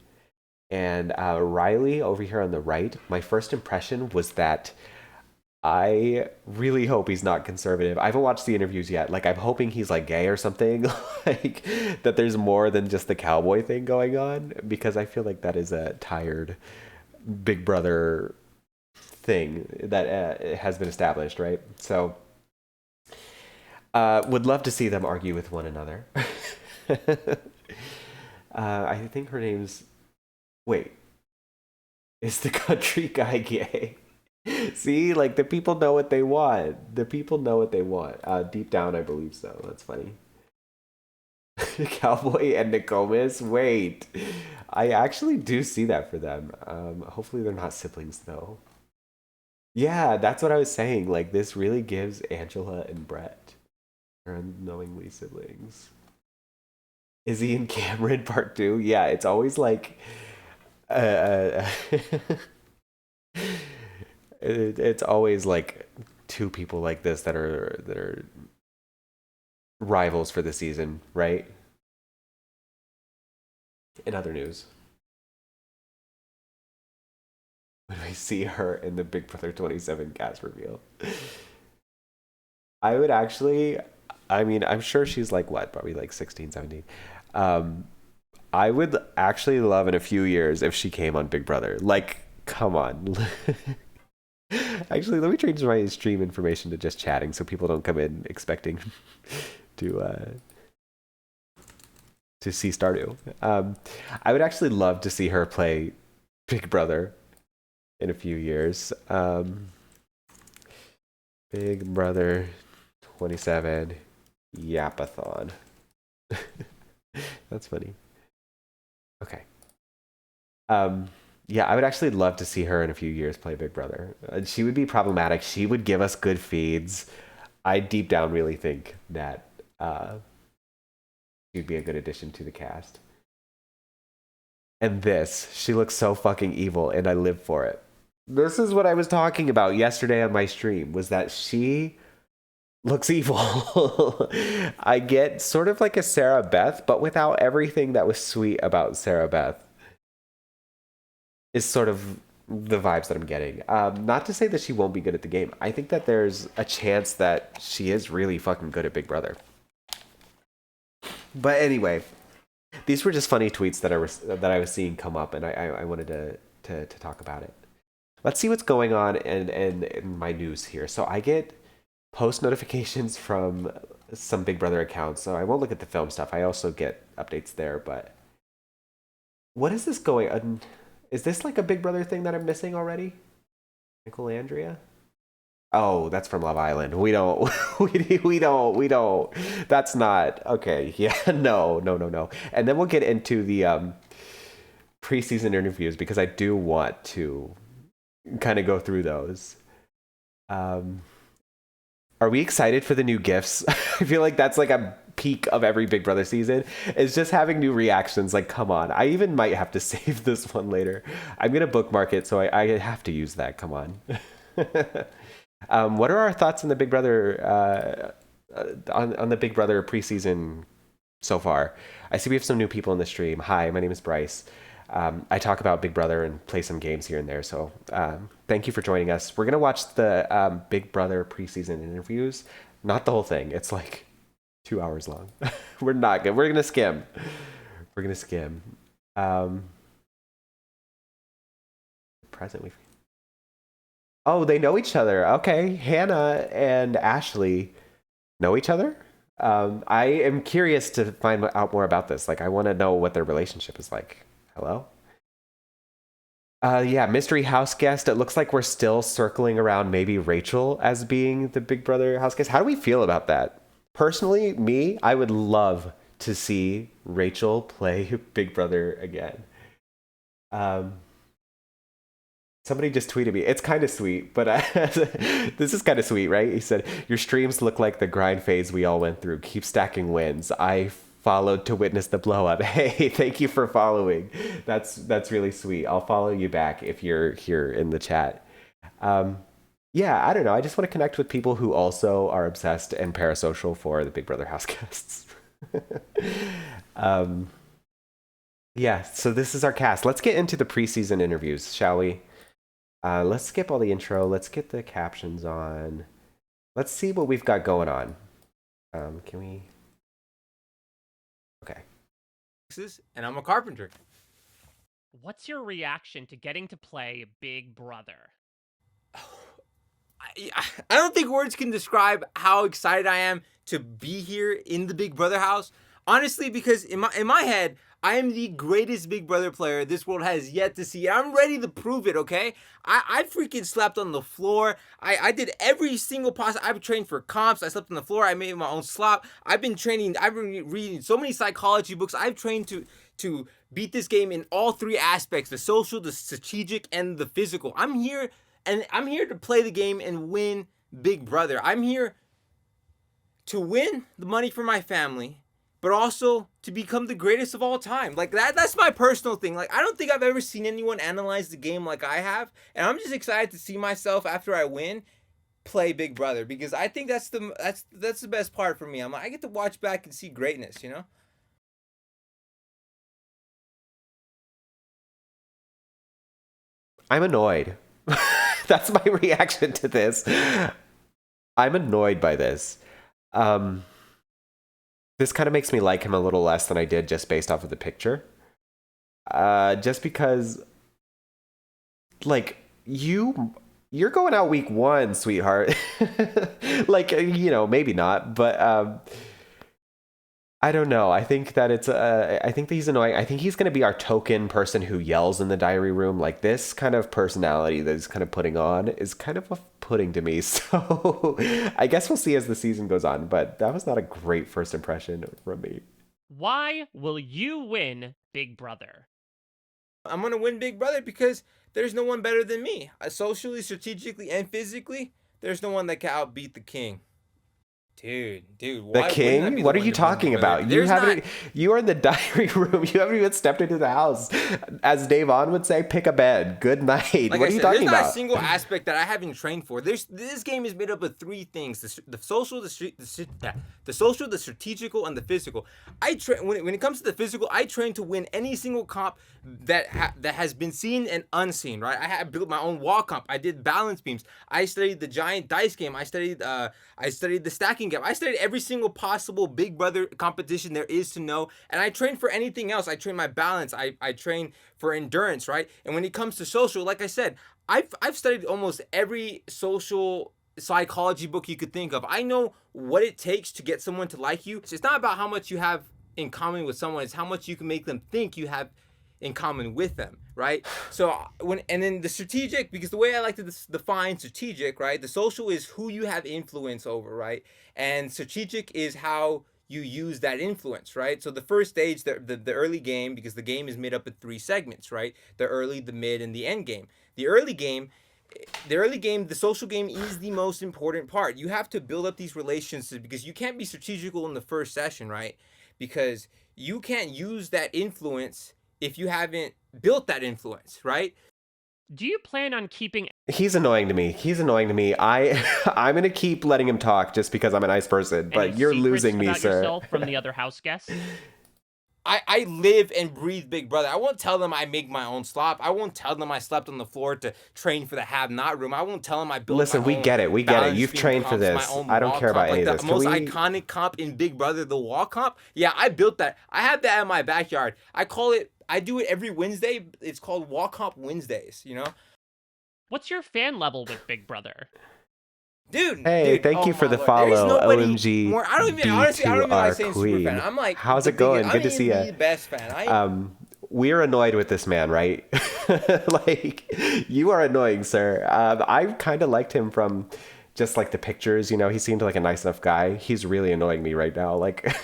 And Riley over here on the right, my first impression was that I really hope he's not conservative. I haven't watched the interviews yet. Like, I'm hoping he's like gay or something, like that there's more than just the cowboy thing going on, because I feel like that is a tired Big Brother thing that has been established, right? So, would love to see them argue with one another. I think her name's. Wait, is the country guy gay? See, like the people know what they want. The people know what they want. Deep down, I believe so. That's funny. Cowboy and Nokomis. Wait, I actually do see that for them. Hopefully, they're not siblings though. Yeah, that's what I was saying. Like this really gives Angela and Brett are unknowingly siblings. Izzy and Cameron part two. Yeah, it's always like it's always like two people like this that are rivals for the season, right? In other news, when we see her in the Big Brother 27 cast reveal, I would actually, I mean, I'm sure she's like what, probably like 16, 17. Um, I would actually love in a few years if she came on Big Brother. Like, come on. Actually, let me change my stream information to just chatting so people don't come in expecting to uh to see Stardew. I would actually love to see her play Big Brother in a few years. Big Brother 27 Yapathon. That's funny. Okay. Yeah, I would actually love to see her in a few years play Big Brother. She would be problematic. She would give us good feeds. I deep down really think that she'd be a good addition to the cast. And this, she looks so fucking evil, and I live for it. This is what I was talking about yesterday on my stream, was that she looks evil. I get sort of like a Sarah Beth, but without everything that was sweet about Sarah Beth, is sort of the vibes that I'm getting. Not to say that she won't be good at the game. I think that there's a chance that she is really fucking good at Big Brother. But anyway, these were just funny tweets that I was seeing come up, and I wanted to talk about it. Let's see what's going on in my news here. So I get post notifications from some Big Brother accounts, so I won't look at the film stuff. I also get updates there, but what is this going on? Is this like a Big Brother thing that I'm missing already? Nicole Andrea? Oh, that's from Love Island. We don't, we don't. That's not okay. Yeah, no. And then we'll get into the preseason interviews because I do want to kind of go through those. Um, are we excited for the new gifts? I feel like that's like a peak of every Big Brother season. Is just having new reactions. Like, come on. I even might have to save this one later. I'm gonna bookmark it, so I have to use that. Come on. What are our thoughts on the Big Brother on the Big Brother preseason so far? I see we have some new people in the stream. Hi, my name is Bryce. I talk about Big Brother and play some games here and there. So thank you for joining us. We're gonna watch the Big Brother preseason interviews. Not the whole thing. It's like 2 hours long. We're not good. We're gonna skim. We're gonna skim. Um, present. We. Oh, they know each other. Okay, Hannah and Ashley know each other. I am curious to find out more about this. Like, I want to know what their relationship is like. Hello? Yeah, mystery house guest. It looks like we're still circling around maybe Rachel as being the Big Brother house guest. How do we feel about that? Personally, me, I would love to see Rachel play Big Brother again. Um, Somebody just tweeted me. It's kind of sweet, but this is kind of sweet, right? He said, "Your streams look like the grind phase we all went through. Keep stacking wins. I followed to witness the blow up." Hey, thank you for following. That's really sweet. I'll follow you back if you're here in the chat. Um, yeah, I don't know. I just want to connect with people who also are obsessed and parasocial for the Big Brother house guests. um, yeah, so this is our cast. Let's get into the preseason interviews, shall we? Let's skip all the intro. Let's get the captions on. Let's see what we've got going on. Can we? Okay. And I'm a carpenter. What's your reaction to getting to play Big Brother? I don't think words can describe how excited I am to be here in the Big Brother house. Honestly, because in my head, I am the greatest Big Brother player this world has yet to see. I'm ready to prove it, okay? I freaking slept on the floor. I did every single possible. I've trained for comps. I slept on the floor. I made my own slop. I've been training. I've been reading so many psychology books. I've trained to beat this game in all three aspects: the social, the strategic, and the physical. I'm here to play the game and win Big Brother. I'm here to win the money for my family, but also to become the greatest of all time. Like that's my personal thing. Like, I don't think I've ever seen anyone analyze the game like I have. And I'm just excited to see myself after I win play Big Brother, because I think that's the best part for me. I'm like, I get to watch back and see greatness, you know? I'm annoyed. That's my reaction to this. I'm annoyed by this. Um, this kind of makes me like him a little less than I did just based off of the picture. Just because, like, you're going out week one, sweetheart. Like, maybe not, but I don't know. I think that I think that he's annoying. I think he's going to be our token person who yells in the diary room. Like, this kind of personality that he's kind of putting on is kind of off-putting to me. So I guess we'll see as the season goes on. But that was not a great first impression from me. Why will you win Big Brother? I'm going to win Big Brother because there's no one better than me. Socially, strategically, and physically, there's no one that can outbeat the king. Dude, The why king? What are you talking about? You are in the diary room. You haven't even stepped into the house. As Dave On would say, pick a bed. Good night. Like what are you talking there's about? not a single aspect that I haven't trained for. This game is made up of three things: the social, the social, the strategical, and the physical. When it comes to the physical, I train to win any single comp that has been seen and unseen. Right? I have built my own wall comp. I did balance beams. I studied the giant dice game. I studied the stacking game. I studied every single possible Big Brother competition there is to know, and I train for anything else. I train my balance. I train for endurance, right? And when it comes to social, like I said, I've studied almost every social psychology book you could think of. I know what it takes to get someone to like you. It's not about how much you have in common with someone, it's how much you can make them think you have in common with them, right? So and then the strategic, because the way I like to define strategic, right? The social is who you have influence over, right? And strategic is how you use that influence, right? So the first stage, the early game, because the game is made up of three segments, right? The early, the mid, and the end game. The early game, the social game is the most important part. You have to build up these relationships, because you can't be strategical in the first session, right? Because you can't use that influence if you haven't built that influence, right? Do you plan on keeping He's annoying to me. He's annoying to me. I'm gonna keep letting him talk just because I'm a nice person. any But you're secrets losing me, about sir. yourself from the other house guests? I live and breathe Big Brother. I won't tell them I make my own slop. I won't tell them I slept on the floor to train for the have-not room. I won't tell them I built Listen, my we own get it. We get it. balance You've beam trained for comps, my this. own I don't wall care about comp, any like of the this. Can most we? iconic comp in Big Brother, the wall comp. Yeah, I built that. I have that in my backyard. I call it. I do it every Wednesday. It's called Wall Comp Wednesdays. You know, What's your fan level with Big Brother? Hey, dude. thank Oh you for my the Lord. There is follow, nobody OMG more. I don't even honestly. I don't even like B2R saying super fan. Queen. I'm like, How's the it going? biggest- Good to I see am ya. the best fan. We're annoyed with this man, right? Like, you are annoying, sir. I kind of liked him from just like the pictures. You know, he seemed like a nice enough guy. He's really annoying me right now. Like,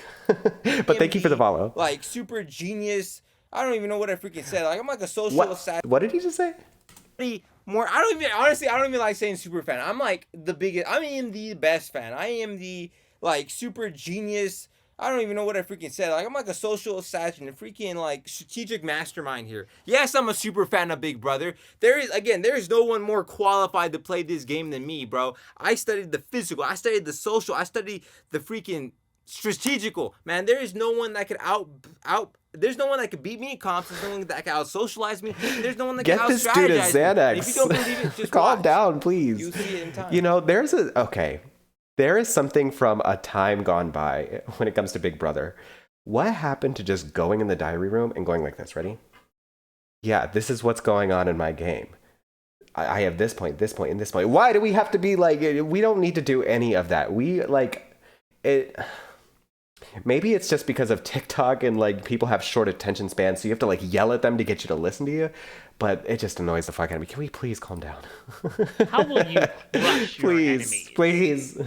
but thank you for the follow. Like super genius. I don't even know what I freaking said. Like I'm like a social assassin. What did he just say? More. I don't even honestly. I don't even like saying super fan. I'm like the biggest. I am the best fan. I am the like super genius. I don't even know what I freaking said. Like I'm like a social assassin, a freaking like strategic mastermind here. Yes, I'm a super fan of Big Brother. There is no one more qualified to play this game than me, bro. I studied the physical. I studied the social. I studied the freaking strategical. Man, there is no one that could there's no one that could beat me in comps. There's no one that can out socialize me. There's no one that can Get out this dude a strategize me. Xanax. If you don't believe it, just Calm watch. down, please. You'll see it in time. You know, there is something from a time gone by when it comes to Big Brother. What happened to just going in the diary room and going like this? Ready? Yeah, this is what's going on in my game. I have this point, and this point. Why do we have to be like, we don't need to do any of that. We like it. Maybe it's just because of TikTok and like people have short attention spans, so you have to like yell at them to get you to listen to you. But it just annoys the fuck out of me. Can we please calm down? How will you crush your enemies? Please.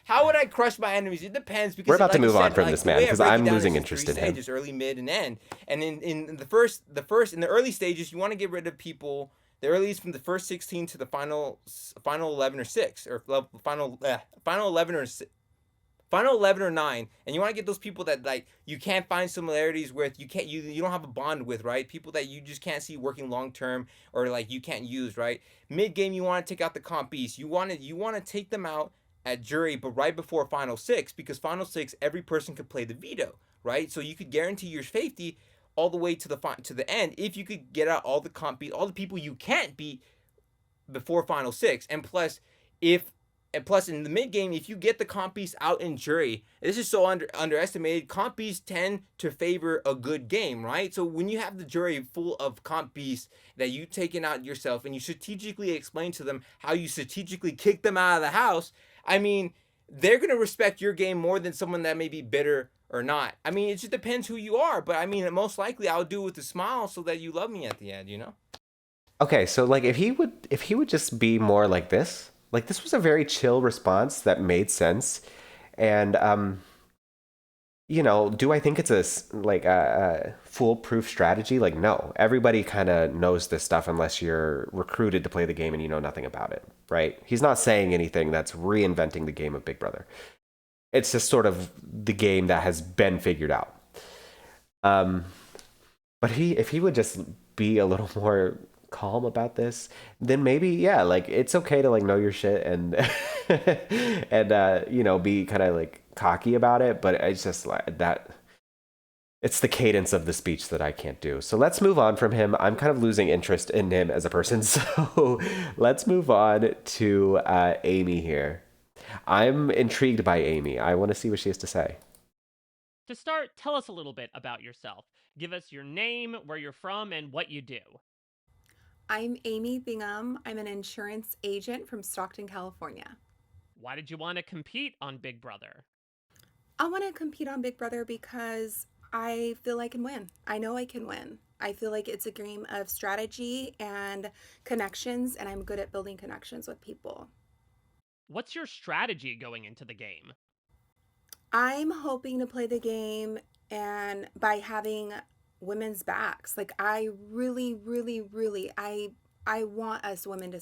How would I crush my enemies? It depends because We're about to like you move on said, from like, this the man, way I because break it I'm down losing is interest three in him. stages, early, mid, and end. And in the early stages, you want to get rid of people. The earliest from the first 16 to the final 11 or 6 or final 11 or final 11 or 9, and you want to get those people that like you can't find similarities with, you don't have a bond with, right? People that you just can't see working long term or like you can't use, right? Mid game you want to take out the comp beast. You want to take them out at jury, but right before final 6, because final 6 every person could play the veto, right? So you could guarantee your safety all the way to the end if you could get out all the comp beat, all the people you can't beat before final 6. And plus in the mid game, if you get the comp beast out in jury, this is so underestimated. Comp beasts tend to favor a good game, right? So when you have the jury full of comp beasts that you've taken out yourself and you strategically explain to them how you strategically kick them out of the house, I mean, they're going to respect your game more than someone that may be bitter or not. I mean, it just depends who you are. But I mean, most likely I'll do it with a smile so that you love me at the end, you know? Okay, so like if he would just be more like this was a very chill response that made sense. And you know, do I think it's a foolproof strategy? Like, no. Everybody kind of knows this stuff unless you're recruited to play the game and you know nothing about it, right? He's not saying anything that's reinventing the game of Big Brother. It's just sort of the game that has been figured out. But if he would just be a little more calm about this, then maybe, yeah, like it's okay to like know your shit and and you know, be kind of like cocky about it, but it's just like that, it's the cadence of the speech that I can't do. So let's move on from him. I'm kind of losing interest in him as a person, so let's move on to Amy here. I'm intrigued by Amy. I want to see what she has to say. To start, tell us a little bit about yourself. Give us your name, where you're from, and what you do. I'm Amy Bingham. I'm an insurance agent from Stockton, California. Why did you want to compete on Big Brother? I want to compete on Big Brother because I feel I can win. I know I can win. I feel like it's a game of strategy and connections, and I'm good at building connections with people. What's your strategy going into the game? I'm hoping to play the game and by having women's backs. Like I really I want us women to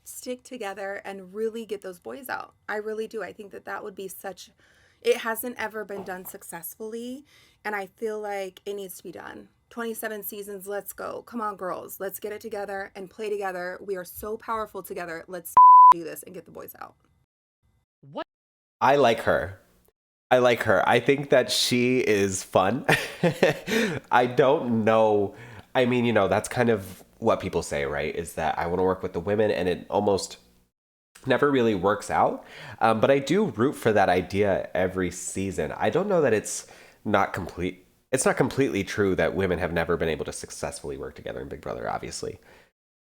stick together and really get those boys out. I really do. I think that would be it hasn't ever been done successfully, and I feel like it needs to be done. 27 seasons. Let's go. Come on, girls. Let's get it together and play together. We are so powerful together. Let's do this and get the boys out. What? I like her. I think that she is fun. I don't know. I mean, that's kind of what people say, right? Is that I want to work with the women, and it almost never really works out. But I do root for that idea every season. I don't know that it's not complete. It's not completely true that women have never been able to successfully work together in Big Brother, obviously.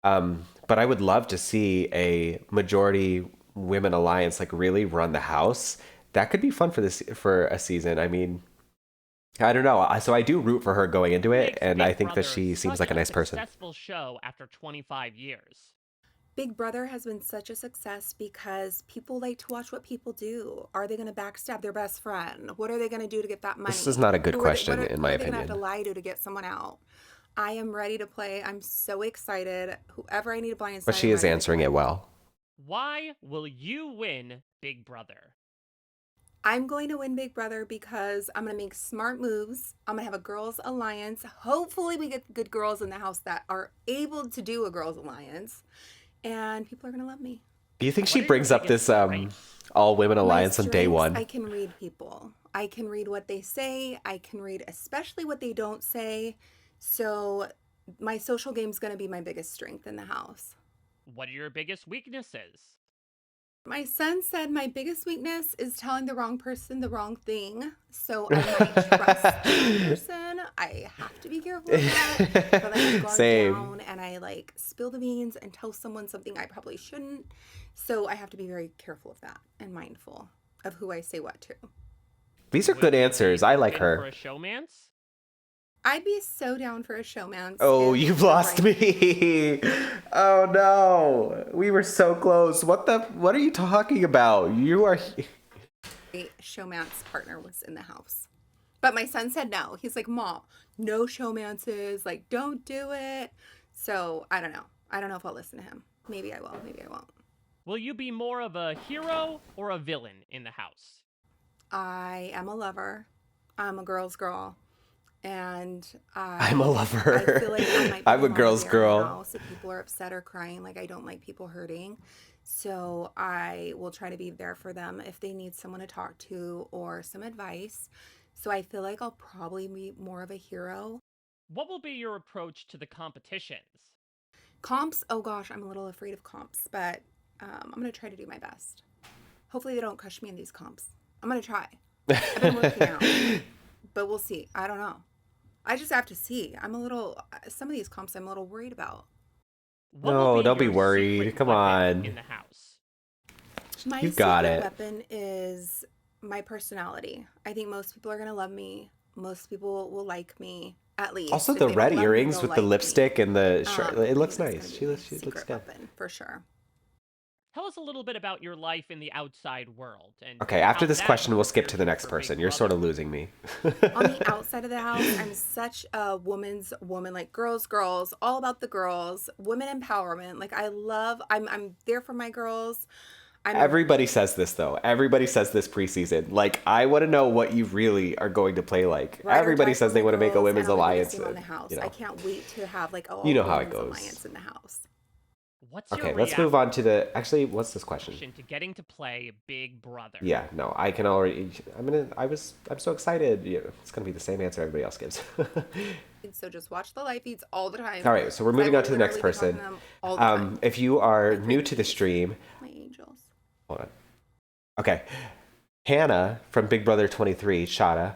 But I would love to see a majority women alliance like really run the house. That could be fun for a season. I mean, I don't know. So I do root for her going into it, Makes and Big I think that Brother she seems such like a nice person. Successful show after 25 years. Big Brother has been such a success because people like to watch what people do. Are they going to backstab their best friend? What are they going to do to get that money? This is not a good Who are they- question, what are- in who my are they gonna opinion. have to lie to get someone out? I am ready to play. I'm so excited. Whoever I need to blindside. But she I'm is ready to answering play. it well. Why will you win Big Brother? I'm going to win Big Brother because I'm going to make smart moves. I'm going to have a girls' alliance. Hopefully, we get good girls in the house that are able to do a girls' alliance. And people are going to love me. Do you think What she are your brings up biggest this strengths? all women My alliance on day strengths, one? I can read people. I can read what they say. I can read especially what they don't say. So my social game is going to be my biggest strength in the house. What are your biggest weaknesses? My son said my biggest weakness is telling the wrong person the wrong thing. So I might trust the person. I have to be careful of that. But I guard Same. down and I like spill the beans and tell someone something I probably shouldn't. So I have to be very careful of that and mindful of who I say what to. These are Would good you answers. be I like in her. For a showmance? I'd be so down for a showmance. Oh, if you've the lost right me. Oh no. We were so close. What are you talking about? You are showmance partner was in the house. But my son said no. He's like, Mom, no showmances. Like, don't do it. So I don't know. I don't know if I'll listen to him. Maybe I will. Maybe I won't. Will you be more of a hero or a villain in the house? I am a lover. I'm a girl's girl. And I'm a I lover. feel like I might be I'm the a mama girl's bear in the girl. house if people are upset or crying. Like, I don't like people hurting. So I will try to be there for them if they need someone to talk to or some advice. So I feel like I'll probably be more of a hero. What will be your approach to the competitions? Comps, oh gosh, I'm a little afraid of comps, but I'm going to try to do my best. Hopefully they don't crush me in these comps. I'm going to try. I've been working out, but we'll see. I don't know. I just have to see. Some of these comps I'm a little worried about. What No, will don't be your worried. secret Come weapon on. in the house? My You got secret it. weapon is my personality. I think most people are going to love me. Most people will like me, at least. Also, If the they don't red love me, earrings they'll with the like me. lipstick and the shirt. I It looks think that's nice. gonna She be looks my secret good. weapon, for sure. Tell us a little bit about your life in the outside world. And Okay, after how this that question, we'll skip prepares to the you next for Big person. You're sort of Brother. losing me. On the outside of the house, I'm such a woman's woman, like girls, all about the girls, women empowerment. Like I'm there for my girls. Everybody says this, though. Everybody says this preseason. Like, I want to know what you really are going to play like. ride or Everybody die says for they my want to make a girls, women's and I'm the alliance. biggest name on the house. I can't wait to have like a You know how it women's goes. alliance in the house. What's your Okay, let's move on to the. Actually, what's this question? reaction to getting to play Big Brother? Yeah, no, I can already. I'm so excited. Yeah, it's gonna be the same answer everybody else gives. So just watch the live feeds all the time. All right, so we're 'cause I moving will on to the next literally be talking person. to them all the time. If you are My new to the pretty stream, My angels. hold on. Okay, Hannah from Big Brother 23, Shada,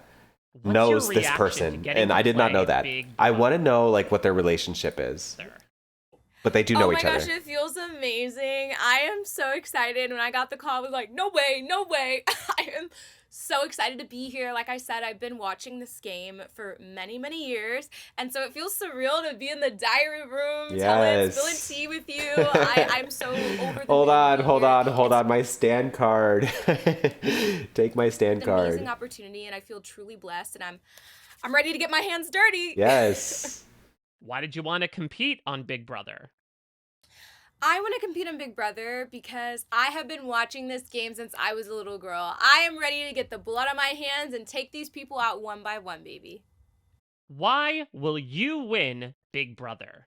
What's your knows this reaction to person, getting and to I did not play know that. Big I Brother? want to know like what their relationship is, but they do know Oh each my other. gosh, it feels amazing. I am so excited. When I got the call, I was like, no way, no way. I am so excited to be here. Like I said, I've been watching this game for many, many years. And so it feels surreal to be in the diary room, Yes. spilling tea with you. I'm so over the Hold moon on, to be hold here. on, hold It's on. My stand card. Take my stand an amazing card. opportunity, and I feel truly blessed. And I'm ready to get my hands dirty. Yes. Why did you want to compete on Big Brother? I want to compete on Big Brother because I have been watching this game since I was a little girl. I am ready to get the blood on my hands and take these people out one by one, baby. Why will you win Big Brother?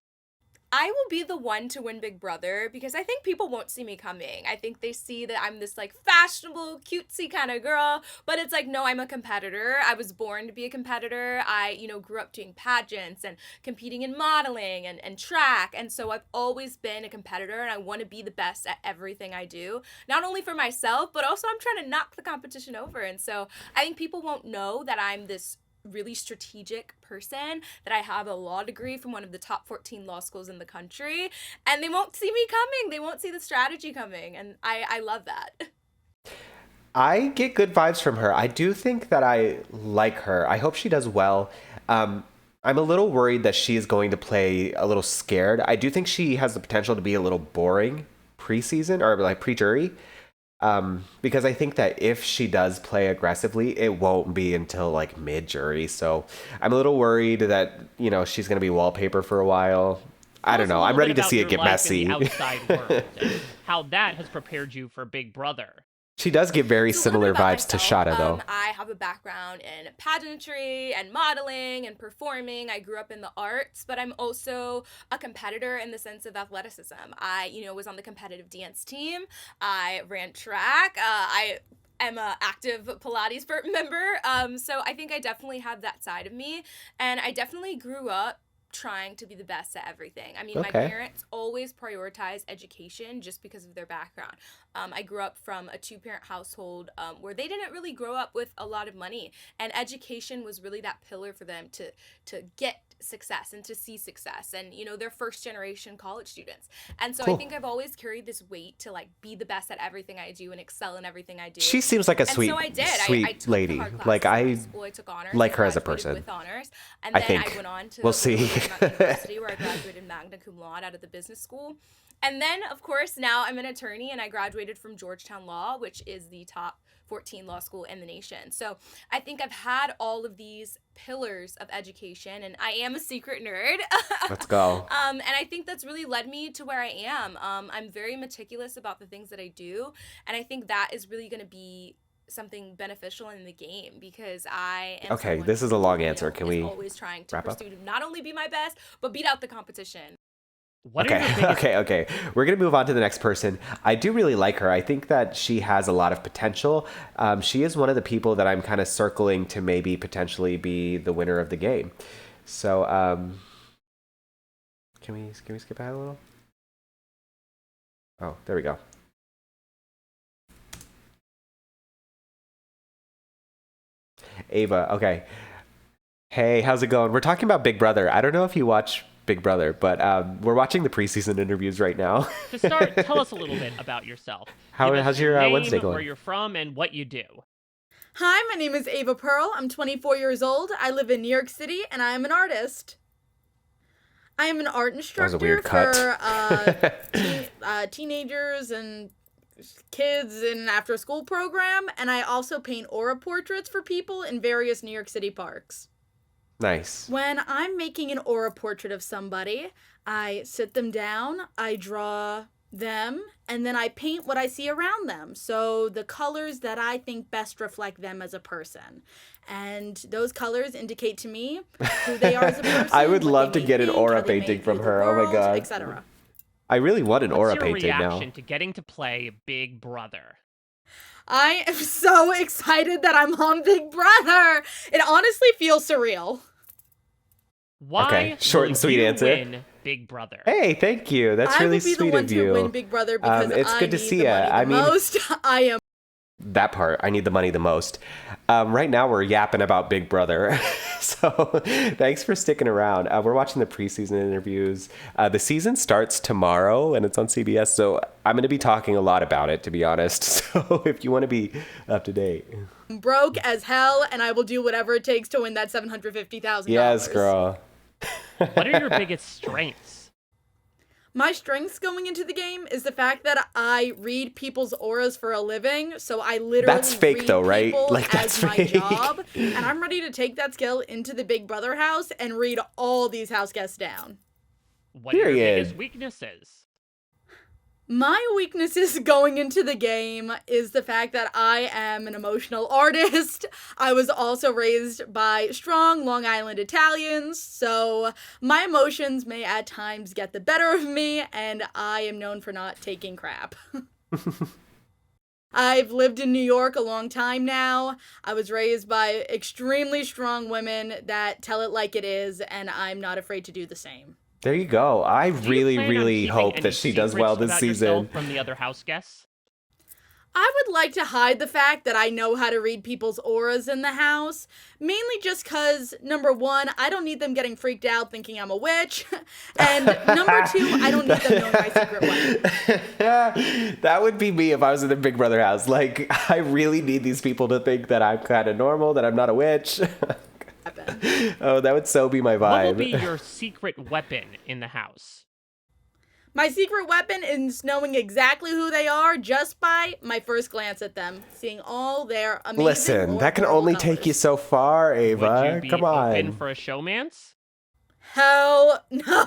I will be the one to win Big Brother because I think people won't see me coming. I think they see that I'm this like fashionable, cutesy kind of girl, but it's like, no, I'm a competitor. I was born to be a competitor. I, grew up doing pageants and competing in modeling and track. And so I've always been a competitor and I want to be the best at everything I do, not only for myself, but also I'm trying to knock the competition over. And so I think people won't know that I'm this really strategic person, that I have a law degree from one of the top 14 law schools in the country, and they won't see me coming. They won't see the strategy coming, and I love that. I get good vibes from her. I do think that I like her. I hope she does well. I'm a little worried that she is going to play a little scared. I do think she has the potential to be a little boring preseason or like pre-jury. Because I think that if she does play aggressively, it won't be until like mid-jury. So I'm a little worried that, she's going to be wallpaper for a while. I don't know. I'm ready to see it get messy. Outside world, and how that has prepared you for Big Brother. She does give very So a similar little bit about vibes to myself. Shada, though. I have a background in pageantry and modeling and performing. I grew up in the arts, but I'm also a competitor in the sense of athleticism. I, was on the competitive dance team. I ran track. I am a active Pilates member. So I think I definitely have that side of me. And I definitely grew up trying to be the best at everything. I mean, my Okay. parents always prioritize education just because of their background. I grew up from a two-parent household where they didn't really grow up with a lot of money, and education was really that pillar for them to get success and to see success. And they're first-generation college students, and so I Cool. think I've always carried this weight to like be the best at everything I do and excel in everything I do. She seems like a And sweet, so I did. sweet I took lady. hard classes Like in I high school. I took honors. like I her as a graduated person. with honors, and I then think. I went on to We'll see. University, where I graduated magna cum laude out of the business school. And then, of course, now I'm an attorney, and I graduated from Georgetown Law, which is the top 14 law school in the nation. So I think I've had all of these pillars of education, and I am a secret nerd. Let's go. And I think that's really led me to where I am. I'm very meticulous about the things that I do, and I think that is really going to be something beneficial in the game because I am Okay, someone this is a who, long answer. Can is we always trying to wrap up? pursue to not only be my best, but beat out the competition. What are your Okay, biggest okay. We're going to move on to the next person. I do really like her. I think that she has a lot of potential. She is one of the people that I'm kind of circling to maybe potentially be the winner of the game. So, can we skip ahead a little? Oh, there we go. Ava, okay. Hey, how's it going? We're talking about Big Brother. I don't know if you watch Big Brother, but we're watching the preseason interviews right now. To start, tell us a little bit about yourself. How- Give us how's your, name, Wednesday going? Where you're from, and what you do. Hi, my name is Ava Pearl. I'm 24 years old. I live in New York City, and I am an artist. I am an art was a instructor weird cut. for teenagers and kids in an after-school program, and I also paint aura portraits for people in various New York City parks. Nice. When I'm making an aura portrait of somebody, I sit them down, I draw them, and then I paint what I see around them. So the colors that I think best reflect them as a person. And those colors indicate to me who they are as a person. I would what love they to may get an think, aura how they may painting from view the her. Oh my world, God. etc. I really want an aura What's your painting now. reaction to getting to play Big Brother? I am so excited that I'm on Big Brother. It honestly feels surreal. Why Okay, short will and sweet you answer. win Big Brother? Hey, thank you. That's I really will be the sweet one of to you. win Big Brother because It's I good to need see the ya. money the I mean- most. I am. That part, I need the money the most. Right now, we're yapping about Big Brother. So thanks for sticking around. We're watching the preseason interviews. The season starts tomorrow, and it's on CBS. So I'm going to be talking a lot about it, to be honest. So if you want to be up to date. Broke as hell, and I will do whatever it takes to win that $750,000. Yes, girl. What are your biggest strengths? My strengths going into the game is the fact that I read people's auras for a living. So I literally That's fake read though, right? people Like, that's as my fake. job, and I'm ready to take that skill into the Big Brother house and read all these house guests down. What are your Period. biggest weaknesses? My weaknesses going into the game is the fact that I am an emotional artist. I was also raised by strong Long Island Italians, so my emotions may at times get the better of me, and I am known for not taking crap. I've lived in New York a long time now. I was raised by extremely strong women that tell it like it is, and I'm not afraid to do the same. There you go. I Do you really, plan on really keeping hope any that she does well secrets this about yourself season. from the other house guests? I would like to hide the fact that I know how to read people's auras in the house, mainly just because, number one, I don't need them getting freaked out thinking I'm a witch, and number two, I don't need them knowing my secret weapon. That would be me if I was in the Big Brother house. Like, I really need these people to think that I'm kind of normal, that I'm not a witch. Oh, that would so be my What will vibe. be your secret weapon in the house? My secret weapon is knowing exactly who they are just by my first glance at them, seeing all their amazing Listen, or that can horrible only take you colors. so far, Would Ava. you be Come open on. for a showmance? Hell no.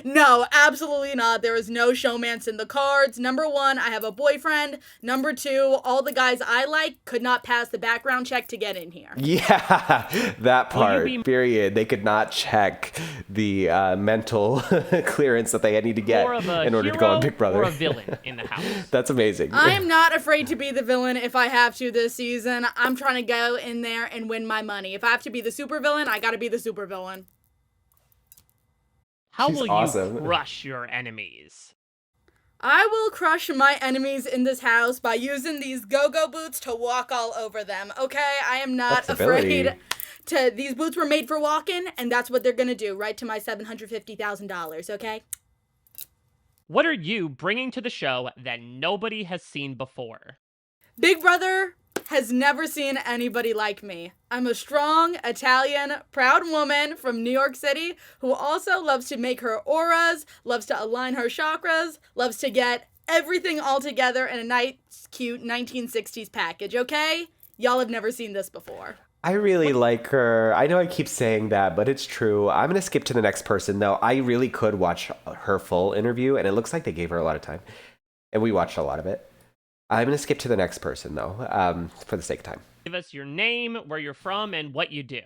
No, absolutely not. There is no showmance in the cards. Number one, I have a boyfriend. Number two, all the guys I like could not pass the background check to get in here. Yeah, that Will you part. be- Period. They could not check the mental clearance that they need to get More of a in order hero to go on Big Brother. or a villain in the house? That's amazing. I am not afraid to be the villain if I have to this season. I'm trying to go in there and win my money. If I have to be the supervillain, I gotta be the supervillain. How She's will you awesome. crush your enemies? I will crush my enemies in this house by using these go-go boots to walk all over them, okay? I am not Flexibility. afraid to... These boots were made for walking, and that's what they're gonna do, right to my $750,000, okay? What are you bringing to the show that nobody has seen before? Big Brother has never seen anybody like me. I'm a strong, Italian, proud woman from New York City who also loves to make her auras, loves to align her chakras, loves to get everything all together in a nice, cute 1960s package, okay? Y'all have never seen this before. I really like her. I know I keep saying that, but it's true. I'm going to skip to the next person, though. I really could watch her full interview, and it looks like they gave her a lot of time. And we watched a lot of it. I'm going to skip to the next person, though, for the sake of time. Give us your name, where you're from, and what you do.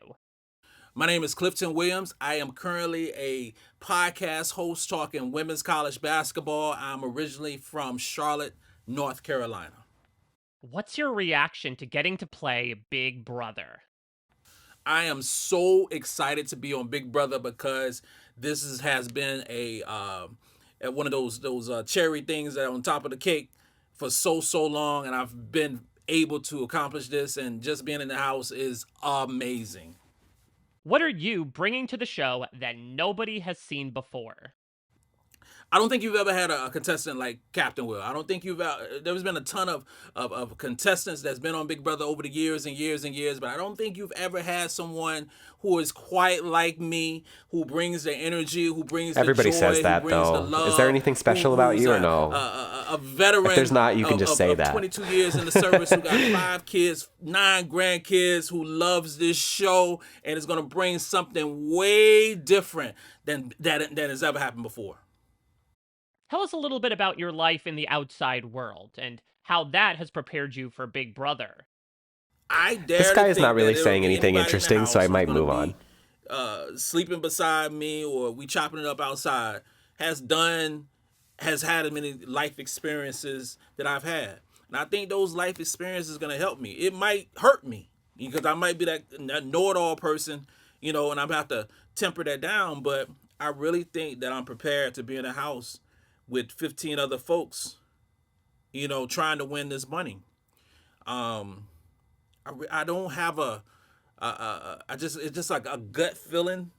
My name is Clifton Williams. I am currently a podcast host talking women's college basketball. I'm originally from Charlotte, North Carolina. What's your reaction to getting to play Big Brother? I am so excited to be on Big Brother because has been a one of those cherry things that are on top of the cake for so long, and I've been able to accomplish this, and just being in the house is amazing. What are you bringing to the show that nobody has seen before? I don't think you've ever had a contestant like Captain Will. I don't think there's been a ton of contestants that's been on Big Brother over the years and years and years, but I don't think you've ever had someone who is quite like me, who brings the energy, who brings Everybody the joy, says that, who brings though. the love. Is there anything special about who's you or no? A veteran. If there's not, you can just say of that. 22 years in the service, who got 5 kids, 9 grandkids, who loves this show and is going to bring something way different than has ever happened before. Tell us a little bit about your life in the outside world and how that has prepared you for Big Brother. I dare This to guy is think not really that there saying will be anything anybody in the interesting, so I house might who's gonna move be, sleeping beside me, or we chopping it up outside, has had as many life experiences that I've had. And I think those life experiences are going to help me. It might hurt me because I might be that know-it-all person, and I'm going to have to temper that down. But I really think that I'm prepared to be in a house with 15 other folks, trying to win this money. I don't have it's just like a gut feeling,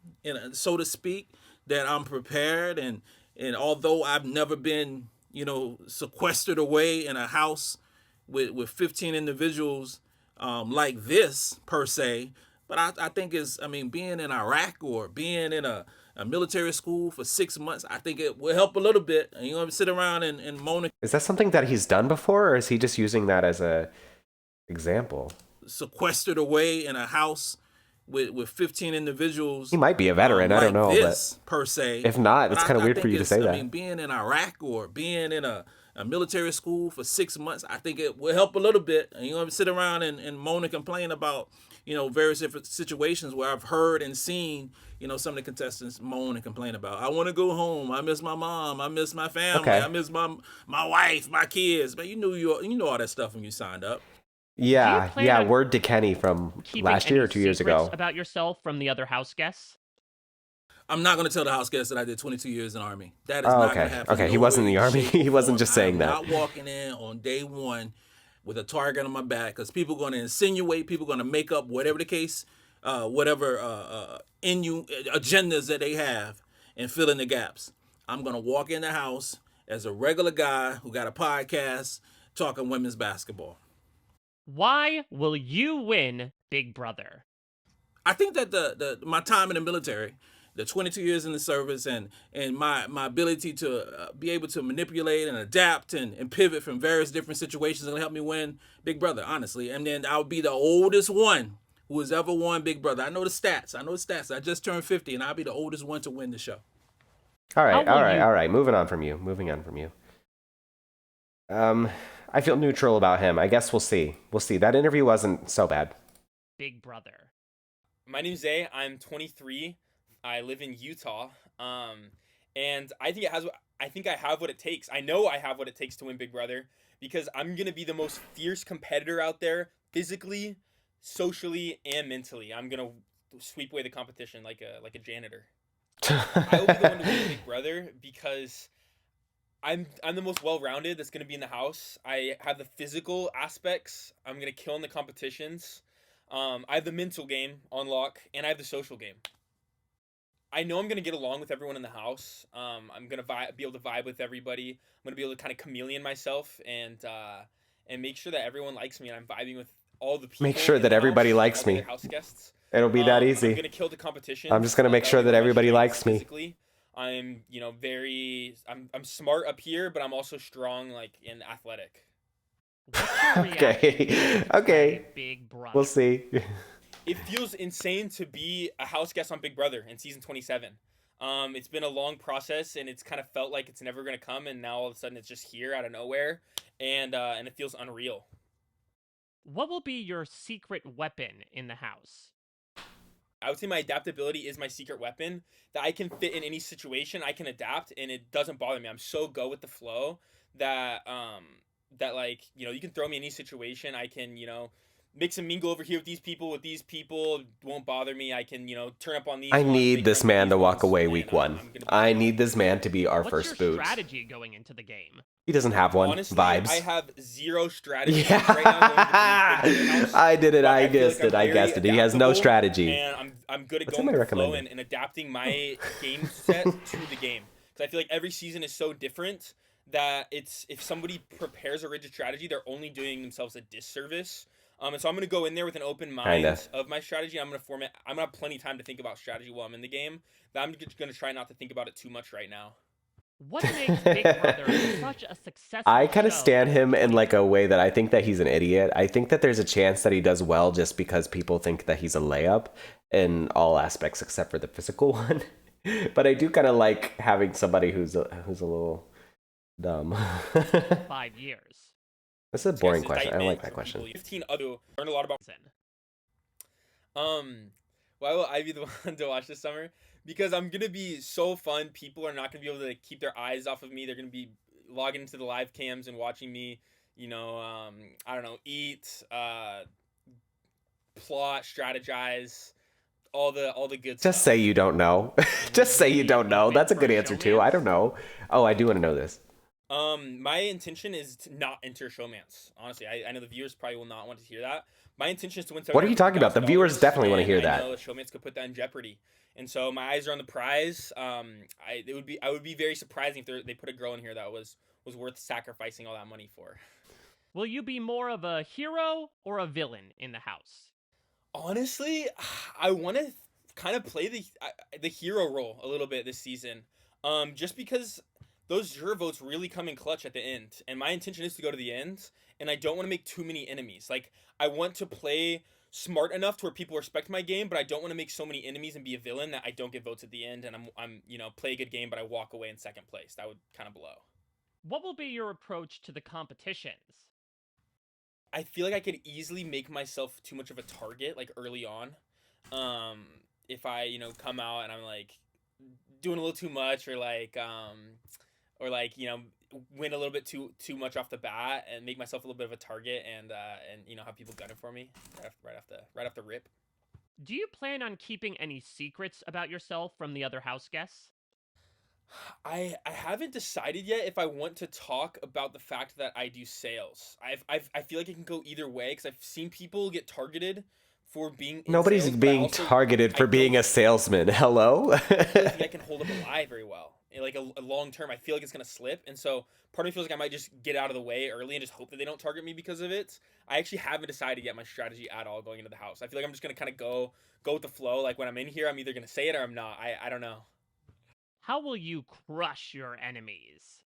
so to speak, that I'm prepared. And although I've never been, sequestered away in a house with 15 individuals like this per se, but I think being in Iraq or being in a military school for 6 months, I think it will help a little bit. And you don't sit around and moan. Is that something that he's done before, or is he just using that as a example? Sequestered away in a house with 15 individuals. He might be a veteran. I don't know, this, per se. if not, it's But kind of I weird for think you to say I that. mean, being in Iraq or being in a military school for 6 months, I think it will help a little bit. And you don't sit around and moan and complain about, various different situations where I've heard and seen, some of the contestants moan and complain about. I want to go home. I miss my mom. I miss my family. Okay. I miss my wife, my kids. But you know all that stuff when you signed up. Yeah, plan yeah. on Word to Kenny from Keeping last year any or 2 years secrets ago. about yourself from the other house guests? I'm not going to tell the house guests that I did 22 years in the Army. That is Oh, not okay. going to happen. Okay, he No wasn't in way, the Army. shape, or He wasn't form. just saying that. I'm not walking in on day one with a target on my back because people are going to insinuate, people are going to make up whatever the case, whatever agendas that they have and fill in the gaps. I'm going to walk in the house as a regular guy who got a podcast talking women's basketball. Why will you win Big Brother? I think that my time in the military, the 22 years in the service, and my ability to be able to manipulate and adapt and pivot from various different situations will help me win Big Brother, honestly. And then I'll be the oldest one who has ever won Big Brother. I know the stats. I just turned 50, and I'll be the oldest one to win the show. All right, How all will right, you- all right. Moving on from you. I feel neutral about him. I guess we'll see. That interview wasn't so bad. Big Brother. My name's Zay. I'm 23. I live in Utah. And I think I have what it takes. I know I have what it takes to win Big Brother because I'm gonna be the most fierce competitor out there, physically, socially, and mentally. I'm gonna sweep away the competition like a janitor. I will be the one to win Big Brother because I'm the most well-rounded that's gonna be in the house. I have the physical aspects. I'm gonna kill in the competitions. I have the mental game on lock, and I have the social game. I know I'm gonna get along with everyone in the house. I'm gonna be able to vibe with everybody. I'm gonna be able to kind of chameleon myself and make sure that everyone likes me, and I'm vibing with all the people. Make sure in that the everybody house, likes all the me. other house guests. It'll be that I'm easy. gonna kill the competition. I'm just gonna make sure that everybody likes me. Physically. I'm I'm smart up here, but I'm also strong and athletic. What's your reaction Okay, to okay. Big Brother? We'll see. It feels insane to be a house guest on Big Brother in season 27. It's been a long process, and it's kind of felt like it's never gonna come, and now all of a sudden it's just here out of nowhere, and it feels unreal. What will be your secret weapon in the house? I would say my adaptability is my secret weapon. That I can fit in any situation, I can adapt, and it doesn't bother me. I'm so go with the flow that you can throw me in any situation. I can mix and mingle over here with these people. It won't bother me. I can turn up on these. I ones, need make this friends with man these to walk ones, away and, week I'm one. gonna be I fine. need this man to be our What's first your boots. strategy going into the game? He doesn't have one. Honestly, Vibes. I have zero strategy right now. Going to Big Brother house. I did it. But I feel like guessed I'm it. I very guessed it. He has no adaptable, strategy. And I'm good at What's going somebody with the flow recommended? and adapting my game set to the game. Because I feel like every season is so different that if somebody prepares a rigid strategy, they're only doing themselves a disservice. And so I'm gonna go in there with an open mind Kinda. of my strategy. I'm gonna have plenty of time to think about strategy while I'm in the game. But I'm just gonna try not to think about it too much right now. What makes Big Brother such a successful I kind of show? stand him in like a way that I think that he's an idiot. I think that there's a chance that he does well just because people think that he's a layup in all aspects except for the physical one. But I do kind of like having somebody who's a little dumb. 5 years. That's a boring Yes, question. I don't like indictment that for question. people. 15 other learn a lot about. Why will I be the one to watch this summer? Because I'm gonna be so fun. People are not gonna be able to keep their eyes off of me. They're gonna be logging into the live cams and watching me. I don't know, eat, plot, strategize, all the good stuff. Just say you don't know. Just say you don't know. That's a good answer too. I don't know. Oh, I do want to know this. My intention is to not enter showmance. Honestly, I know the viewers probably will not want to hear that. My intention is to win. What are you talking about? The viewers $7,000, definitely want to and hear I that. know that showmance could put that in jeopardy, and so my eyes are on the prize. I would be very surprising if they put a girl in here that was worth sacrificing all that money for. Will you be more of a hero or a villain in the house? Honestly, I want to kind of play the hero role a little bit this season, just because those juror votes really come in clutch at the end, and my intention is to go to the end, and I don't want to make too many enemies. Like, I want to play smart enough to where people respect my game, but I don't want to make so many enemies and be a villain that I don't get votes at the end, and I'm play a good game, but I walk away in second place. That would kind of blow. What will be your approach to the competitions? I feel like I could easily make myself too much of a target, like early on. If I, come out and I'm like doing a little too much, or like win a little bit too much off the bat and make myself a little bit of a target, and have people gunning for me right off the rip. Do you plan on keeping any secrets about yourself from the other house guests? I haven't decided yet if I want to talk about the fact that I do sales. I feel like it can go either way, because I've seen people get targeted for being in Nobody's sales, but I being also- targeted for I being don't a salesman. Hello? think I can hold up a lie very well. Like a long term, I feel like it's gonna slip, and so part of me feels like I might just get out of the way early and just hope that they don't target me because of it. I actually haven't decided yet my strategy at all going into the house. I feel like I'm just gonna kind of go with the flow. Like when I'm in here, I'm either gonna say it or I'm not. I don't know. How will you crush your enemies?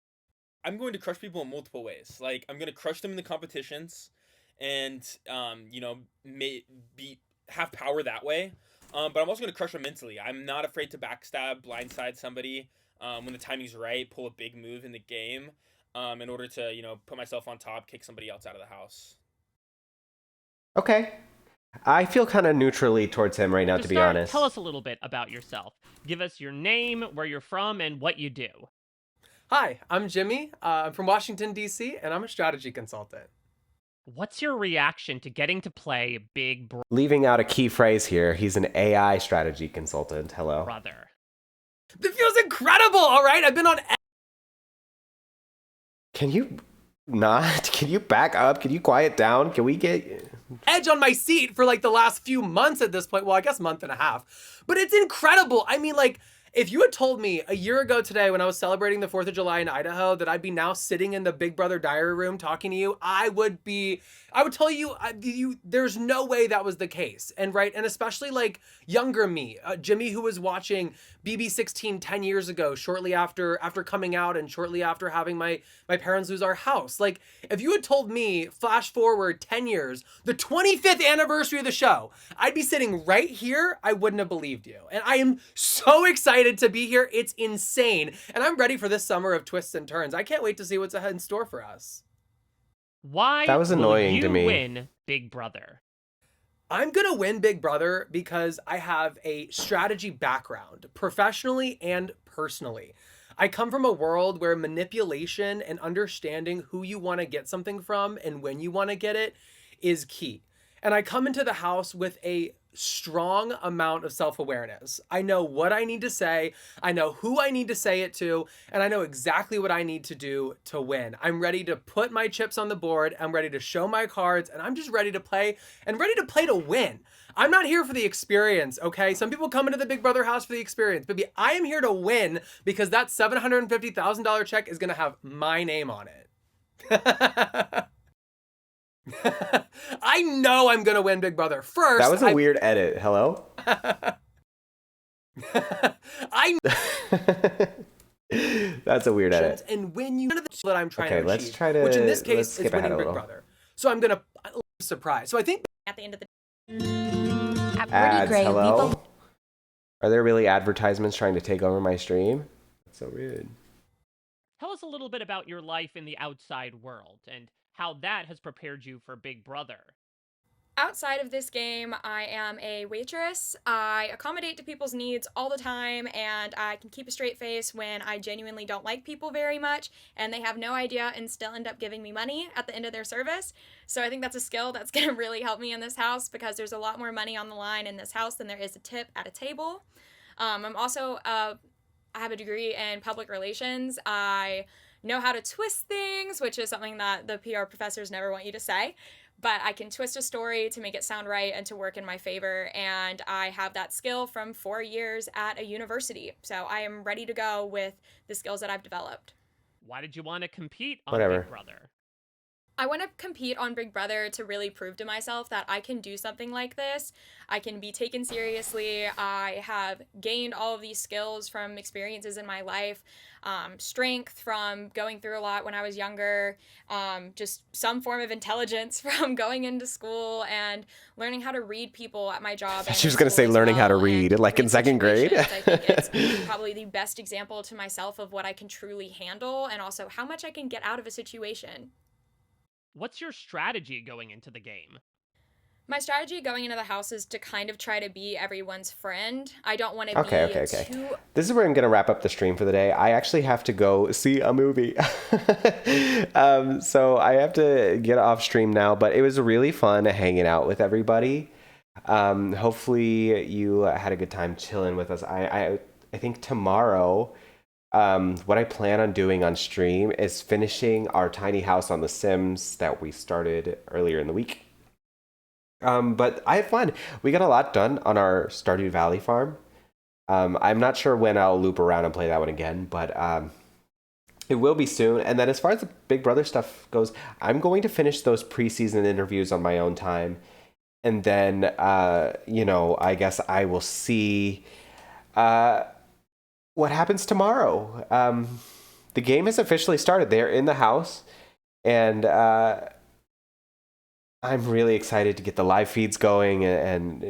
I'm going to crush people in multiple ways. Like I'm gonna crush them in the competitions, and have power that way. But I'm also gonna crush them mentally. I'm not afraid to backstab, blindside somebody when the timing's right. Pull a big move in the game in order to put myself on top, kick somebody else out of the house. Okay. I feel kind of neutrally towards him right now, to be start, honest. tell us a little bit about yourself. Give us your name, where you're from, and what you do. Hi, I'm Jimmy. I'm from Washington, D.C., and I'm a strategy consultant. What's your reaction to getting to play Big Leaving out a key phrase here, he's an AI strategy consultant. Hello. Brother? This feels incredible, all right? I've been on... Can you not? Can you back up? Can you quiet down? Can we get... edge on my seat for like the last few months at this point. Well, I guess month and a half. But it's incredible. I mean, like, if you had told me a year ago today when I was celebrating the 4th of July in Idaho that I'd be now sitting in the Big Brother diary room talking to you, I would tell you, there's no way that was the case. And right, and especially like younger me, Jimmy, who was watching BB16 10 years ago, shortly after coming out and shortly after having my parents lose our house. Like, if you had told me, flash forward 10 years, the 25th anniversary of the show, I'd be sitting right here, I wouldn't have believed you. And I am so excited to be here. It's insane. And I'm ready for this summer of twists and turns. I can't wait to see what's ahead in store for us. Why That was annoying will you to me. win Big Brother? I'm going to win Big Brother because I have a strategy background, professionally and personally. I come from a world where manipulation and understanding who you want to get something from and when you want to get it is key. And I come into the house with a strong amount of self-awareness. I know what I need to say, I know who I need to say it to, and I know exactly what I need to do to win. I'm ready to put my chips on the board, I'm ready to show my cards, and I'm just ready to play, and ready to play to win. I'm not here for the experience, okay? Some people come into the Big Brother house for the experience, but I am here to win because that $750,000 check is gonna have my name on it. I know I'm gonna win Big Brother. First, That was a weird edit. Hello? That's a weird edit. and when you that I'm trying Okay, to let's achieve, try to- which in this let's case skip is ahead winning a Big little. Brother. So I'm gonna surprise. So I think At the end of the Ads, hello? Are there really advertisements trying to take over my stream? That's so rude. Tell us a little bit about your life in the outside world and how that has prepared you for Big Brother. Outside of this game, I am a waitress. I accommodate to people's needs all the time, and I can keep a straight face when I genuinely don't like people very much, and they have no idea and still end up giving me money at the end of their service. So I think that's a skill that's going to really help me in this house because there's a lot more money on the line in this house than there is a tip at a table. I'm also, I have a degree in public relations. I know how to twist things, which is something that the PR professors never want you to say. But I can twist a story to make it sound right and to work in my favor. And I have that skill from 4 years at a university. So I am ready to go with the skills that I've developed. Why did you want to compete on Whatever. Big Brother? I want to compete on Big Brother to really prove to myself that I can do something like this. I can be taken seriously. I have gained all of these skills from experiences in my life, strength from going through a lot when I was younger, just some form of intelligence from going into school and learning how to read people at my job. She was going to say learning how to read, like in second grade. I think it's probably the best example to myself of what I can truly handle and also how much I can get out of a situation. What's your strategy going into the game? My strategy going into the house is to kind of try to be everyone's friend. I don't want to Okay. too... This is where I'm going to wrap up the stream for the day. I actually have to go see a movie. So I have to get off stream now, but it was really fun hanging out with everybody. Hopefully you had a good time chilling with us. I think tomorrow... what I plan on doing on stream is finishing our tiny house on The Sims that we started earlier in the week. But I had fun. We got a lot done on our Stardew Valley farm. I'm not sure when I'll loop around and play that one again, but it will be soon. And then as far as the Big Brother stuff goes, I'm going to finish those preseason interviews on my own time. And then, I guess I will see... what happens tomorrow. The game has officially started. They're in the house, and I'm really excited to get the live feeds going and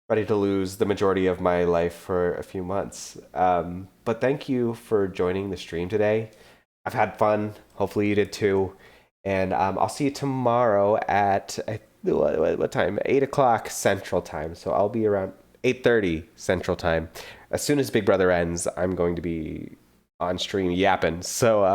ready to lose the majority of my life for a few months. But thank you for joining the stream today. I've had fun. Hopefully you did too. And I'll see you tomorrow at what time? 8 o'clock Central Time. So I'll be around 8:30 Central Time. As soon as Big Brother ends, I'm going to be on stream yapping. So